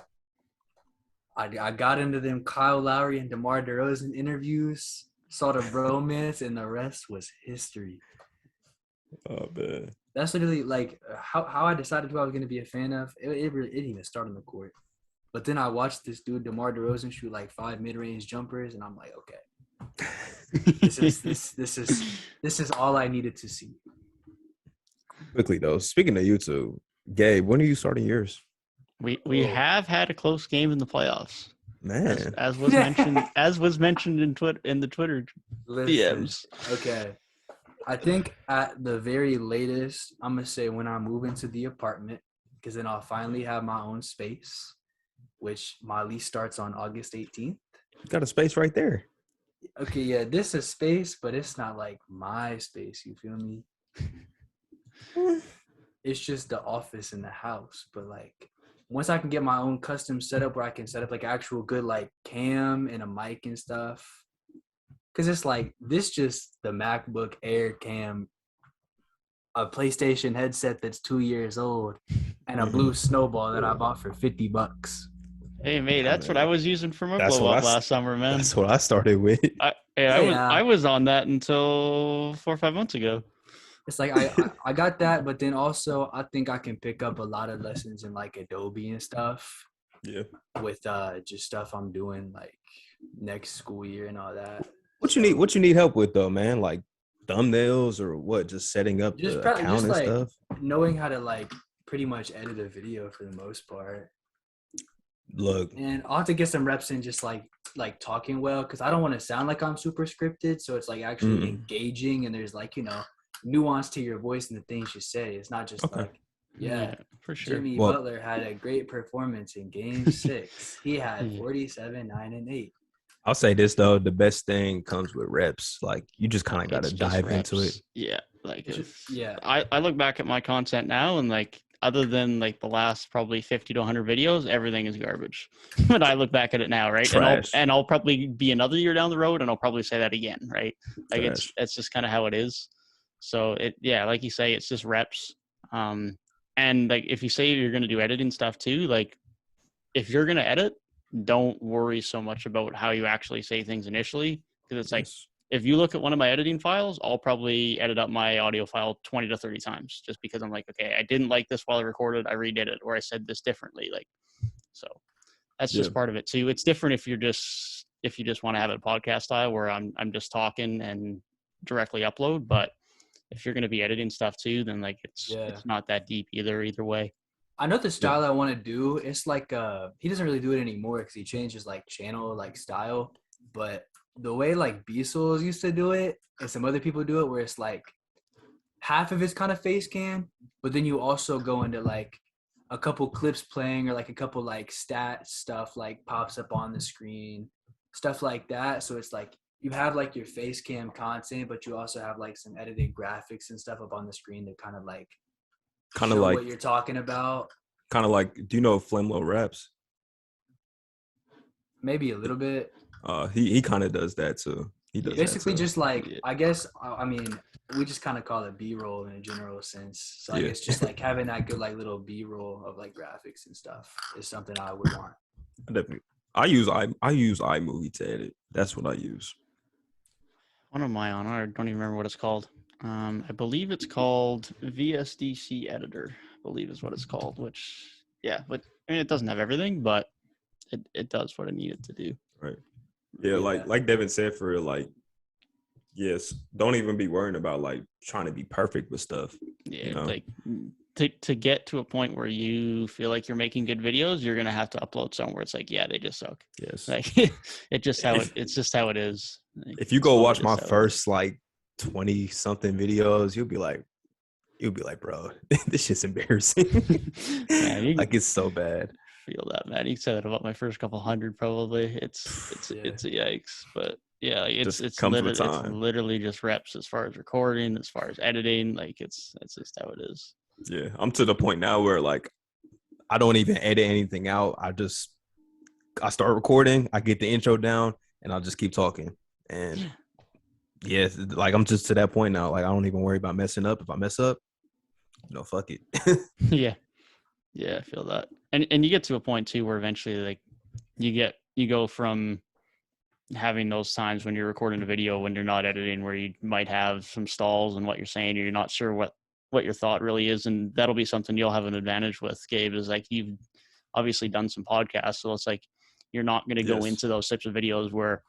I got into them Kyle Lowry and DeMar DeRozan interviews, saw the bromance, and the rest was history. Oh, man. That's literally like how I decided who I was going to be a fan of. It didn't even start on the court. But then I watched this dude, DeMar DeRozan, shoot like 5 mid-range jumpers, and I'm like, okay, this is all I needed to see. Quickly though, speaking of YouTube, Gabe, when are you starting yours? We have had a close game in the playoffs. Man, as was mentioned in the Twitter DMs. Okay. I think at the very latest, I'm going to say when I move into the apartment, because then I'll finally have my own space, which my lease starts on August 18th. You got a space right there. Okay, yeah, this is space, but it's not like my space, you feel me? It's just the office in the house, but like once I can get my own custom setup where I can set up like actual good like cam and a mic and stuff. Because it's like, this just the MacBook Air cam, a PlayStation headset that's 2 years old, and a blue snowball that I bought for $50. Hey, mate, that's what I was using for my blow-up last summer, man. That's what I started with. I was on that until 4 or 5 months ago. It's like I got that, but then also I think I can pick up a lot of lessons in like Adobe and stuff. Yeah. With just stuff I'm doing like next school year and all that. What you need help with though, man? Like thumbnails or what? Just setting up the account and stuff. Knowing how to like pretty much edit a video for the most part. Look, and I'll have to get some reps in just like talking well, because I don't want to sound like I'm super scripted. So it's like actually engaging, and there's like, you know, nuance to your voice and the things you say. It's not just like, yeah, for sure. Jimmy Butler had a great performance in Game 6. He had 47, 9, and 8. I'll say this though: the best thing comes with reps. Like you just kind of got to dive into it. Yeah, like I look back at my content now, and like other than like the last probably 50 to 100 videos, everything is garbage. But I look back at it now, right? And I'll probably be another year down the road, and I'll probably say that again, right? Like it's just kind of how it is. So like you say, it's just reps. And like if you say you're gonna do editing stuff too, like if you're gonna edit, don't worry so much about how you actually say things initially, because it's like if you look at one of my editing files, I'll probably edit up my audio file 20 to 30 times just because I'm like, okay, I didn't like this while I recorded, I redid it, or I said this differently. Like, so that's just part of it too. It's different if you just want to have a podcast style where I'm just talking and directly upload, but if you're going to be editing stuff too, then like it's not that deep either way. I know the style I want to do. It's like he doesn't really do it anymore because he changed his like channel like style. But the way like B-Souls used to do it, and some other people do it, where it's like half of it's kind of face cam, but then you also go into like a couple clips playing, or like a couple like stat stuff like pops up on the screen, stuff like that. So it's like you have like your face cam content, but you also have like some edited graphics and stuff up on the screen that kind of like Kind of show like, what you're talking about. do you know Flemlo Raps? Maybe a little bit. He kind of does that too. He does that Basically, too. just like Yeah. I guess I mean we just kind of call it B-roll in a general sense. So I Yeah. guess just like having that good like little B-roll of like graphics and stuff is something I would want. Definitely. I use iMovie to edit. That's what I use. One of my on, I don't even remember what it's called. I believe it's called VSDC Editor, I believe is what it's called, which, yeah, but I mean, it doesn't have everything, but it does what it needed to do. Right. Yeah, Yeah. like Devin said, for real, like, yes, don't even be worrying about like trying to be perfect with stuff. Yeah, You know? like to get to a point where you feel like you're making good videos, you're gonna have to upload somewhere it's like, yeah, they just suck. Yes. Like it's just how it is. Like, If you go slowly watch just my how it is. first like 20 something videos, you'll be like, bro, this shit's embarrassing. Yeah, you like it's so bad. feel that, man. You said that about my first couple hundred, probably. It's Yeah. it's a yikes, but yeah, like Just it's comes with literally time. just reps as far as recording, as far as editing. Like it's just how it is. Yeah, I'm to the point now where like I don't even edit anything out. I start recording, I get the intro down, and I'll just keep talking. And yeah, like I'm just to that point now. Like I don't even worry about messing up. If I mess up, fuck it. Yeah, I feel that, and you get to a point too where eventually, like, you go from having those times when you're recording a video when you're not editing, where you might have some stalls in what you're saying, or you're not sure what your thought really is, and that'll be something you'll have an advantage with, Gabe, is like you've obviously done some podcasts, so it's like you're not going to go Yes. into those types of videos where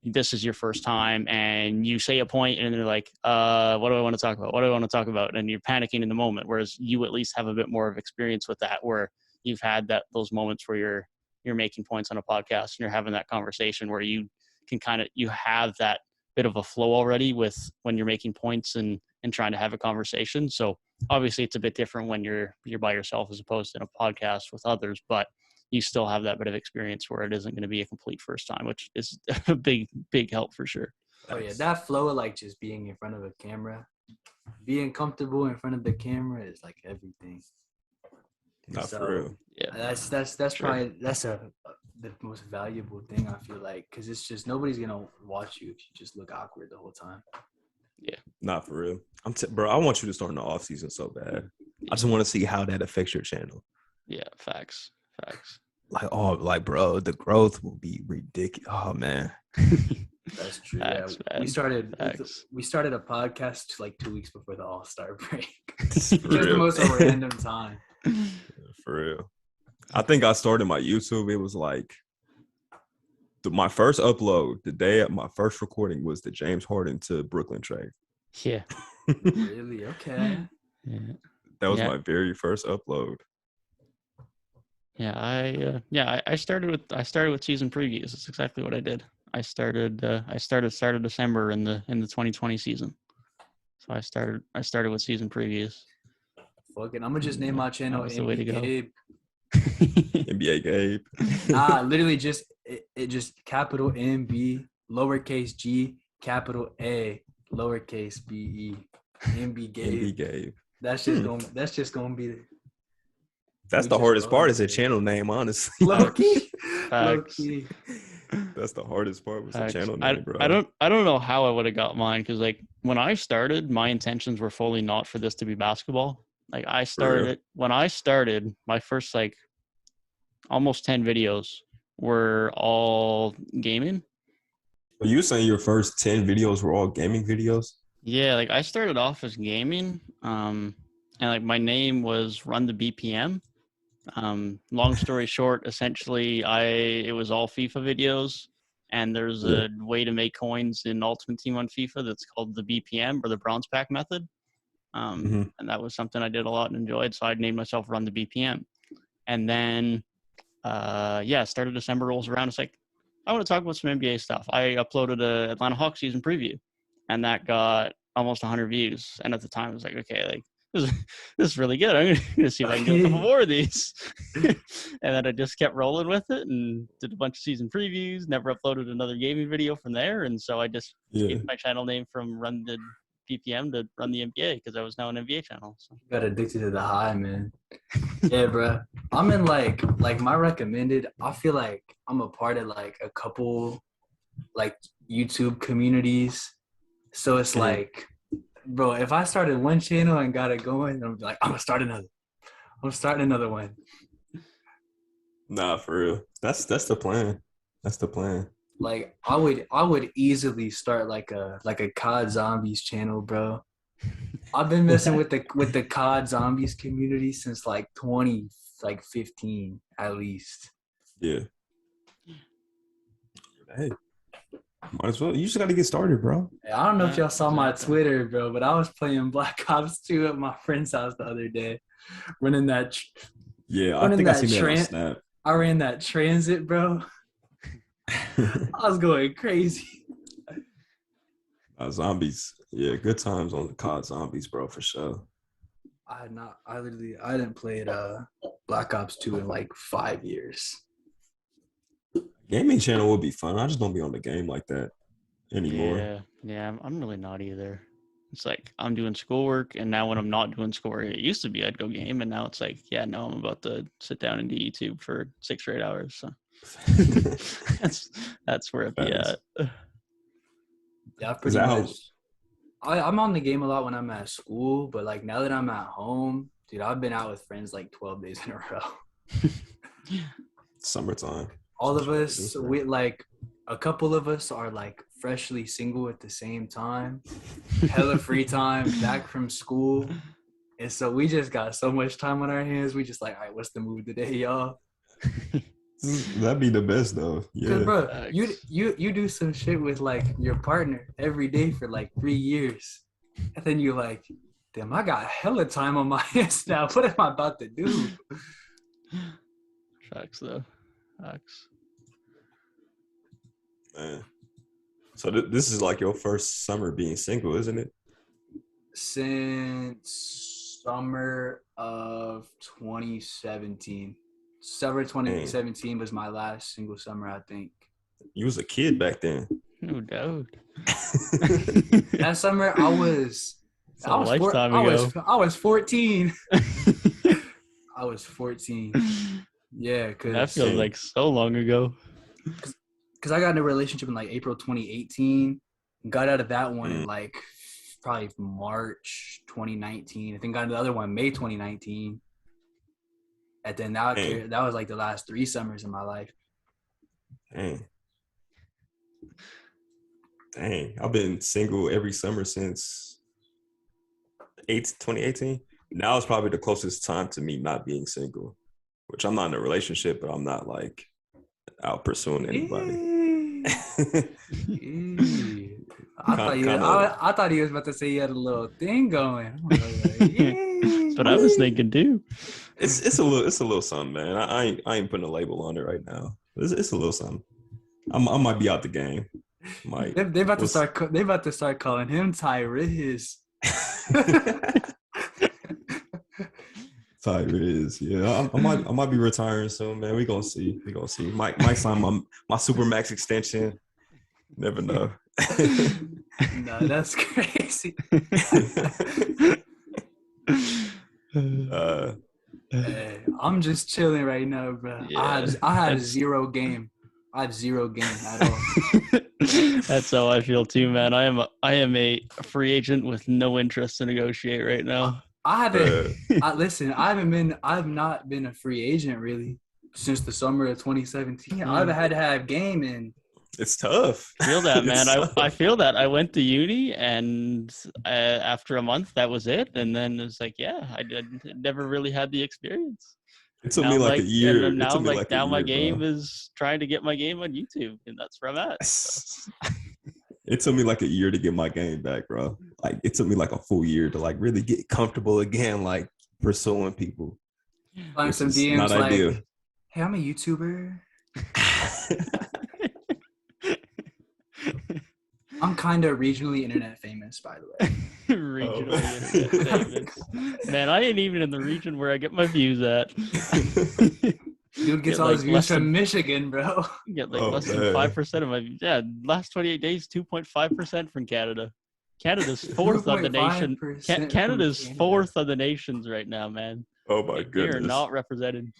this is your first time and you say a point and they're like, what do I want to talk about? What do I want to talk about? And you're panicking in the moment. Whereas you at least have a bit more of experience with that, where you've had those moments where you're making points on a podcast and you're having that conversation where you can you have that bit of a flow already with when you're making points and trying to have a conversation. So obviously it's a bit different when you're by yourself as opposed to in a podcast with others, but you still have that bit of experience where it isn't going to be a complete first time, which is a big help for sure. Oh yeah, that flow of like just being in front of a camera, being comfortable in front of the camera is like everything. Not So, for real. Yeah, That's Sure. probably the most valuable thing, I feel like, because it's just nobody's gonna watch you if you just look awkward the whole time. Not for real. Bro, I want you to start in the off season so bad. I just want to see how that affects your channel. Yeah, facts. Like, bro, the growth will be ridiculous. Oh man. That's true. Facts, Yeah, man. we started Facts. we started a podcast like 2 weeks before the All-Star break. For Just the real. most random time. For real. I think I started my YouTube. It was like my first upload, the day of my first recording, was the James Harden to Brooklyn trade. Yeah. Really? Okay. Yeah. That was Yeah. my very first upload. Yeah, I started with season previews. That's exactly what I did. I started December in the 2020 season. So I started with season previews. Fuck it. I'm gonna just name my channel was the way to NBA go. Gabe. NBA Gabe. Nah, literally just it just capital MB, lowercase G, capital A, lowercase BE. MB Gabe. NBA Gabe. That's just gonna be That's We the just hardest part, roll is a with it. channel name, honestly. low key. Low Facts. key. That's the hardest part, was the Facts. channel name, bro. I don't know how I would have got mine, because like when I started, my intentions were fully not for this to be basketball. Like when I started, my first like almost 10 videos were all gaming. Are you saying your first 10 videos were all gaming videos? Yeah, like I started off as gaming, and like my name was Run the BPM. Long story short, essentially, it was all FIFA videos, and there's a way to make coins in Ultimate Team on FIFA that's called the BPM, or the bronze pack method. And that was something I did a lot and enjoyed, so I named myself Run the BPM. And then, started December rolls around. It's like, I want to talk about some NBA stuff. I uploaded a Atlanta Hawks season preview, and that got almost 100 views. And at the time, I was like, okay, like this is really good. I'm gonna see if I can do a couple more of these. And then I just kept rolling with it and did a bunch of season previews. Never uploaded another gaming video from there, and so I just changed my channel name from Run the PPM to run the NBA because I was now an NBA channel. So. Got addicted to the high, man. Yeah, bro. I'm in like my recommended. I feel like I'm a part of like a couple like YouTube communities. So it's like, bro, if I started one channel and got it going, I'm like, I'm gonna start another. I'm starting another one. Nah, for real. That's the plan. That's the plan. Like I would easily start like a COD Zombies channel, bro. I've been messing with the COD Zombies community since like 2015 at least. Yeah. Hey, might as well. You just got to get started, bro. I don't know if y'all saw my Exactly. Twitter, bro, but I was playing Black Ops 2 at my friend's house the other day, running that. Yeah, I Running think I that seen that on tran- Snap. I ran that transit, bro. I was going crazy. Zombies. Yeah, good times on the COD Zombies, bro, for sure. I didn't play it Black Ops 2 in like 5 years. Gaming channel would be fun. I just don't be on the game like that anymore. Yeah, I'm really not either. It's like I'm doing schoolwork, and now when I'm not doing schoolwork, it used to be I'd go game, and now it's like, yeah, no, I'm about to sit down and do YouTube for 6 or 8 hours. So that's where I'd be at. Yeah, pretty much. I'm on the game a lot when I'm at school, but like now that I'm at home, dude, I've been out with friends like 12 days in a row. Summertime. All of us, we like a couple of us are like freshly single at the same time, hella free time, back from school. And so we just got so much time on our hands. We just like, all right, what's the move today, y'all? That'd be the best though. Yeah. Bro, you do some shit with like your partner every day for like 3 years. And then you're like, damn, I got hella time on my hands now. What am I about to do? Facts though. Facts. Man. So this is like your first summer being single, isn't it? Since summer of 2017. Summer 2017 was my last single summer, I think. You was a kid back then. No doubt. That summer I was A lifetime ago. I was 14. I was 14. Yeah, That feels like so long ago. Because I got in a relationship in like April 2018. Got out of that one in like probably March 2019. I think got into the other one May 2019. And then that was like the last 3 summers in my life. Dang. I've been single every summer since 2018. Now is probably the closest time to me not being single, which I'm not in a relationship, but I'm not like out pursuing anybody. I thought he was about to say he had a little thing going. That's what I was thinking too. It's a little something, man. I ain't putting a label on it right now. It's a little something. I might be out the game. They about to start calling him Tyrik. Tyrik, yeah. I might be retiring soon, man. We gonna see. Might sign my Supermax extension. Never know. No, that's crazy. Hey, I'm just chilling right now, bro. Yeah, I had zero game. I have zero game at all. That's how I feel too, man. I am a free agent with no interest to negotiate right now. I haven't. I've not been a free agent really since the summer of 2017. I've had to have game in. It's tough. I feel that, man. I feel that. I went to uni, and after a month, that was it. And then it's like, yeah, I never really had the experience. It took me like a year. And now, my game is trying to get my game on YouTube, and that's where I'm at. So. It took me like a year to get my game back, bro. Like it took me like a full year to like really get comfortable again, like pursuing people. Find some DMs not like, ideal. hey, I'm a YouTuber. I'm kind of regionally internet famous, by the way. Regionally internet famous. Man, I ain't even in the region where I get my views at. Dude gets all his views from Michigan, bro. You get like less than 5% of my views. Yeah, last 28 days, 2.5% from Canada. Canada's fourth on the nation. 2.5% Canada's from Canada. fourth on the nations right now, man. Oh my They are goodness. not represented.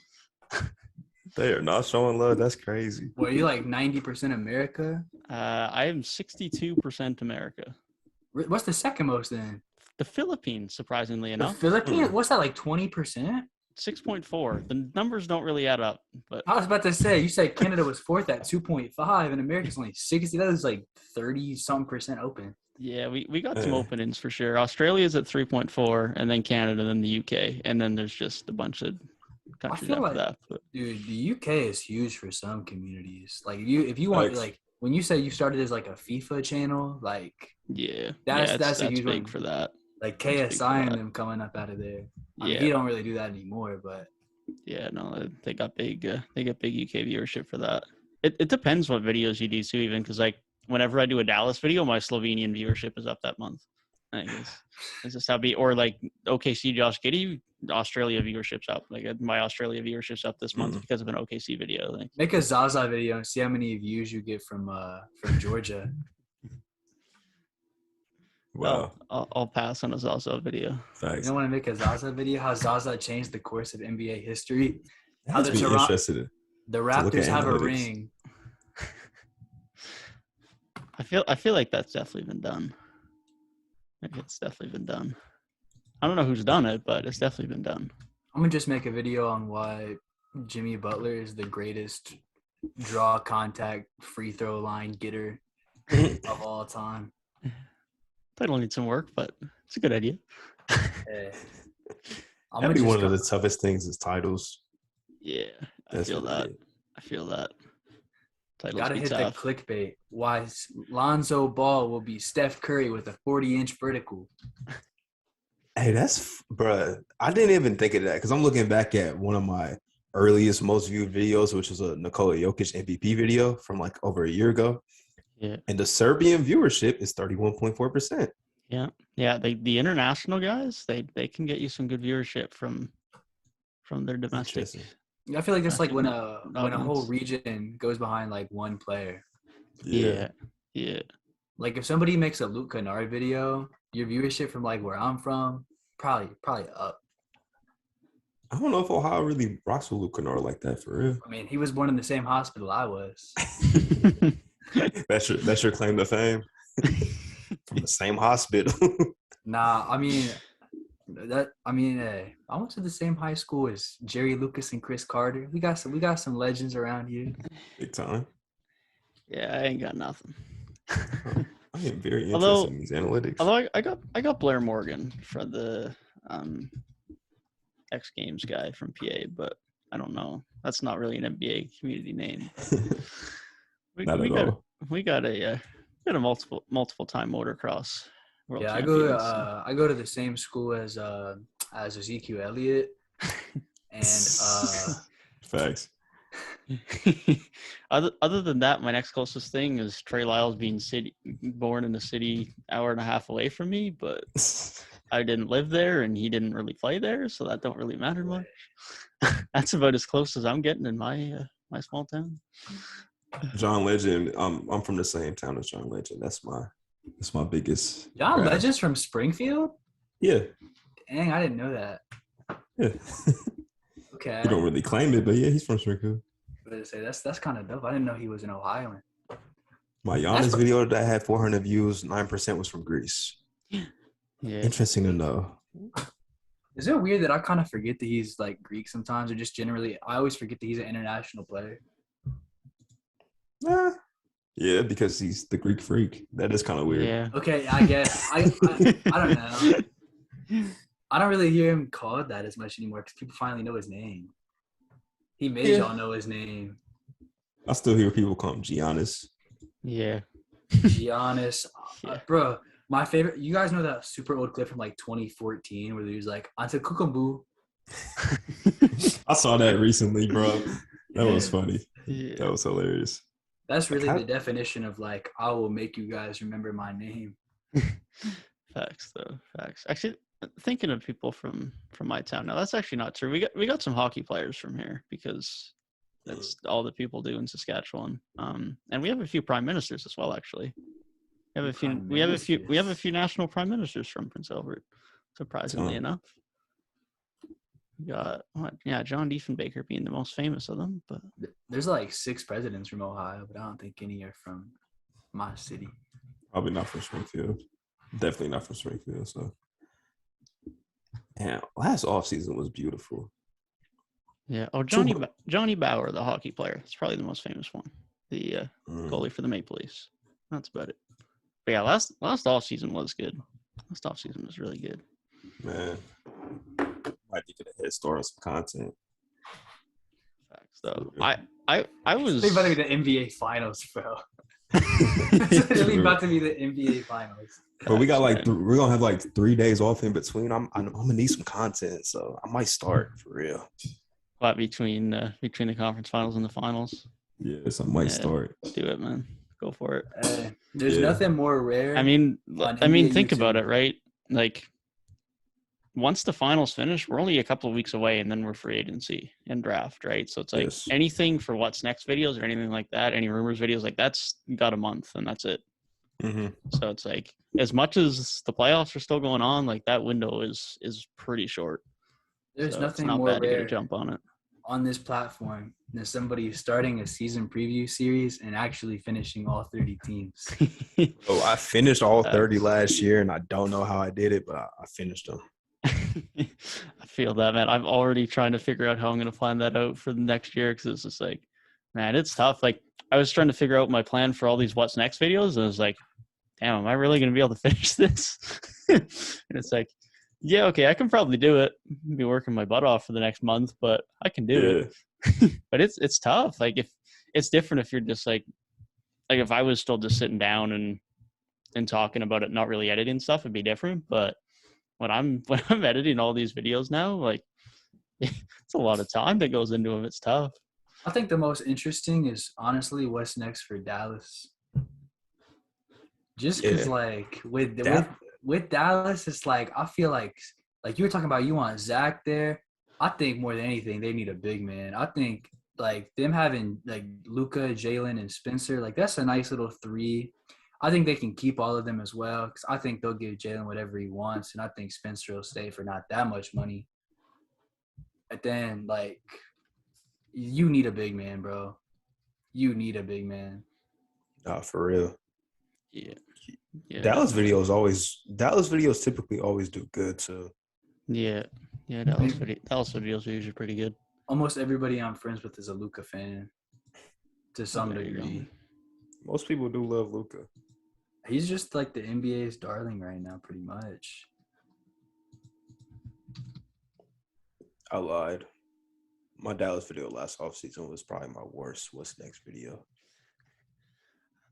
They are not showing love. That's crazy. What, are you like 90% America? I am 62% America. What's the second most then? The Philippines, surprisingly The enough, Philippines? What's that, like 20%? 6.4. The numbers don't really add up, but I was about to say, you said Canada was fourth at 2.5 and America's only 60. That was like 30-some% open. yeah, we got some openings for sure. Australia's at 3.4, and then Canada, then the UK, and then there's just a bunch of countries feel after like- that. But Dude, the UK is huge for some communities. Like if you want, Facts. like when you say you started as like a FIFA channel, like yeah, That's a that's huge big one. for that. like That's big for KSI and that. them coming up out of there. I mean, Yeah, he don't really do that anymore, but yeah, no, they got big UK viewership for that. It depends what videos you do too, even because like whenever I do a Dallas video, my Slovenian viewership is up that month. I think it's just how be or like OKC Josh Giddey, Australia viewership's up. Like my Australia viewership's up this month because of an OKC video. Like make a Zaza video and see how many views you get from Georgia. Wow. I'll pass on a Zaza video. You Facts. don't want to make a Zaza video? How Zaza changed the course of NBA history? How That's the be Toronto- interested in. The look at Raptors have a analytics. ring. I feel like that's definitely been done. Like it's definitely been done. I don't know who's done it, but it's definitely been done. I'm gonna just make a video on why Jimmy Butler is the greatest draw contact free throw line getter of all time. Title needs some work, but it's a good idea. Eh. I'm That'd be just one of go- the toughest things is titles. Yeah, I That's feel really that. it. I feel that. Titles Gotta be hit tough. the clickbait. Why Lonzo Ball will be Steph Curry with a 40-inch vertical. Hey, that's bruh. I didn't even think of that because I'm looking back at one of my earliest, most viewed videos, which was a Nikola Jokic MVP video from like over a year ago. Yeah. And the Serbian viewership is 31.4%. Yeah, the international guys, they can get you some good viewership from their domestic. Interesting. I feel like that's like when Not a whole once. region goes behind like one player. Yeah. Like if somebody makes a Luke Kennard video, your viewership from like where I'm from, probably up. I don't know if Ohio really rocks with Luke Kennard like that for real. I mean, he was born in the same hospital I was. That's your claim to fame from the same hospital. Nah, I mean, I went to the same high school as Jerry Lucas and Chris Carter. We got some legends around here. Big time. Yeah, I ain't got nothing. I am very interested Although- in these analytics. Although I got Blair Morgan for the X Games guy from PA, but I don't know. That's not really an NBA community name. Not at all. We got a multiple time motocross world Yeah, champions. I go to the same school as Ezekiel Elliott, and Facts. Other than that, my next closest thing is Trey Lyles being born in a city hour and a half away from me, but I didn't live there and he didn't really play there, so that don't really matter much. That's about as close as I'm getting in my small town. John Legend. I'm from the same town as John Legend. That's my biggest. John grasp. Legend's from Springfield. Yeah. Dang, I didn't know that. Yeah. Okay, He don't really claim it, but yeah, he's from Springfield. I was gonna say that's kind of dope. I didn't know he was an Ohioan. My That's Giannis pro- video that had 400 views, 9% was from Greece. Yeah. Interesting to know. Is it weird that I kind of forget that he's like Greek sometimes, or just generally I always forget that he's an international player? Yeah, because he's the Greek freak. That is kind of weird. Yeah. Okay, I guess I don't know. I don't really hear him called that as much anymore because people finally know his name. He made Yeah. y'all know his name. I still hear people call him Giannis. Yeah. Giannis, Yeah. bro. My favorite. You guys know that super old clip from like 2014 where he was like Antetokounmpo. I saw that recently, bro. That was funny. Yeah. That was hilarious. That's really Like, the definition of like I will make you guys remember my name. Facts though. Facts. Actually, thinking of people from my town. Now that's actually not true. We got some hockey players from here because that's all the people do in Saskatchewan. And we have a few prime ministers as well, actually. We have a few national prime ministers from Prince Albert. Surprisingly enough, we got John Diefenbaker being the most famous of them. But there's like 6 presidents from Ohio, but I don't think any are from my city. Probably not from Springfield. Definitely not from Springfield. So, man, last offseason was beautiful. Yeah. Oh, Johnny Bauer, the hockey player. It's probably the most famous one. The goalie for the Maple Leafs. That's about it. But yeah, last offseason was good. Last offseason was really good. Man, might be get a head start on some content. Facts, though. I was. It's about to be the NBA Finals, bro. It's literally about to be the NBA Finals. But we got we're gonna have like 3 days off in between. I'm gonna need some content, so I might start for real. What between the conference finals and the finals? Yes, I might start. Do it, man. Go for it. There's nothing more rare. I mean, think about it, right? Like, once the finals finish, we're only a couple of weeks away, and then we're free agency and draft, right? So it's like anything for what's next videos or anything like that, any rumors videos, like that's got a month, and that's it. Mm-hmm. So it's like, as much as the playoffs are still going on, like that window is pretty short. There's nothing more bad to rare get a jump on it on this platform than somebody starting a season preview series and actually finishing all 30 teams. Oh, I finished all 30 last year, and I don't know how I did it, but I finished them. I feel that, man. I'm already trying to figure out how I'm going to plan that out for the next year, because it's just like, man, it's tough. Like, I was trying to figure out my plan for all these what's next videos, and I was like, damn, am I really going to be able to finish this? And it's like, yeah, okay, I can probably do it. Be working my butt off for the next month, but I can do it. But it's tough. Like, if it's different if you're just like if I was still just sitting down and talking about it, not really editing stuff, it'd be different. But when I'm editing all these videos now, like, it's a lot of time that goes into them. It's tough. I think the most interesting is honestly what's next for Dallas. Just because, like, with Dallas, it's like, I feel like you were talking about, you want Zach there. I think more than anything, they need a big man. I think, like, them having, like, Luka, Jalen, and Spencer, like, that's a nice little 3. I think they can keep all of them as well, because I think they'll give Jalen whatever he wants, and I think Spencer will stay for not that much money. But then, like, you need a big man, bro. You need a big man. Nah, for real. Yeah. Dallas videos typically always do good too. Yeah. Dallas videos are usually pretty good. Almost everybody I'm friends with is a Luka fan, to some degree. Most people do love Luka. He's just like the NBA's darling right now, pretty much. I lied. My Dallas video last offseason was probably my worst What's Next video.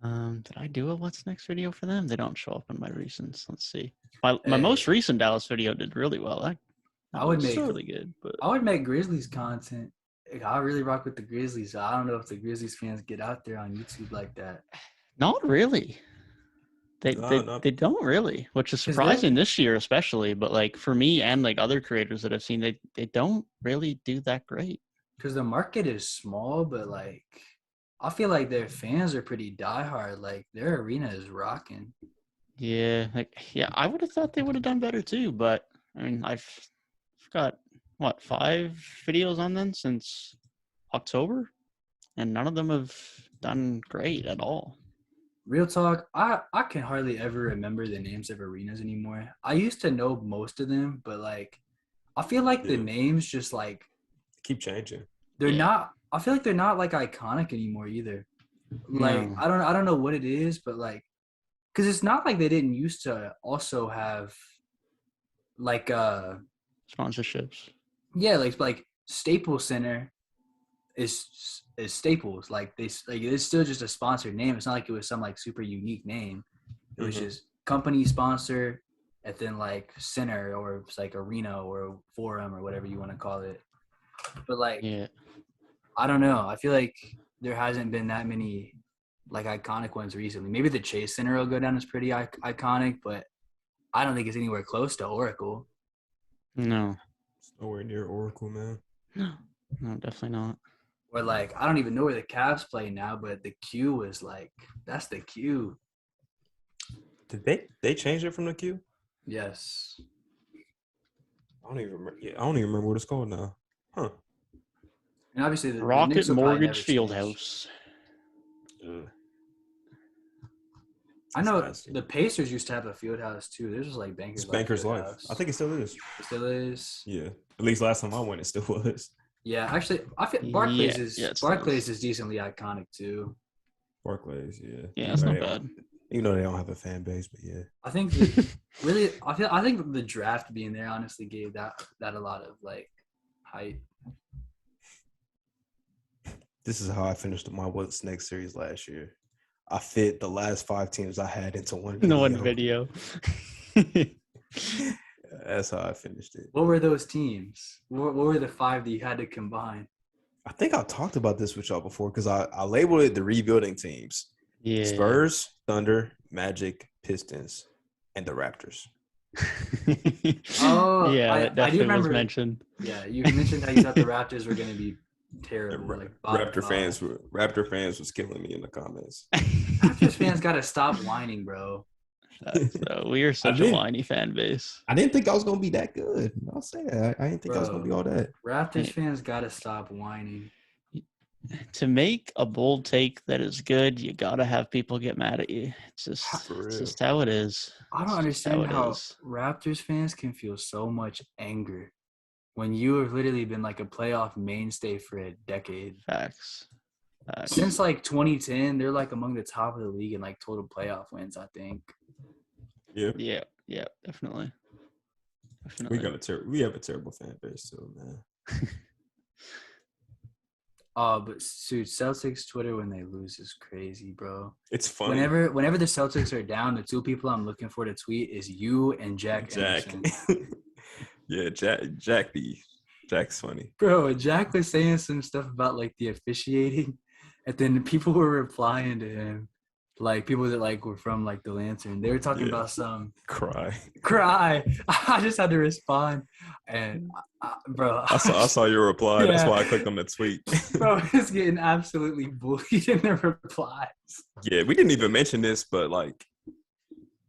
Did I do a What's Next video for them? They don't show up in my recents. Let's see. My most recent Dallas video did really well. I would make really good, but I would make Grizzlies content. I really rock with the Grizzlies. So I don't know if the Grizzlies fans get out there on YouTube like that. Not really. They don't really, which is surprising this year, especially. But like for me and like other creators that I've seen, they don't really do that great. Because the market is small, but like I feel like their fans are pretty diehard. Like their arena is rocking. Yeah, I would have thought they would have done better too. But I mean, I've got 5 videos on them since October, and none of them have done great at all. Real talk, I can hardly ever remember the names of arenas anymore. I used to know most of them, but like I feel like the names just like keep changing. They're not. I feel like they're not like iconic anymore either. Like I don't know what it is, but like, because it's not like they didn't used to also have like sponsorships. Yeah, like Staples Center is Staples. Like it's still just a sponsored name. It's not like it was some like super unique name. It was just company sponsor, and then like center, or it's like arena or forum or whatever you want to call it. But like, I don't know. I feel like there hasn't been that many like iconic ones recently. Maybe the Chase Center will go down as pretty iconic, but I don't think it's anywhere close to Oracle. No. It's nowhere near Oracle, man. No, definitely not. Or like, I don't even know where the Cavs play now, but the Q is like, that's the Q. Did they change it from the Q? Yes. I don't even remember. Yeah, I don't even remember what it's called now. Huh. And obviously, the Rocket Knicks will probably Mortgage never change. Fieldhouse. Ugh. I know That's nasty. the Pacers used to have a field house too. There's just like It's Bankers Banker's Life. Life. House. I think it still is. It still is. Yeah. At least last time I went, it still was. Yeah, actually, I feel Barclays it Barclays does. is decently iconic too. Barclays, yeah. Yeah, it's not bad. Even though they don't have a fan base, but yeah. I think I think the draft being there honestly gave that a lot of like hype. This is how I finished my What's Next series last year. I fit the last 5 teams I had into one video. No one video. That's how I finished it. What were those teams? What were the 5 that you had to combine? I think I talked about this with y'all before because I labeled it the rebuilding teams. Yeah. Spurs, Thunder, Magic, Pistons, and the Raptors. Oh, yeah, I that do definitely was remember. mentioned. Yeah, you mentioned how you thought the Raptors were going to be terrible. Like Raptor fans was killing me in the comments. Raptors fans got to stop whining, bro. So we are such a whiny fan base. I didn't think I was gonna be that good. I'll say that. I didn't think I was gonna be all that. Raptors fans got to stop whining. To make a bold take that is good, you gotta have people get mad at you. It's just how it is. I don't understand how Raptors fans can feel so much anger when you have literally been like a playoff mainstay for a decade. Facts. Since like 2010, they're like among the top of the league in like total playoff wins, I think. Yeah, definitely. We have a terrible fan base too, man. But dude, Celtics Twitter when they lose is crazy, bro. It's funny. Whenever the Celtics are down, the 2 people I'm looking for to tweet is you and Jack. Anderson. Yeah, Jack's funny. Bro, Jack was saying some stuff about like the officiating, and then people were replying to him, like people that like were from like the Lantern. They were talking about some cry. I just had to respond, and bro, I saw your reply. Yeah. That's why I clicked on the tweet. Bro, it's getting absolutely bullied in the replies. Yeah, we didn't even mention this, but like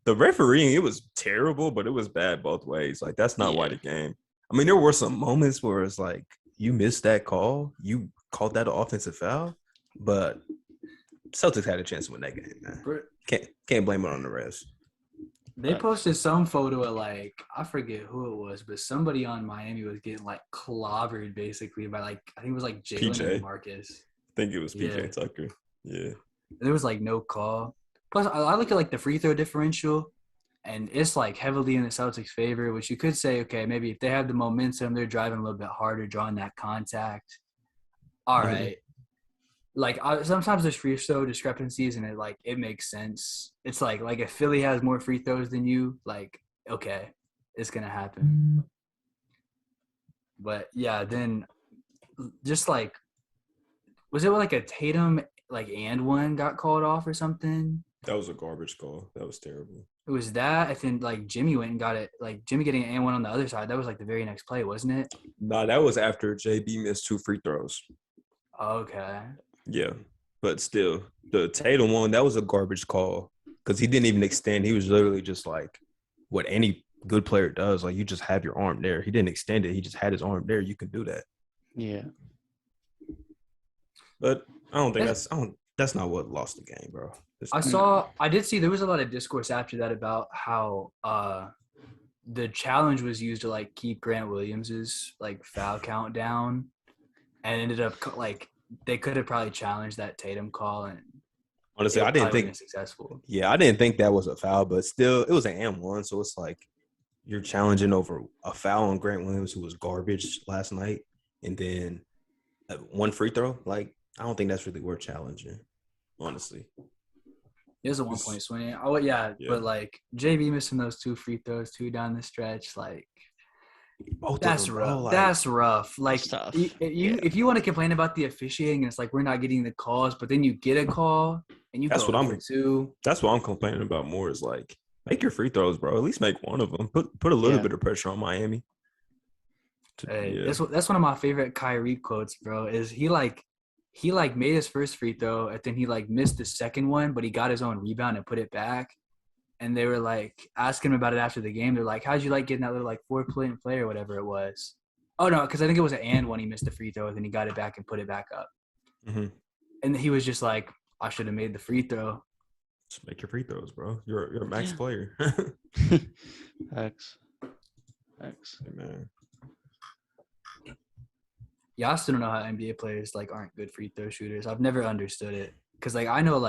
the refereeing, it was terrible, but it was bad both ways. Like that's not why the game. I mean, there were some moments where it's like you missed that call, you called that an offensive foul, but Celtics had a chance to win that game, man. Can't blame it on the refs. They posted some photo of like, I forget who it was, but somebody on Miami was getting like clobbered basically by like, I think it was like Jalen and Marcus. I think it was PJ Tucker. Yeah. There was like no call. Plus, I look at like the free throw differential, and it's like heavily in the Celtics' favor, which you could say, okay, maybe if they have the momentum, they're driving a little bit harder, drawing that contact. All right. Like sometimes there's free throw discrepancies, and it makes sense. It's like if Philly has more free throws than you, like okay, it's gonna happen. But yeah, then just like was it like a Tatum and one got called off or something? That was a garbage call. That was terrible. It was that, and then like Jimmy went and got it. Like Jimmy getting an and one on the other side. That was like the very next play, wasn't it? Nah, that was after JB missed 2 free throws. Okay. Yeah, but still, the Tatum one, that was a garbage call because he didn't even extend. He was literally just like what any good player does. Like, you just have your arm there. He didn't extend it. He just had his arm there. You can do that. Yeah. But I don't think that's not what lost the game, bro. I did see there was a lot of discourse after that about how the challenge was used to like keep Grant Williams's like foul count down, and ended up like they could have probably challenged that Tatum call, and honestly, I didn't think successful. Yeah, I didn't think that was a foul, but still, it was an M1, so it's like you're challenging over a foul on Grant Williams, who was garbage last night, and then 1 free throw. Like, I don't think that's really worth challenging, honestly. It was a 1-point swing. Oh yeah, but like JB missing those 2 free throws, 2 down the stretch, like. That's rough. That's rough. Like, if you want to complain about the officiating, and it's like we're not getting the calls, but then you get a call and you go over 2. That's what I'm complaining about more. Is like make your free throws, bro. At least make one of them. Put a little bit of pressure on Miami. That's one of my favorite Kyrie quotes, bro. Is he made his first free throw, and then he like missed the second one, but he got his own rebound and put it back. and they were like asking him about it after the game. They're like, "How'd you like getting that little like 4-point play or whatever it was?" Oh no, because I think it was an and when he missed the free throw, and then he got it back and put it back up. Mhm. And he was just like, "I should have made the free throw." Just make your free throws, bro. You're a max player. X. Hey, man. Yeah, I still don't know how NBA players like aren't good free throw shooters. I've never understood it because like I know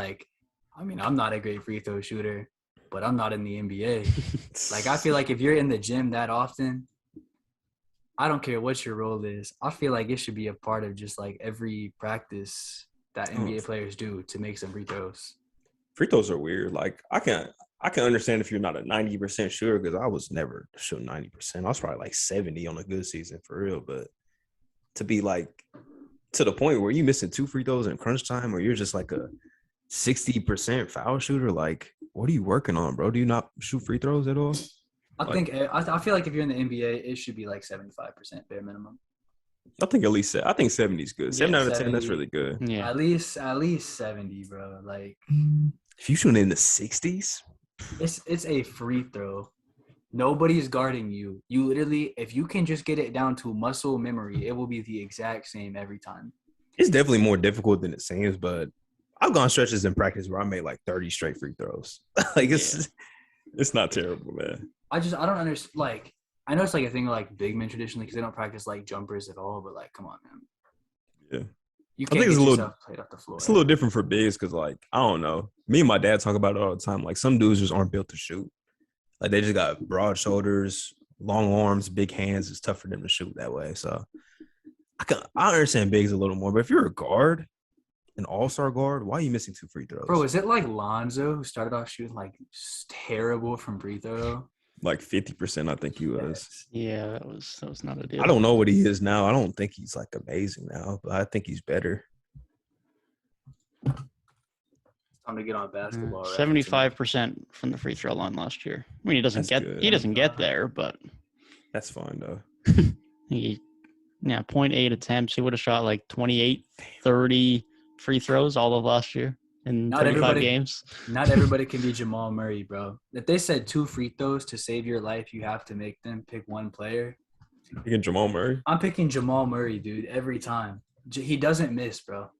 I'm not a great free throw shooter, but I'm not in the NBA. Like I feel like if you're in the gym that often, I don't care what your role is. I feel like it should be a part of just like every practice that NBA players do to make some free throws. Free throws are weird. Like I can understand if you're not a 90% shooter because I was never shooting 90%. I was probably like 70 on a good season for real. But to be like to the point where you missing 2 free throws in crunch time, or you're just like a 60% foul shooter, like what are you working on, bro? Do you not shoot free throws at all? I feel like if you're in the NBA, it should be like 75% bare minimum. I think 70 is good. 7 out of 10, that's really good. Yeah. At least 70, bro. Like If you shoot in the 60s, it's a free throw. Nobody's guarding you. You literally, if you can just get it down to muscle memory, it will be the exact same every time. it's definitely more difficult than it seems, but I've gone stretches in practice where I made like 30 straight free throws. Like it's not terrible, man. I don't understand. Like I know it's like a thing like big men traditionally because they don't practice like jumpers at all. But like, come on, man. Yeah. You can't think it's get a little- yourself played off the floor. It's a little different for bigs because, like, I don't know. Me and my dad talk about it all the time. Like, some dudes just aren't built to shoot. Like, they just got broad shoulders, long arms, big hands. It's tough for them to shoot that way. So, I understand bigs a little more. But if you're a guard, an all-star guard, why are you missing 2 free throws? Bro, is it like Lonzo who started off shooting like terrible from free throw? Like 50%, I think he was. Yeah, that was not a deal. I don't know what he is now. I don't think he's, like, amazing now. But I think he's better. Time to get on basketball. 75% from the free throw line last year. I mean, he doesn't get there, but That's fine, though. he 0.8 attempts. He would have shot like 28, 30 free throws all of last year in 35 games. Not everybody can be Jamal Murray, bro. If they said 2 free throws to save your life, you have to make them pick one player. Picking Jamal Murray? I'm picking Jamal Murray, dude, every time. He doesn't miss, bro.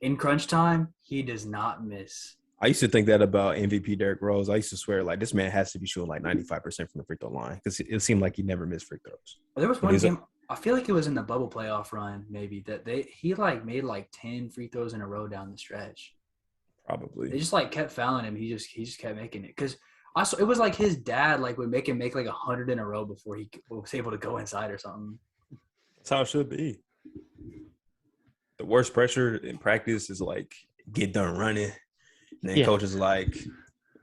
In crunch time, he does not miss. I used to think that about MVP Derrick Rose. I used to swear, like, this man has to be shooting like 95% from the free throw line because it seemed like he never missed free throws. There was one game, I feel like it was in the bubble playoff run, maybe, that he like made like 10 free throws in a row down the stretch. Probably. They just like kept fouling him. He just kept making it. Because it was like his dad like would make him make like 100 in a row before he was able to go inside or something. That's how it should be. The worst pressure in practice is like get done running. And then coach is like,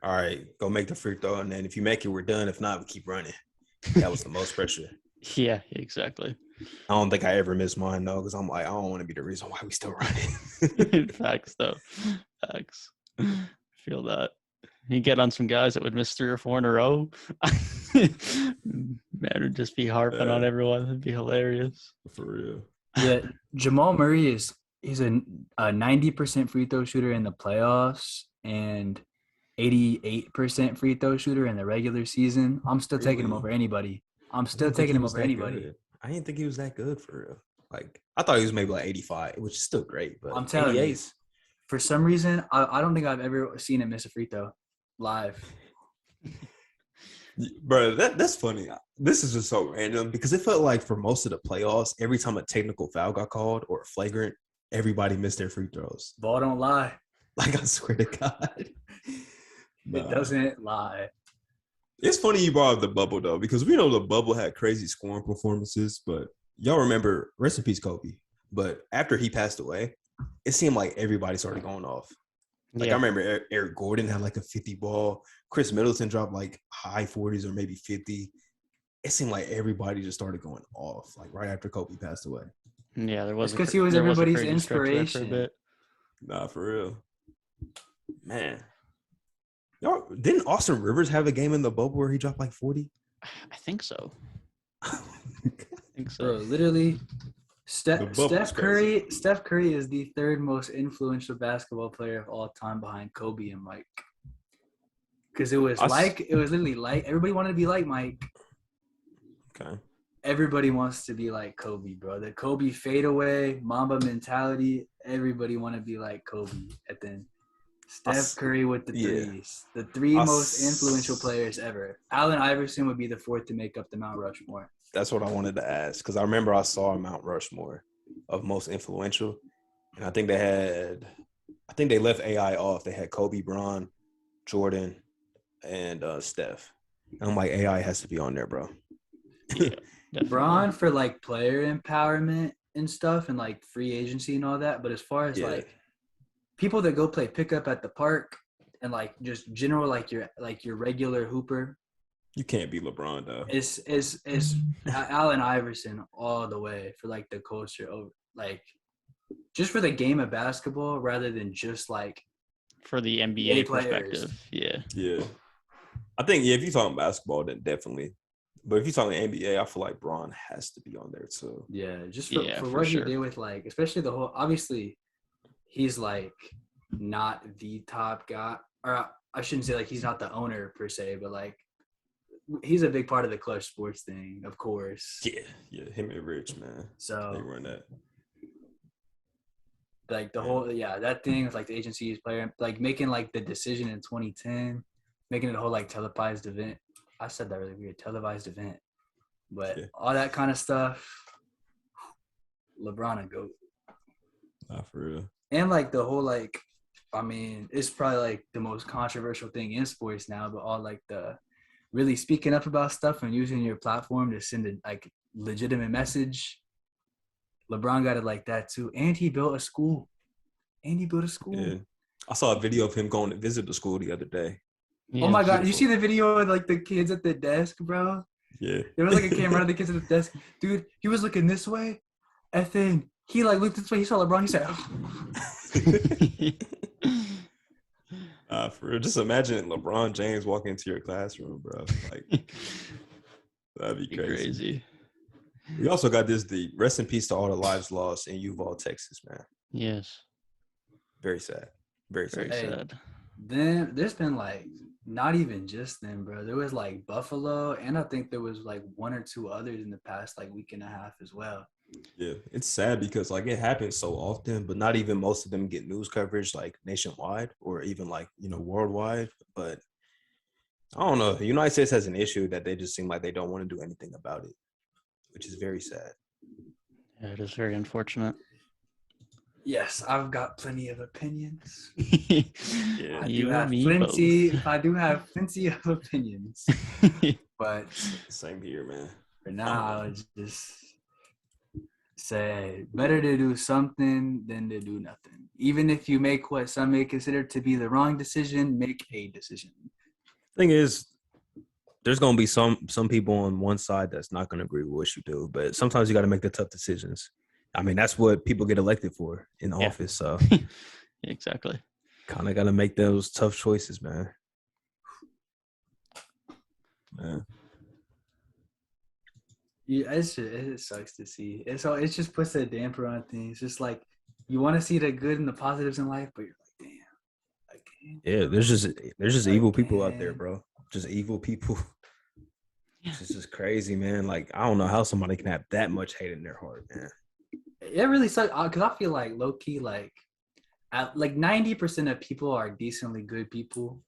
all right, go make the free throw. And then if you make it, we're done. If not, we keep running. That was the most pressure. Yeah, exactly. I don't think I ever missed mine, though, because I'm like, I don't want to be the reason why we still running. Facts, though. Facts. Feel that. You get on some guys that would miss 3 or 4 in a row. Man, would just be harping on everyone. It'd be hilarious. For real. Yeah, Jamal Murray he's a 90% free throw shooter in the playoffs and 88% free throw shooter in the regular season. I'm still taking him over anybody. I didn't think he was that good for real. Like, I thought he was maybe like 85, which is still great. But I'm telling you, for some reason, I don't think I've ever seen him miss a free throw live. Bro, that's funny. This is just so random because it felt like for most of the playoffs, every time a technical foul got called or a flagrant, everybody missed their free throws. Ball don't lie. Like, I swear to God. It doesn't lie. It's funny you brought up the bubble, though, because we know the bubble had crazy scoring performances, but y'all remember, rest in peace, Kobe. But after he passed away, it seemed like everybody started going off. Like, I remember Eric Gordon had like a 50 ball. Chris Middleton dropped like high 40s or maybe 50. It seemed like everybody just started going off, like right after Kobe passed away. Yeah, there was because he was everybody's inspiration. Nah, for real. Man. Y'all, didn't Austin Rivers have a game in the bubble where he dropped like 40? I think so. Bro, literally, Steph Curry is the 3rd most influential basketball player of all time behind Kobe and Mike. Because it was literally like everybody wanted to be like Mike. Okay. Everybody wants to be like Kobe, bro. The Kobe fadeaway, Mamba mentality. Everybody want to be like Kobe. And then Steph Curry with the threes. The three most influential players ever. Allen Iverson would be the fourth to make up the Mount Rushmore. That's what I wanted to ask because I remember I saw a Mount Rushmore of most influential, and I think they left AI off. They had Kobe, Bron, Jordan, and Steph. And I'm like, AI has to be on there, bro. Yeah, Bron for like player empowerment and stuff, and like free agency and all that. But as far as like people that go play pickup at the park and like just general like your regular hooper. You can't be LeBron though. It's Allen Iverson all the way for like the culture over like just for the game of basketball rather than just like for the NBA perspective. Yeah. Yeah. I think if you're talking basketball, then definitely. But if you're talking NBA, I feel like Bron has to be on there too. Yeah, just for what he did with like especially the whole obviously he's like not the top guy or I shouldn't say like he's not the owner per se, but like he's a big part of the Clutch Sports thing, of course. Yeah, him and Rich, man. So they run that. Like the whole that thing with like the agency's player, like making like the decision in 2010, making it a whole like televised event. I said that really weird, televised event. But all that kind of stuff, LeBron a GOAT. Not for real. And like the whole like, I mean, it's probably like the most controversial thing in sports now, but all like the really speaking up about stuff and using your platform to send a like legitimate message. LeBron got it like that too. And he built a school. Yeah. I saw a video of him going to visit the school the other day. Yeah, oh my God. You see the video of like the kids at the desk, bro? Yeah. There was like a camera of the kids at the desk. Dude, he was looking this way. And then he like looked this way. He saw LeBron. He said, for real. Just imagine LeBron James walking into your classroom, bro. Like, that'd be crazy. We also got the rest in peace to all the lives lost in Uvalde, Texas, man. Yes. Very sad. Very sad. Very sad. Then there's been like not even just them, bro. There was like Buffalo, and I think there was like one or two others in the past like week and a half as well. Yeah, it's sad because like it happens so often, but not even most of them get news coverage like nationwide or even like worldwide. But I don't know. The United States has an issue that they just seem like they don't want to do anything about it, which is very sad. Yeah, it is very unfortunate. Yes, I've got plenty of opinions. Yeah, I do have plenty of opinions. But same here, man. For now, I would just say better to do something than to do nothing. Even if you make what some may consider to be the wrong decision, make a decision. Thing is, there's gonna be some people on one side that's not gonna agree with what you do, but sometimes you got to make the tough decisions. I mean, that's what people get elected for in the office. So exactly. Kind of got to make those tough choices, man. Yeah, it sucks to see. It just puts a damper on things. Just like you want to see the good and the positives in life, but you're like, damn, I can't. Yeah, there's just evil people out there, bro. Just evil people. It's just crazy, man. Like I don't know how somebody can have that much hate in their heart, man. It really sucks because I feel like low key, like 90% of people are decently good people,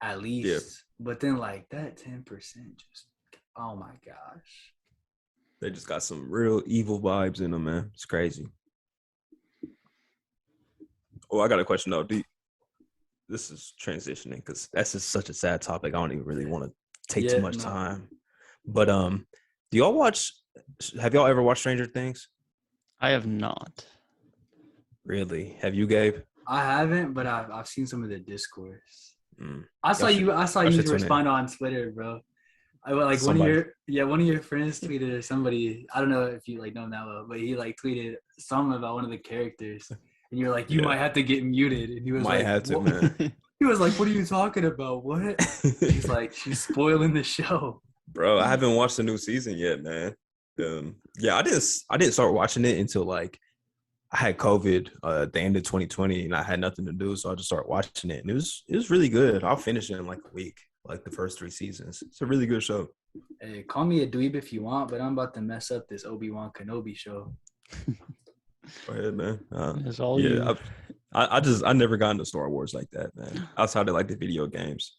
at least. Yeah. But then like that 10% just, oh my gosh, they just got some real evil vibes in them, man. It's crazy. Oh, I got a question though. This is transitioning because that's just such a sad topic. I don't even really want to take too much time. But do y'all watch? Have y'all ever watched Stranger Things? I have not. Really? Have you, Gabe? I haven't, but I've seen some of the discourse. I saw you respond on Twitter, bro. One of your friends tweeted or somebody. I don't know if you like know him that well, but he like tweeted something about one of the characters, and you're like, you might have to get muted, and he was man. He was like, what are you talking about? What? He's like, she's spoiling the show. Bro, I haven't watched the new season yet, man. I didn't start watching it until like I had COVID at the end of 2020, and I had nothing to do, so I just started watching it, and it was really good. I'll finish it in like a week, like the first 3 seasons. It's a really good show. Hey, call me a dweeb if you want, but I'm about to mess up this Obi-Wan Kenobi show. Go ahead, man. It's all you. I never got into Star Wars like that, man. Outside of like the video games,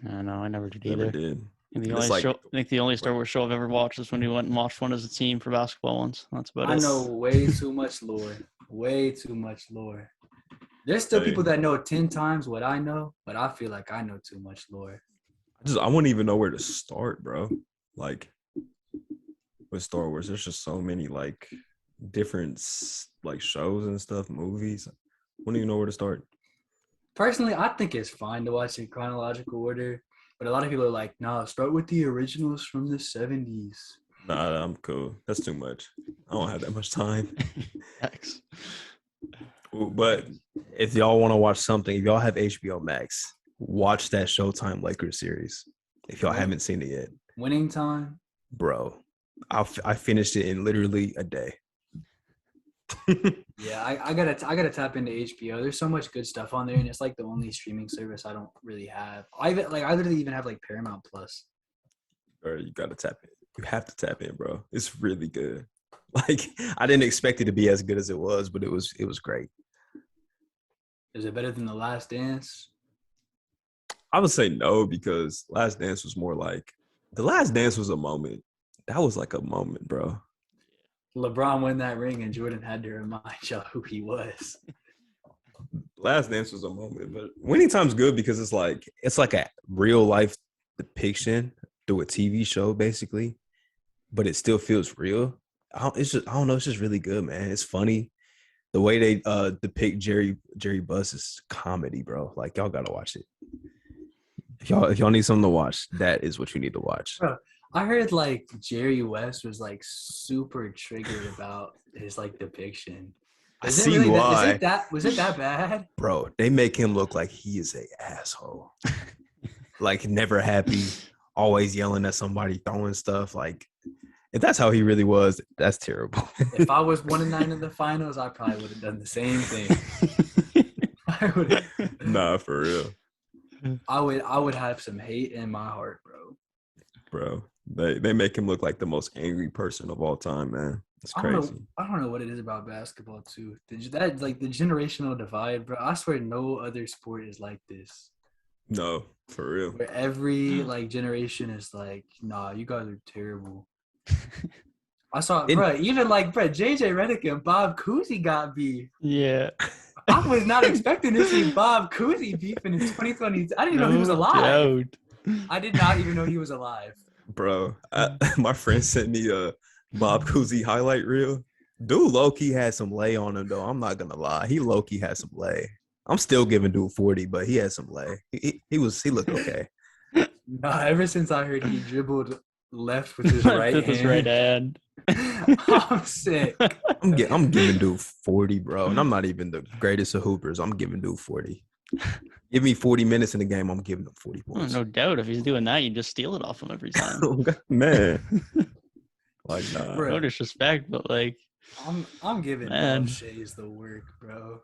I know, I never did never either. did. And the And only it's like- show, I think the only Star Wars show I've ever watched is when we went and watched one as a team for basketball once. That's about I it. know way too much lore. Way too much lore. There's still people that know 10 times what I know, but I feel like I know too much lore. I wouldn't even know where to start, bro. Like with Star Wars, there's just so many like different like shows and stuff, movies. I wouldn't even know where to start. Personally, I think it's fine to watch in chronological order, but a lot of people are like, nah, start with the originals from the 70s. Nah, I'm cool. That's too much. I don't have that much time. X. But if y'all want to watch something, if y'all have HBO Max, watch that Showtime Lakers series. If y'all haven't seen it yet, Winning Time. bro, I finished it in literally a day. Yeah, I gotta tap into HBO. There's so much good stuff on there, and it's like the only streaming service I don't really have. I literally even have like Paramount Plus. Or you gotta tap in. You have to tap in, bro. It's really good. Like I didn't expect it to be as good as it was, but it was great. Is it better than The Last Dance? I would say no, because Last Dance was more like The Last Dance was a moment. That was like a moment, bro. LeBron won that ring, and Jordan had to remind y'all who he was. Last Dance was a moment, but Winning Time's good because it's like a real life depiction through a TV show, basically, but it still feels real. I don't know. It's just really good, man. It's funny. The way they depict Jerry Buss is comedy, bro. Like y'all gotta watch it. If y'all need something to watch, that is what you need to watch. Bro, I heard like Jerry West was like super triggered about his like depiction. I see why. Was it that bad? Bro, they make him look like he is a asshole. Like never happy, always yelling at somebody, throwing stuff. Like if that's how he really was, that's terrible. If I was 1-9 in the finals, I probably would have done the same thing. I would. Nah, for real, I would have some hate in my heart, bro. bro. They make him look like the most angry person of all time, man. It's crazy. I don't know what it is about basketball too. That like the generational divide, bro. I swear no other sport is like this. No, for real. Where every like generation is like, nah, you guys are terrible. I saw, bro, JJ Redick and Bob Cousy got beef. Yeah. I was not expecting to see Bob Cousy beefing in 2020. I didn't even know he was alive. I did not even know he was alive. Bro, my friend sent me a Bob Cousy highlight reel. Dude low-key had some lay on him, though. I'm not going to lie. He low-key had some lay. I'm still giving dude 40, but he had some lay. He looked okay. Nah, ever since I heard he dribbled left with his right hand. His right hand. I'm sick. I'm giving dude 40, bro. And I'm not even the greatest of hoopers. I'm giving dude 40. Give me 40 minutes in the game, I'm giving him 40 points. No doubt. If he's doing that, you just steal it off him every time. Man. Like, nah. Bro. No disrespect, but like, I'm giving Shays the work, bro.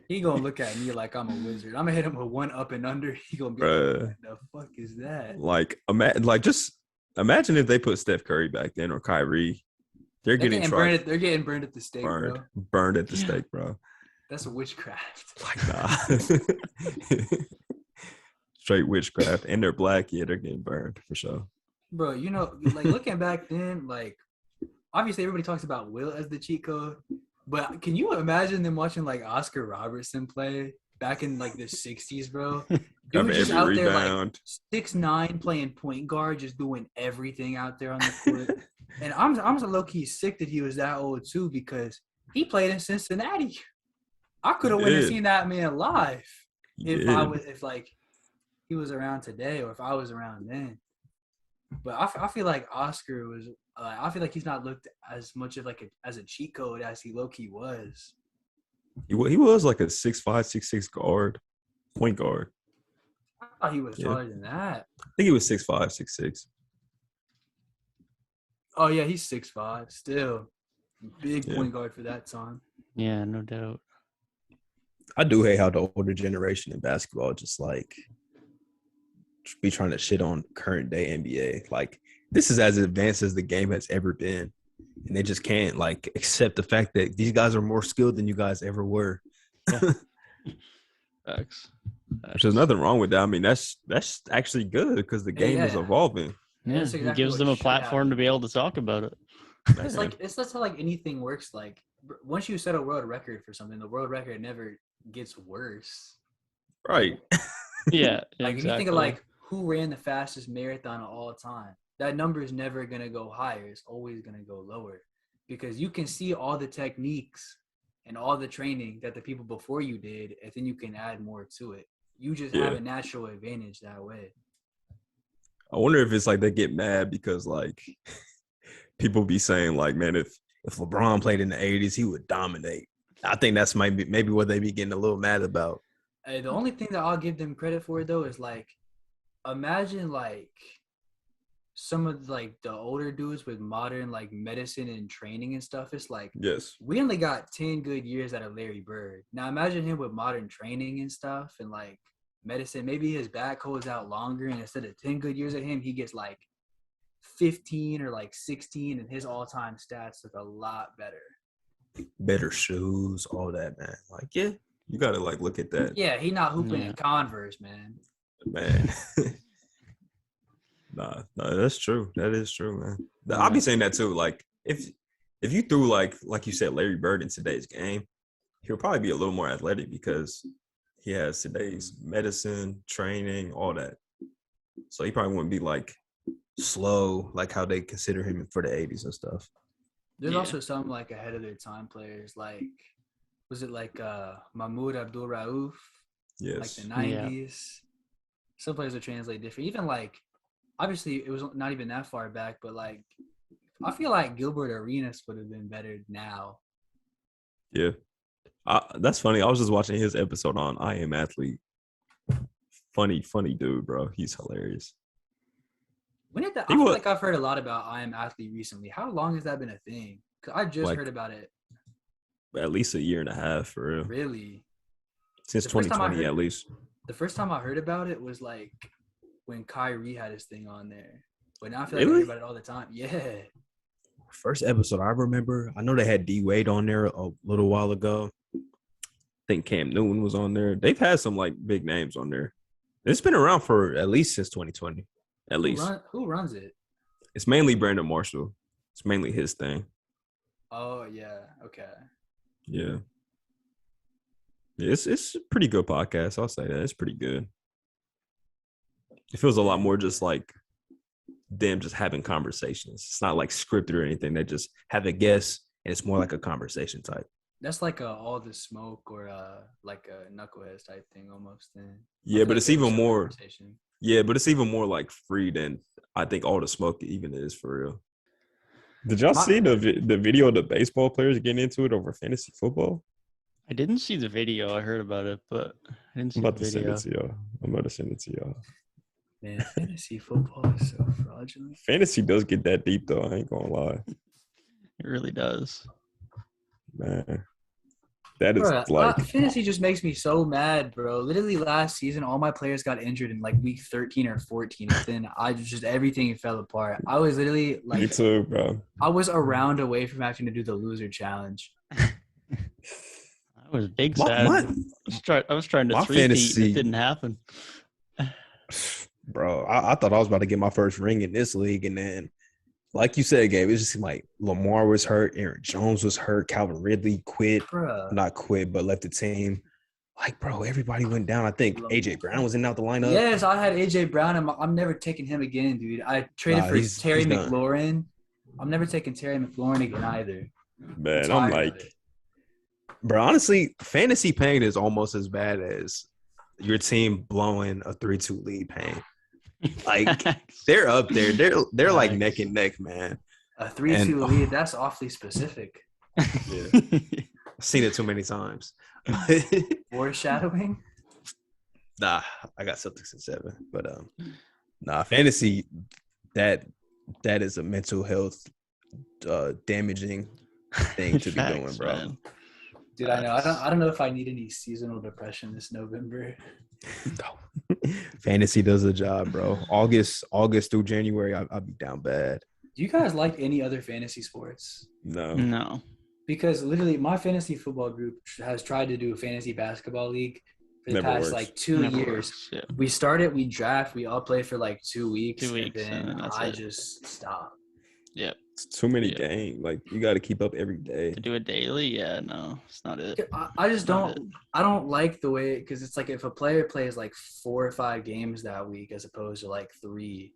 He gonna look at me like I'm a wizard. I'm gonna hit him with one up and under. He gonna be like, what the fuck is that? Just imagine if they put Steph Curry back then or Kyrie. They're getting burned. They're getting burned at the stake, bro. Burned at the stake, bro. That's a witchcraft. Like, nah. Straight witchcraft. And they're black. Yeah, they're getting burned for sure. Bro, you know, like looking back then, like obviously everybody talks about Will as the cheat code, but can you imagine them watching like Oscar Robertson play back in like the 60s, bro? Dude was just out there like 6'9", playing point guard, just doing everything out there on the court. And I'm so low-key sick that he was that old too, because he played in Cincinnati. I could have went and seen that man live if like he was around today or if I was around then. But I feel like Oscar was. I feel like he's not looked as much of like as a cheat code as he low-key was. He was like a 6'5", 6'6" guard, point guard. I thought he was taller than that. I think he was 6'5", 6'6". Oh yeah, he's 6'5" still. Big Yeah. point guard for that time. Yeah, no doubt. I do hate how the older generation in basketball just like be trying to shit on current day NBA. Like this is as advanced as the game has ever been, and they just can't like accept the fact that these guys are more skilled than you guys ever were. Facts. Which there's nothing wrong with that. I mean, that's actually good because the game is Yeah. evolving. Yeah, That's it exactly gives what them a should platform happen. to be able to talk about it. It's like that's how like anything works. Like once you set a world record for something, the world record never gets worse. Right. Yeah, Like if you think of exactly. like who ran the fastest marathon of all time, that number is never gonna go higher. It's always gonna go lower because you can see all the techniques and all the training that the people before you did, and then you can add more to it. You just have a natural advantage that way. I wonder if it's like they get mad because like people be saying like, man, if LeBron played in the 80s, he would dominate. I think that's maybe what they be getting a little mad about. The only thing that I'll give them credit for though is like, imagine like some of like the older dudes with modern like medicine and training and stuff. It's like Yes. we only got 10 good years out of Larry Bird. Now imagine him with modern training and stuff and like medicine. Maybe his back holds out longer, and instead of 10 good years at him, he gets like 15 or like 16, and his all-time stats look a lot better. Better shoes, all that, man. Like, yeah, you got to like look at that. Yeah, he not hooping Yeah. in Converse, man. Man. Nah, that's true. That is true, man. I'll be saying that too. Like, if you threw like you said, Larry Bird in today's game, he'll probably be a little more athletic because he has today's medicine, training, all that. So he probably wouldn't be like slow, like how they consider him for the 80s and stuff. There's also some like ahead of their time players, like was it like Mahmoud Abdul Rauf, Yes. like the 90s. Some players will translate different. Even like obviously it was not even that far back, but like I feel like Gilbert Arenas would have been better now. Yeah. That's funny. I was just watching his episode on I Am Athlete. Funny dude, bro. He's hilarious. When did that? I feel like I've heard a lot about I Am Athlete recently. How long has that been a thing? Cause I just heard about it. At least a year and a half, for real. Really? Since 2020, at least. The first time I heard about it was like when Kyrie had his thing on there. But now I feel like I hear about it all the time. Yeah. First episode I remember, I know they had D Wade on there a little while ago. I think Cam Newton was on there. They've had some like big names on there. It's been around for at least since 2020. At least. Who runs it? It's mainly Brandon Marshall. It's mainly his thing. Oh yeah. Okay. Yeah. It's a pretty good podcast. I'll say that. It's pretty good. It feels a lot more just like them just having conversations. It's not like scripted or anything. They just have a guest, and it's more like a conversation type. That's like all the smoke or like a knuckleheads type thing almost. Then Yeah, but it's even more. Yeah, but it's even more like free than I think all the smoke even is for real. Did y'all see the video of the baseball players getting into it over fantasy football? I didn't see the video. I heard about it, but I didn't see I'm about the to video. send it to y'all. I'm about to send it to y'all. Man, fantasy football is so fraudulent. Fantasy does get that deep though. I ain't gonna lie. It really does. Man, that is fantasy just makes me so mad, bro. Literally last season, all my players got injured in like week 13 or 14. And then everything fell apart. I was literally like, me too, bro. I was a round away from having to do the loser challenge. I was big sad. I was trying to three-peat and it didn't happen. Bro, I thought I was about to get my first ring in this league, and then, like you said, Gabe, it just seemed like Lamar was hurt, Aaron Jones was hurt, Calvin Ridley quit, not quit, but left the team. Like, bro, everybody went down. I think AJ Brown was in out the lineup. Yes, I had AJ Brown, and I'm never taking him again, dude. I traded for Terry McLaurin. I'm never taking Terry McLaurin again either. Man, I'm like, bro, honestly, fantasy pain is almost as bad as your team blowing a 3-2 lead pain. Like, they're up there. They're like neck and neck, man. A 3-2 lead, that's awfully specific. Yeah. I've seen it too many times. Foreshadowing? Nah, I got Celtics in 7. But fantasy, that is a mental health damaging thing to be doing, Facts, bro. man. Dude, I know. I don't know if I need any seasonal depression this November. Fantasy does the job, bro. August through January, I'll be down bad. Do you guys like any other fantasy sports? No. No. Because literally, my fantasy football group has tried to do a fantasy basketball league for the Never past works. like 2 Never years. works. Yeah. We started, we draft, we all play for like 2 weeks, 2 weeks, and and then then that's I it. just stopped. Yep. It's too many Yeah. games. Like you got to keep up every day. To do it daily, yeah, no, it's not it. I just Not don't. I don't like the way because it's like if a player plays like 4 or 5 games that week as opposed to like 3,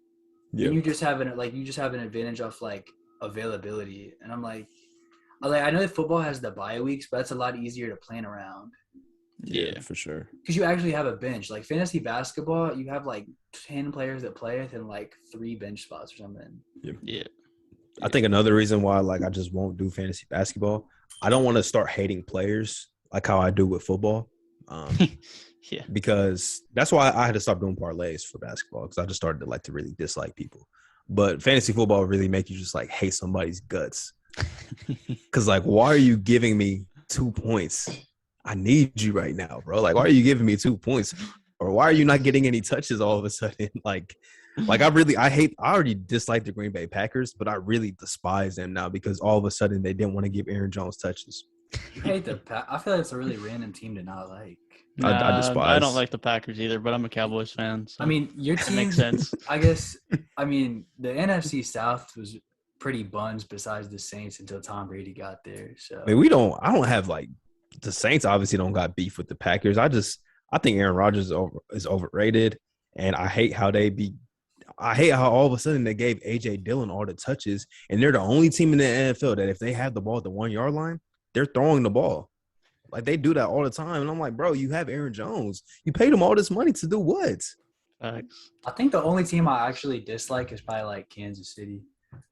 Yeah. and you just have an advantage of like availability. And I'm like, I know that football has the bye weeks, but that's a lot easier to plan around Yeah. for sure. because you actually have a bench. Like fantasy basketball, you have like 10 players that play it and like 3 bench spots or something. Yeah. I think another reason why like I just won't do fantasy basketball, I don't want to start hating players like how I do with football. Yeah. Because that's why I had to stop doing parlays for basketball because I just started to like to really dislike people. But fantasy football really make you just like hate somebody's guts. Because like, why are you giving me 2 points? I need you right now, bro. Like, why are you giving me 2 points? Or why are you not getting any touches all of a sudden? Like I already dislike the Green Bay Packers, but I really despise them now because all of a sudden they didn't want to give Aaron Jones touches. You hate the I feel like it's a really random team to not like. I I despise. don't like the Packers either, but I'm a Cowboys fan. So I mean, your it team makes sense. I guess. I mean, the NFC South was pretty buns besides the Saints until Tom Brady got there. So I mean, I don't have like the Saints obviously don't got beef with the Packers. I think Aaron Rodgers is overrated, and I hate how all of a sudden they gave AJ Dillon all the touches, and they're the only team in the NFL that if they have the ball at the 1 yard line, they're throwing the ball. Like they do that all the time, and I'm like, bro, you have Aaron Jones. You paid him all this money to do what? Facts. I think the only team I actually dislike is probably like Kansas City.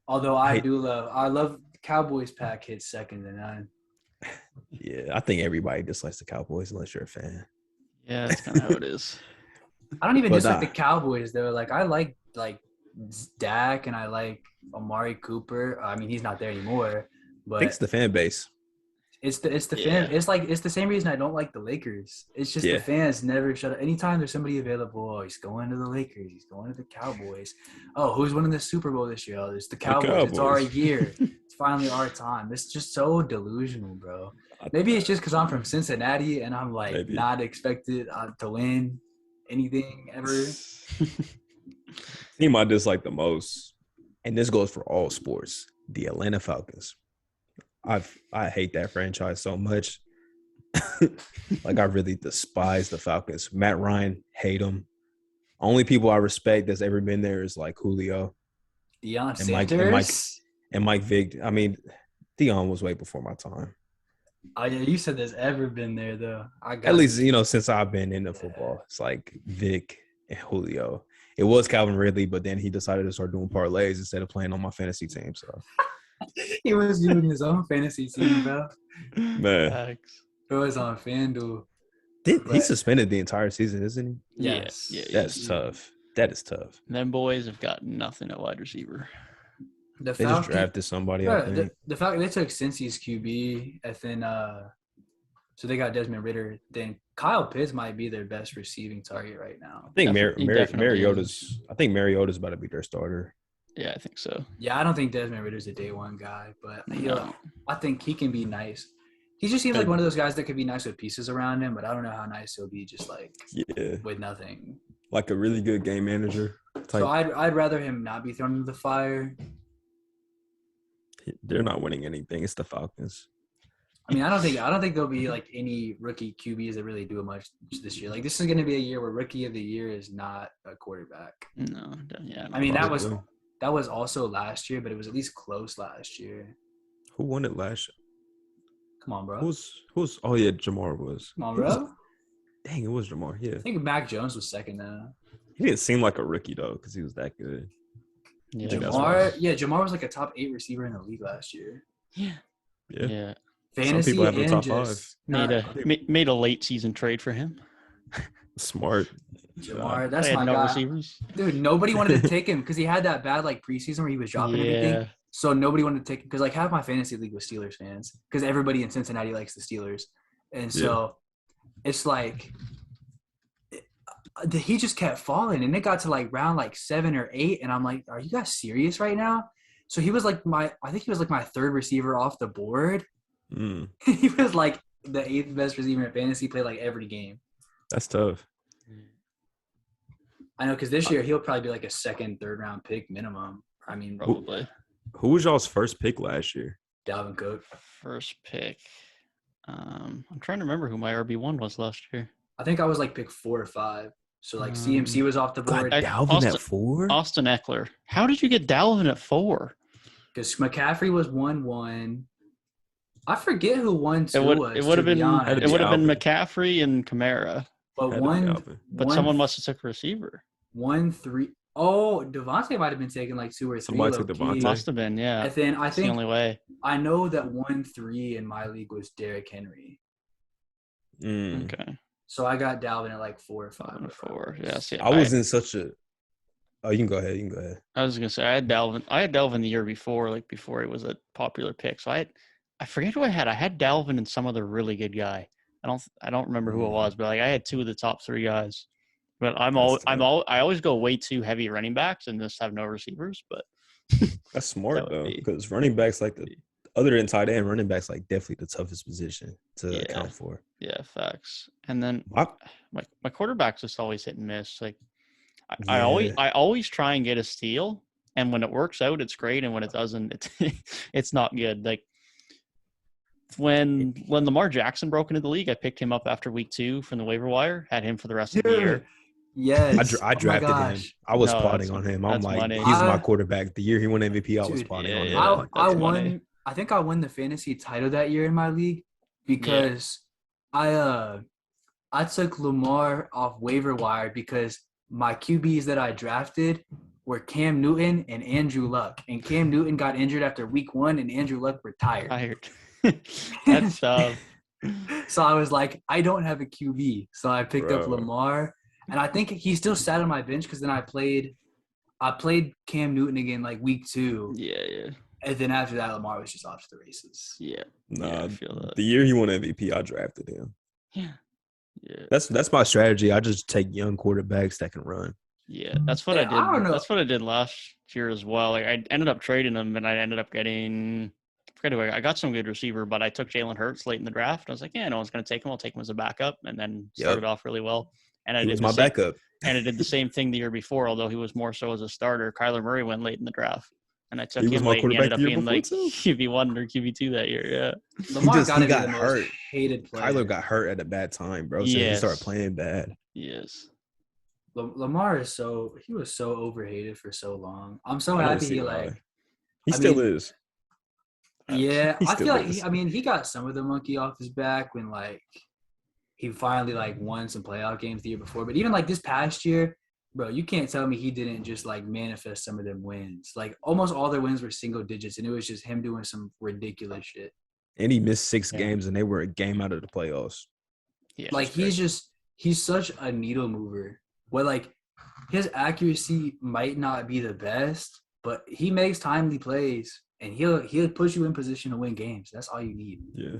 Although I love Cowboys pack hits second to none. Yeah, I think everybody dislikes the Cowboys unless you're a fan. Yeah, that's kind of how it is. I don't even But dislike the Cowboys though. Like I like Dak and I like Amari Cooper. I mean, he's not there anymore, I but think it's the fan base. it's the Yeah. fan. It's the same reason I don't like the Lakers. It's just Yeah. the fans never shut up. Anytime there's somebody available, oh, he's going to the Lakers. He's going to the Cowboys. Oh, who's winning the Super Bowl this year? Oh, it's the Cowboys. It's our Cowboys. year. It's finally our time. It's just so delusional, bro. Maybe it's just because I'm from Cincinnati and I'm like Maybe. not expected to win anything ever. Team I dislike the most, and this goes for all sports, the Atlanta Falcons. I hate that franchise so much. Like I really despise the Falcons. Matt Ryan, hate him. Only people I respect that's ever been there is like Julio Deion And Mike- Sanders. and Mike Vick. I mean, Deion was way before my time. Oh yeah, you said there's ever been there though. At least, since I've been into football, it's like Vic and Julio. It was Calvin Ridley, but then he decided to start doing parlays instead of playing on my fantasy team. So, he was doing his own fantasy team, bro. man, Facts. It was on FanDuel. he's suspended the entire season, isn't he? Yes. Yeah. That's tough. That is tough. Them boys have got nothing at wide receiver. The They just drafted somebody, I Bro, think. the Falcons, they took Cincy's QB, and then so they got Desmond Ritter. Then Kyle Pitts might be their best receiving target right now. I think He definitely Mariota's. I think Mariota's about to be their starter. Yeah, I think so. Yeah, I don't think Desmond Ritter's a day one guy, but No. I think he can be nice. He just seems like one of those guys that could be nice with pieces around him, but I don't know how nice he'll be just like Yeah, with nothing. like a really good game manager type. So I'd rather him not be thrown into the fire. They're not winning anything. It's the Falcons. I mean, I don't think there'll be like any rookie QBs that really do much this year. Like this is going to be a year where rookie of the year is not a quarterback. No. Yeah. I mean, Probably. that was also last year, but it was at least close last year. Who won it last year? Come on, bro. Who's? Oh yeah, Jamar was. Come on, bro. Dang, it was Jamar. Yeah, I think Mac Jones was second though. he didn't seem like a rookie though because he was that good. Yeah. think that's why. Jamar was like a top 8 receiver in the league last year. Yeah. Yeah, Yeah. Fantasy people have him and top just Made a late season trade for him. smart. Jamar. That's They had my no guy. receivers. Dude, nobody wanted to take him because he had that bad like preseason where he was dropping everything. So nobody wanted to take because like half my fantasy league was Steelers fans because everybody in Cincinnati likes the Steelers, and so it's like he just kept falling, and it got to like round like 7 or 8, and I'm like, are you guys serious right now? So he was like I think he was like my third receiver off the board. Mm, He was like the 8th best receiver in fantasy, played like every game. that's tough. I know because this year he'll probably be like a second, third round pick minimum. I mean, Probably. Who was y'all's first pick last year? Dalvin Cook. First pick. I'm trying to remember who my RB1 was last year. I think I was like pick 4 or 5. So like CMC was off the God, board Dalvin at 4? Austin Eckler. How did you get Dalvin at 4? because McCaffrey was 1-1. I forget who 1-2 was. It would have been honest. it would have been Alvin. McCaffrey and Kamara, But someone must have took a receiver. 1-3. Oh, Devontae might have been taken like 2 or 3. Somebody took low-key. Devontae. Must have been, yeah. And then I That's the think only way. I know that 1-3 in my league was Derrick Henry. Mm. Okay. So I got Dalvin at like 4 or 5. 4. Yeah. See, I was in such a. Oh, you can go ahead. You can go ahead. I was gonna say I had Dalvin the year before, like before he was a popular pick. So I forget who I had. I had Dalvin and some other really good guy. I don't remember who it was, but like I had 2 of the top 3 guys. But I always go way too heavy running backs and just have no receivers. But That's smart That would though, be- because running backs like the other than tight end, running backs like definitely the toughest position to Yeah. account for. yeah, facts. And then I, my quarterback's just always hit and miss. Like Yeah. I always try and get a steal, and when it works out, it's great, and when it doesn't, it's not good. Like when Lamar Jackson broke into the league, I picked him up after week 2 from the waiver wire, had him for the rest of the year. Yes. I drafted him. I was No, plotting that's- on him. I'm that's like, money. he's my I- quarterback. The year he won MVP, I was Dude, plotting yeah, on him. yeah. I that's won. money. I think I won the fantasy title that year in my league because I took Lamar off waiver wire because my QBs that I drafted were Cam Newton and Andrew Luck, and Cam Newton got injured after week 1, and Andrew Luck retired. Tired. That's tough. So I was like, I don't have a QB, so I picked up Bro. Lamar, and I think he still sat on my bench because then I played Cam Newton again like week 2. Yeah. And then after that, Lamar was just off to the races. Yeah. Nah, Yeah, I feel that. the year he won MVP, I drafted him. Yeah. That's my strategy. I just take young quarterbacks that can run. Yeah. That's what Yeah, I did. I don't know. That's what I did last year as well. Like I ended up trading him, and I ended up getting. I got some good receiver, but I took Jalen Hurts late in the draft. I was like, yeah, no one's going to take him. I'll take him as a backup, and then started off really well. And He was my backup. And I did the same thing the year before, although he was more so as a starter. Kyler Murray went late in the draft, and I took He was him my late. And he ended quarterback up the year being before, like too? QB1 or QB2 that year. Yeah. Lamar he gotta be got the hurt. most hated player. Kyler got hurt at a bad time, bro. So he Yes. started playing bad. Yes. Lamar is he was so overhated for so long. I'm so I don't happy see he why. like. He I still mean- is. Yeah, He I still feel like is. he got some of the monkey off his back when like he finally like won some playoff games the year before. But even like this past year, bro, you can't tell me he didn't just like manifest some of them wins. Like almost all their wins were single digits, and it was just him doing some ridiculous shit. And he missed 6 Yeah. games, and they were a game out of the playoffs. Yeah. Like he's such a needle mover. Where like his accuracy might not be the best, but he makes timely plays, and he'll put you in position to win games. That's all you need. Yeah.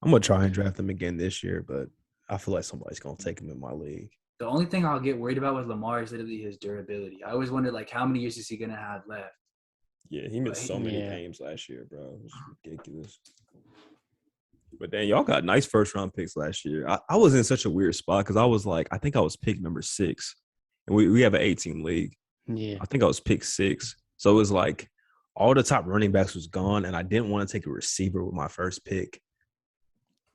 I'm going to try and draft him again this year, but I feel like somebody's going to take him in my league. The only thing I'll get worried about with Lamar is literally his durability. I always wondered like how many years is he gonna have left? Yeah, he missed so many Yeah. games last year, bro. It was ridiculous. But then y'all got nice first-round picks last year. I was in such a weird spot because I was like, I think I was pick number 6. And we have an 8-team league. Yeah. I think I was pick 6. So it was like all the top running backs was gone, and I didn't want to take a receiver with my first pick.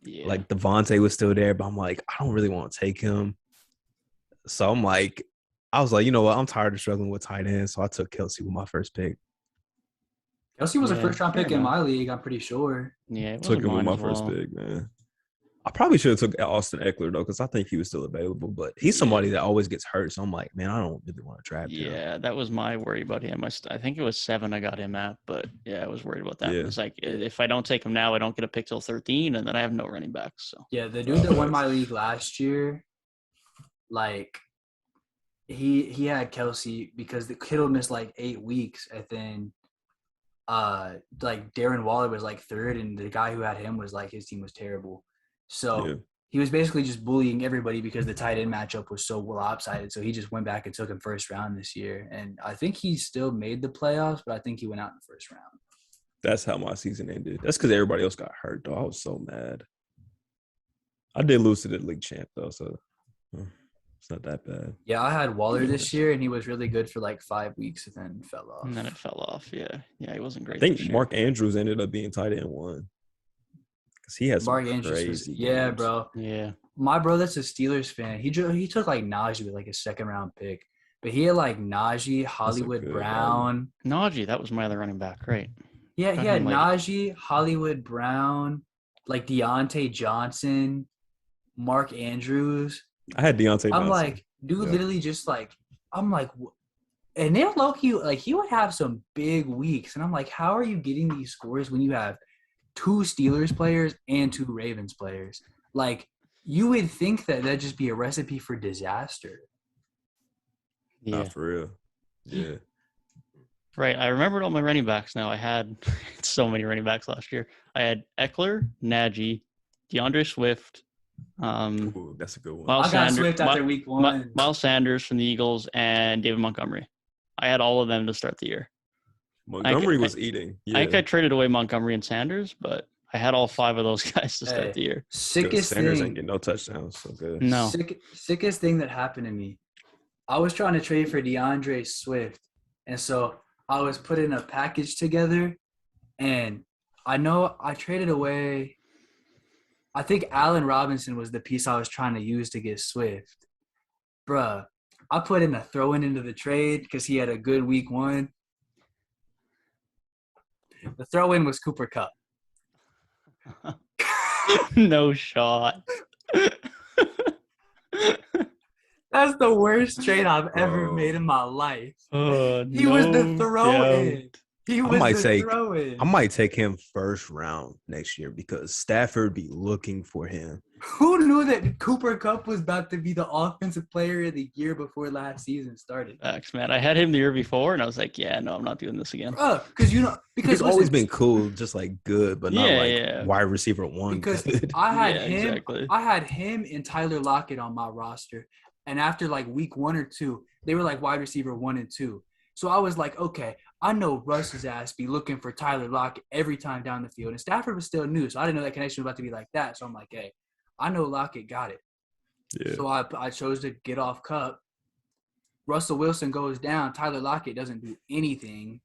Yeah. Like Devontae was still there, but I'm like, I don't really want to take him. So I'm like, I was like, you know what? I'm tired of struggling with tight ends. So I took Kelsey with my first pick. Kelsey was a Yeah, first round fair pick in enough. my league, I'm pretty sure. Yeah. It Took wasn't him with mine my as first well. pick, man. I probably should have took Austin Eckler though, because I think he was still available. But he's somebody that always gets hurt, so I'm like, man, I don't really want to draft him. Yeah, that was my worry about him. I think it was 7 I got him at, but yeah, I was worried about that. Yeah. It's like if I don't take him now, I don't get a pick till 13, and then I have no running backs. So Yeah, the dude that won my league last year, like he had Kelsey because the Kittle missed like 8 weeks, and then like Darren Waller was like third, and the guy who had him was like his team was terrible. So Yeah. he was basically just bullying everybody because the tight end matchup was so lopsided. So he just went back and took him first round this year, and I think he still made the playoffs, but I think he went out in the first round. That's how my season ended. That's because everybody else got hurt, though. I was so mad. I did lose to the league champ, though, so it's not that bad. Yeah, I had Waller this year, and he was really good for like 5 weeks, and then fell off. And then it fell off. Yeah, he wasn't great. I think this year. Mark Andrews ended up being tight end 1 because he has some Mark Andrews crazy yeah, games. bro. Yeah, My brother's a Steelers fan. He took like Najee with like a second round pick, but he had like Najee, Hollywood good Brown. Najee, that was my other running back. Right. Yeah, Got he had him, like- Najee, Hollywood Brown, like Deontay Johnson, Mark Andrews. I had Deontay I'm Johnson. like, dude, Yeah. literally just like, I'm like, and they're low-key, like he would have some big weeks, and I'm like, how are you getting these scores when you have 2 Steelers players and 2 Ravens players? Like, you would think that that'd just be a recipe for disaster. Yeah. Not for real. Yeah. Right. I remembered all my running backs now. I had so many running backs last year. I had Eckler, Najee, DeAndre Swift, Ooh, that's a good one. Miles I got Sanders, Swift after week 1. Miles Sanders from the Eagles, and David Montgomery. I had all of them to start the year. Montgomery was eating. Yeah. I think I traded away Montgomery and Sanders, but I had all 5 of those guys to start Hey. the year. Sickest Sanders ain't thing. getting no touchdowns. So good. No. Sickest thing that happened to me. I was trying to trade for DeAndre Swift, and so I was putting a package together, and I know I traded away. I think Allen Robinson was the piece I was trying to use to get Swift. Bruh, I put in a throw-in into the trade because he had a good week 1. The throw-in was Cooper Kupp. No shot. That's the worst trade I've ever Oh. made in my life. Oh, He was the no throw-in. doubt. He I was might the take- throw-in. I might take him first round next year because Stafford be looking for him. Who knew that Cooper Kupp was about to be the offensive player of the year before last season started? Facts, man. I had him the year before, and I was like, yeah, no, I'm not doing this again. Because He's always been cool, just like good, but not Yeah, like yeah. wide receiver 1. because good. I had Yeah, him. exactly. I had him and Tyler Lockett on my roster, and after like week 1 or 2, they were like wide receiver 1 and 2. So I was like, okay, I know Russ's ass be looking for Tyler Lockett every time down the field, and Stafford was still new, so I didn't know that connection was about to be like that. So I'm like, hey, I know Lockett got it. Yeah. So I chose to get off Kupp. Russell Wilson goes down. Tyler Lockett doesn't do anything.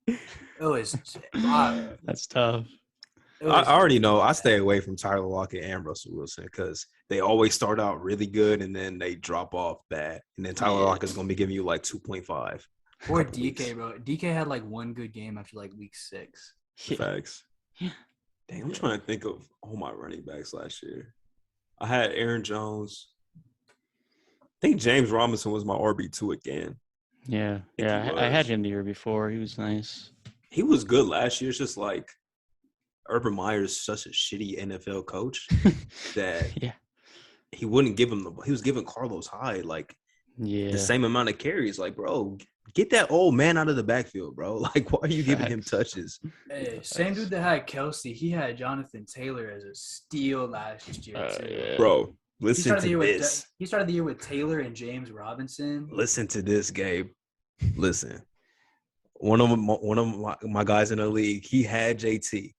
It was That's tough. I already know I stay away from Tyler Lockett and Russell Wilson because they always start out really good and then they drop off bad. And then Tyler Yeah. Lockett's going to be giving you like 2.5. Or couple DK, weeks. bro. DK had like 1 good game after like week 6. Yeah. Facts. Dang, I'm trying to think of all my running backs last year. I had Aaron Jones. I think James Robinson was my RB2 again. Yeah. he Yeah. I had was. him the year before. He was nice. He was good last year. It's just like Urban Meyer's such a shitty NFL coach that Yeah. he wouldn't give him he was giving Carlos Hyde like Yeah. the same amount of carries. Like, bro, get that old man out of the backfield, bro. Like, why are you giving him Facts. touches? Hey, same dude that had Kelsey. He had Jonathan Taylor as a steal last year too. Yeah. Bro, He listen started the to year with this. he started the year with Taylor and James Robinson. Listen to this, Gabe. Listen. One of my guys in the league, he had JT.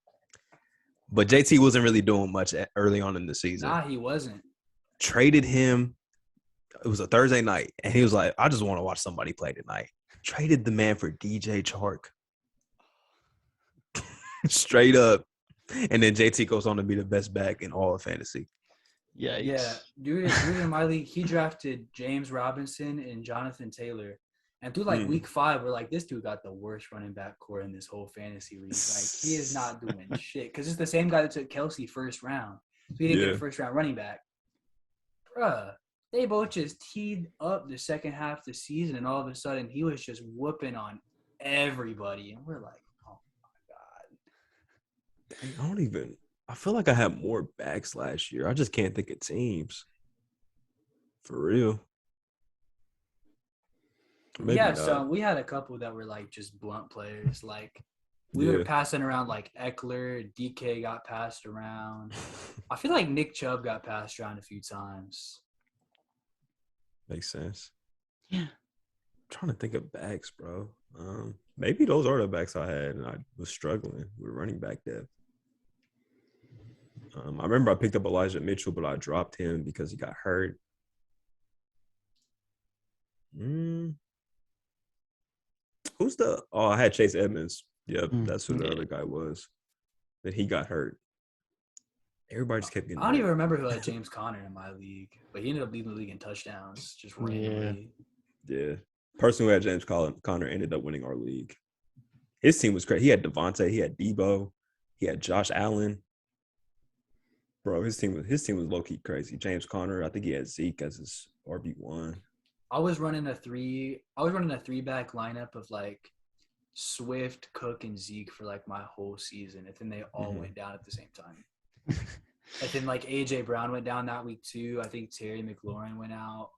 But JT wasn't really doing much early on in the season. Nah, he wasn't. Traded him. It was a Thursday night. And he was like, I just want to watch somebody play tonight. Traded the man for DJ Chark. Straight up. And then JT goes on to be the best back in all of fantasy. Yikes. Yeah, dude in my league, he drafted James Robinson and Jonathan Taylor. And through like week 5, we're like, this dude got the worst running back core in this whole fantasy league. Like, he is not doing shit. Because it's the same guy that took Kelsey first round. So he didn't get a first round running back. Bruh, they both just teed up the second half of the season, and all of a sudden he was just whooping on everybody. And we're like, oh my God. Dang, I feel like I had more backs last year. I just can't think of teams. For real. Maybe not. We had a couple that were like just blunt players. Like we were Yeah. passing around like Eckler, DK got passed around. I feel like Nick Chubb got passed around a few times. Makes sense. Yeah. I'm trying to think of backs, bro. Maybe those are the backs I had, and I was struggling with running back depth. I remember I picked up Elijah Mitchell, but I dropped him because he got hurt. Who's the? Oh, I had Chase Edmonds. Yep, that's who the other guy was. Then he got hurt. Everybody just kept getting I don't hurt. even remember who had James Conner in my league, but he ended up leading the league in touchdowns just randomly. Yeah. Person who had James Conner ended up winning our league. His team was great. He had Devontae, he had Debo, he had Josh Allen. Bro, his team was low-key crazy. James Conner, I think he had Zeke as his RB1. I was running a three-back lineup of like Swift, Cook, and Zeke for like my whole season, and then they all went down at the same time. And then like AJ Brown went down that week too. I think Terry McLaurin went out.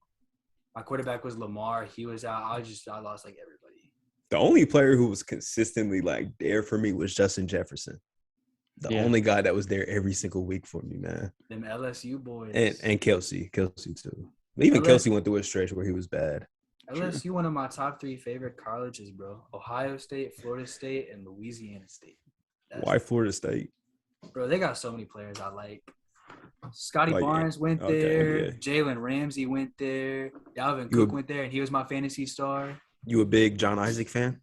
My quarterback was Lamar. He was out. I lost like everybody. The only player who was consistently like there for me was Justin Jefferson. The only guy that was there every single week for me, man. Them LSU boys. And Kelsey too. Even Kelsey went through a stretch where he was bad. LSU, one of my top 3 favorite colleges, bro. Ohio State, Florida State, and Louisiana State. Why Florida State? Bro, they got so many players I like. Scotty Barnes went there. Yeah. Jalen Ramsey went there. Dalvin Cook went there, and he was my fantasy star. You a big John Isaac fan?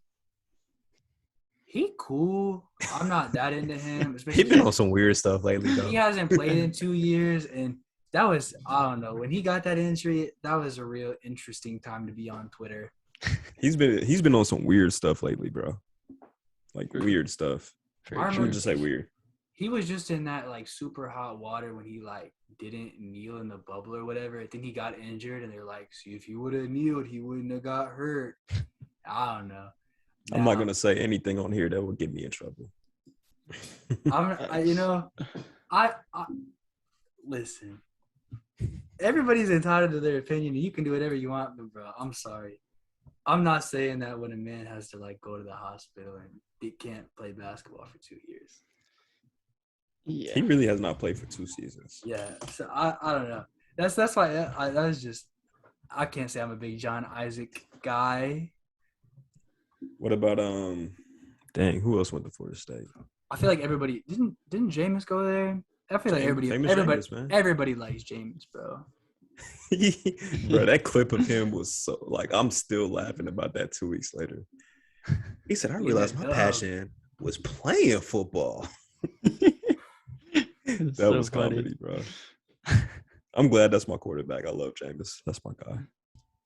He cool. I'm not that into him. He been on some weird stuff lately, though. He hasn't played in 2 years, and that was, I don't know. When he got that injury, that was a real interesting time to be on Twitter. He's been on some weird stuff lately, bro. Like weird stuff. I would just say weird. He was just in that like super hot water when he like didn't kneel in the bubble or whatever. I think he got injured, and they're like, "See, if he would have kneeled, he wouldn't have got hurt." I don't know. I'm not gonna say anything on here that would get me in trouble. I listen. Everybody's entitled to their opinion, and you can do whatever you want, but bro, I'm sorry. I'm not saying that when a man has to like go to the hospital and he can't play basketball for 2 years. Yeah. He really has not played for 2 seasons. Yeah, so I don't know. That's why that was just, I can't say I'm a big John Isaac guy. What about dang, who else went to Florida State? I feel like everybody didn't Jameis go there? I feel like everybody likes Jameis, bro. Bro, that clip of him was so like I'm still laughing about that 2 weeks later. He said, I realized my passion was playing football. That was comedy, bro. I'm glad that's my quarterback. I love Jameis. That's my guy.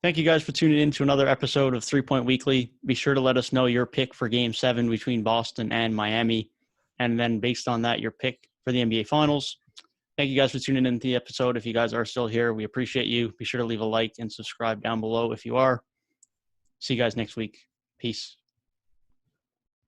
Thank you guys for tuning in to another episode of 3 Point Weekly. Be sure to let us know your pick for Game 7 between Boston and Miami. And then based on that, your pick for the NBA Finals. Thank you guys for tuning in to the episode. If you guys are still here, we appreciate you. Be sure to leave a like and subscribe down below if you are. See you guys next week. Peace.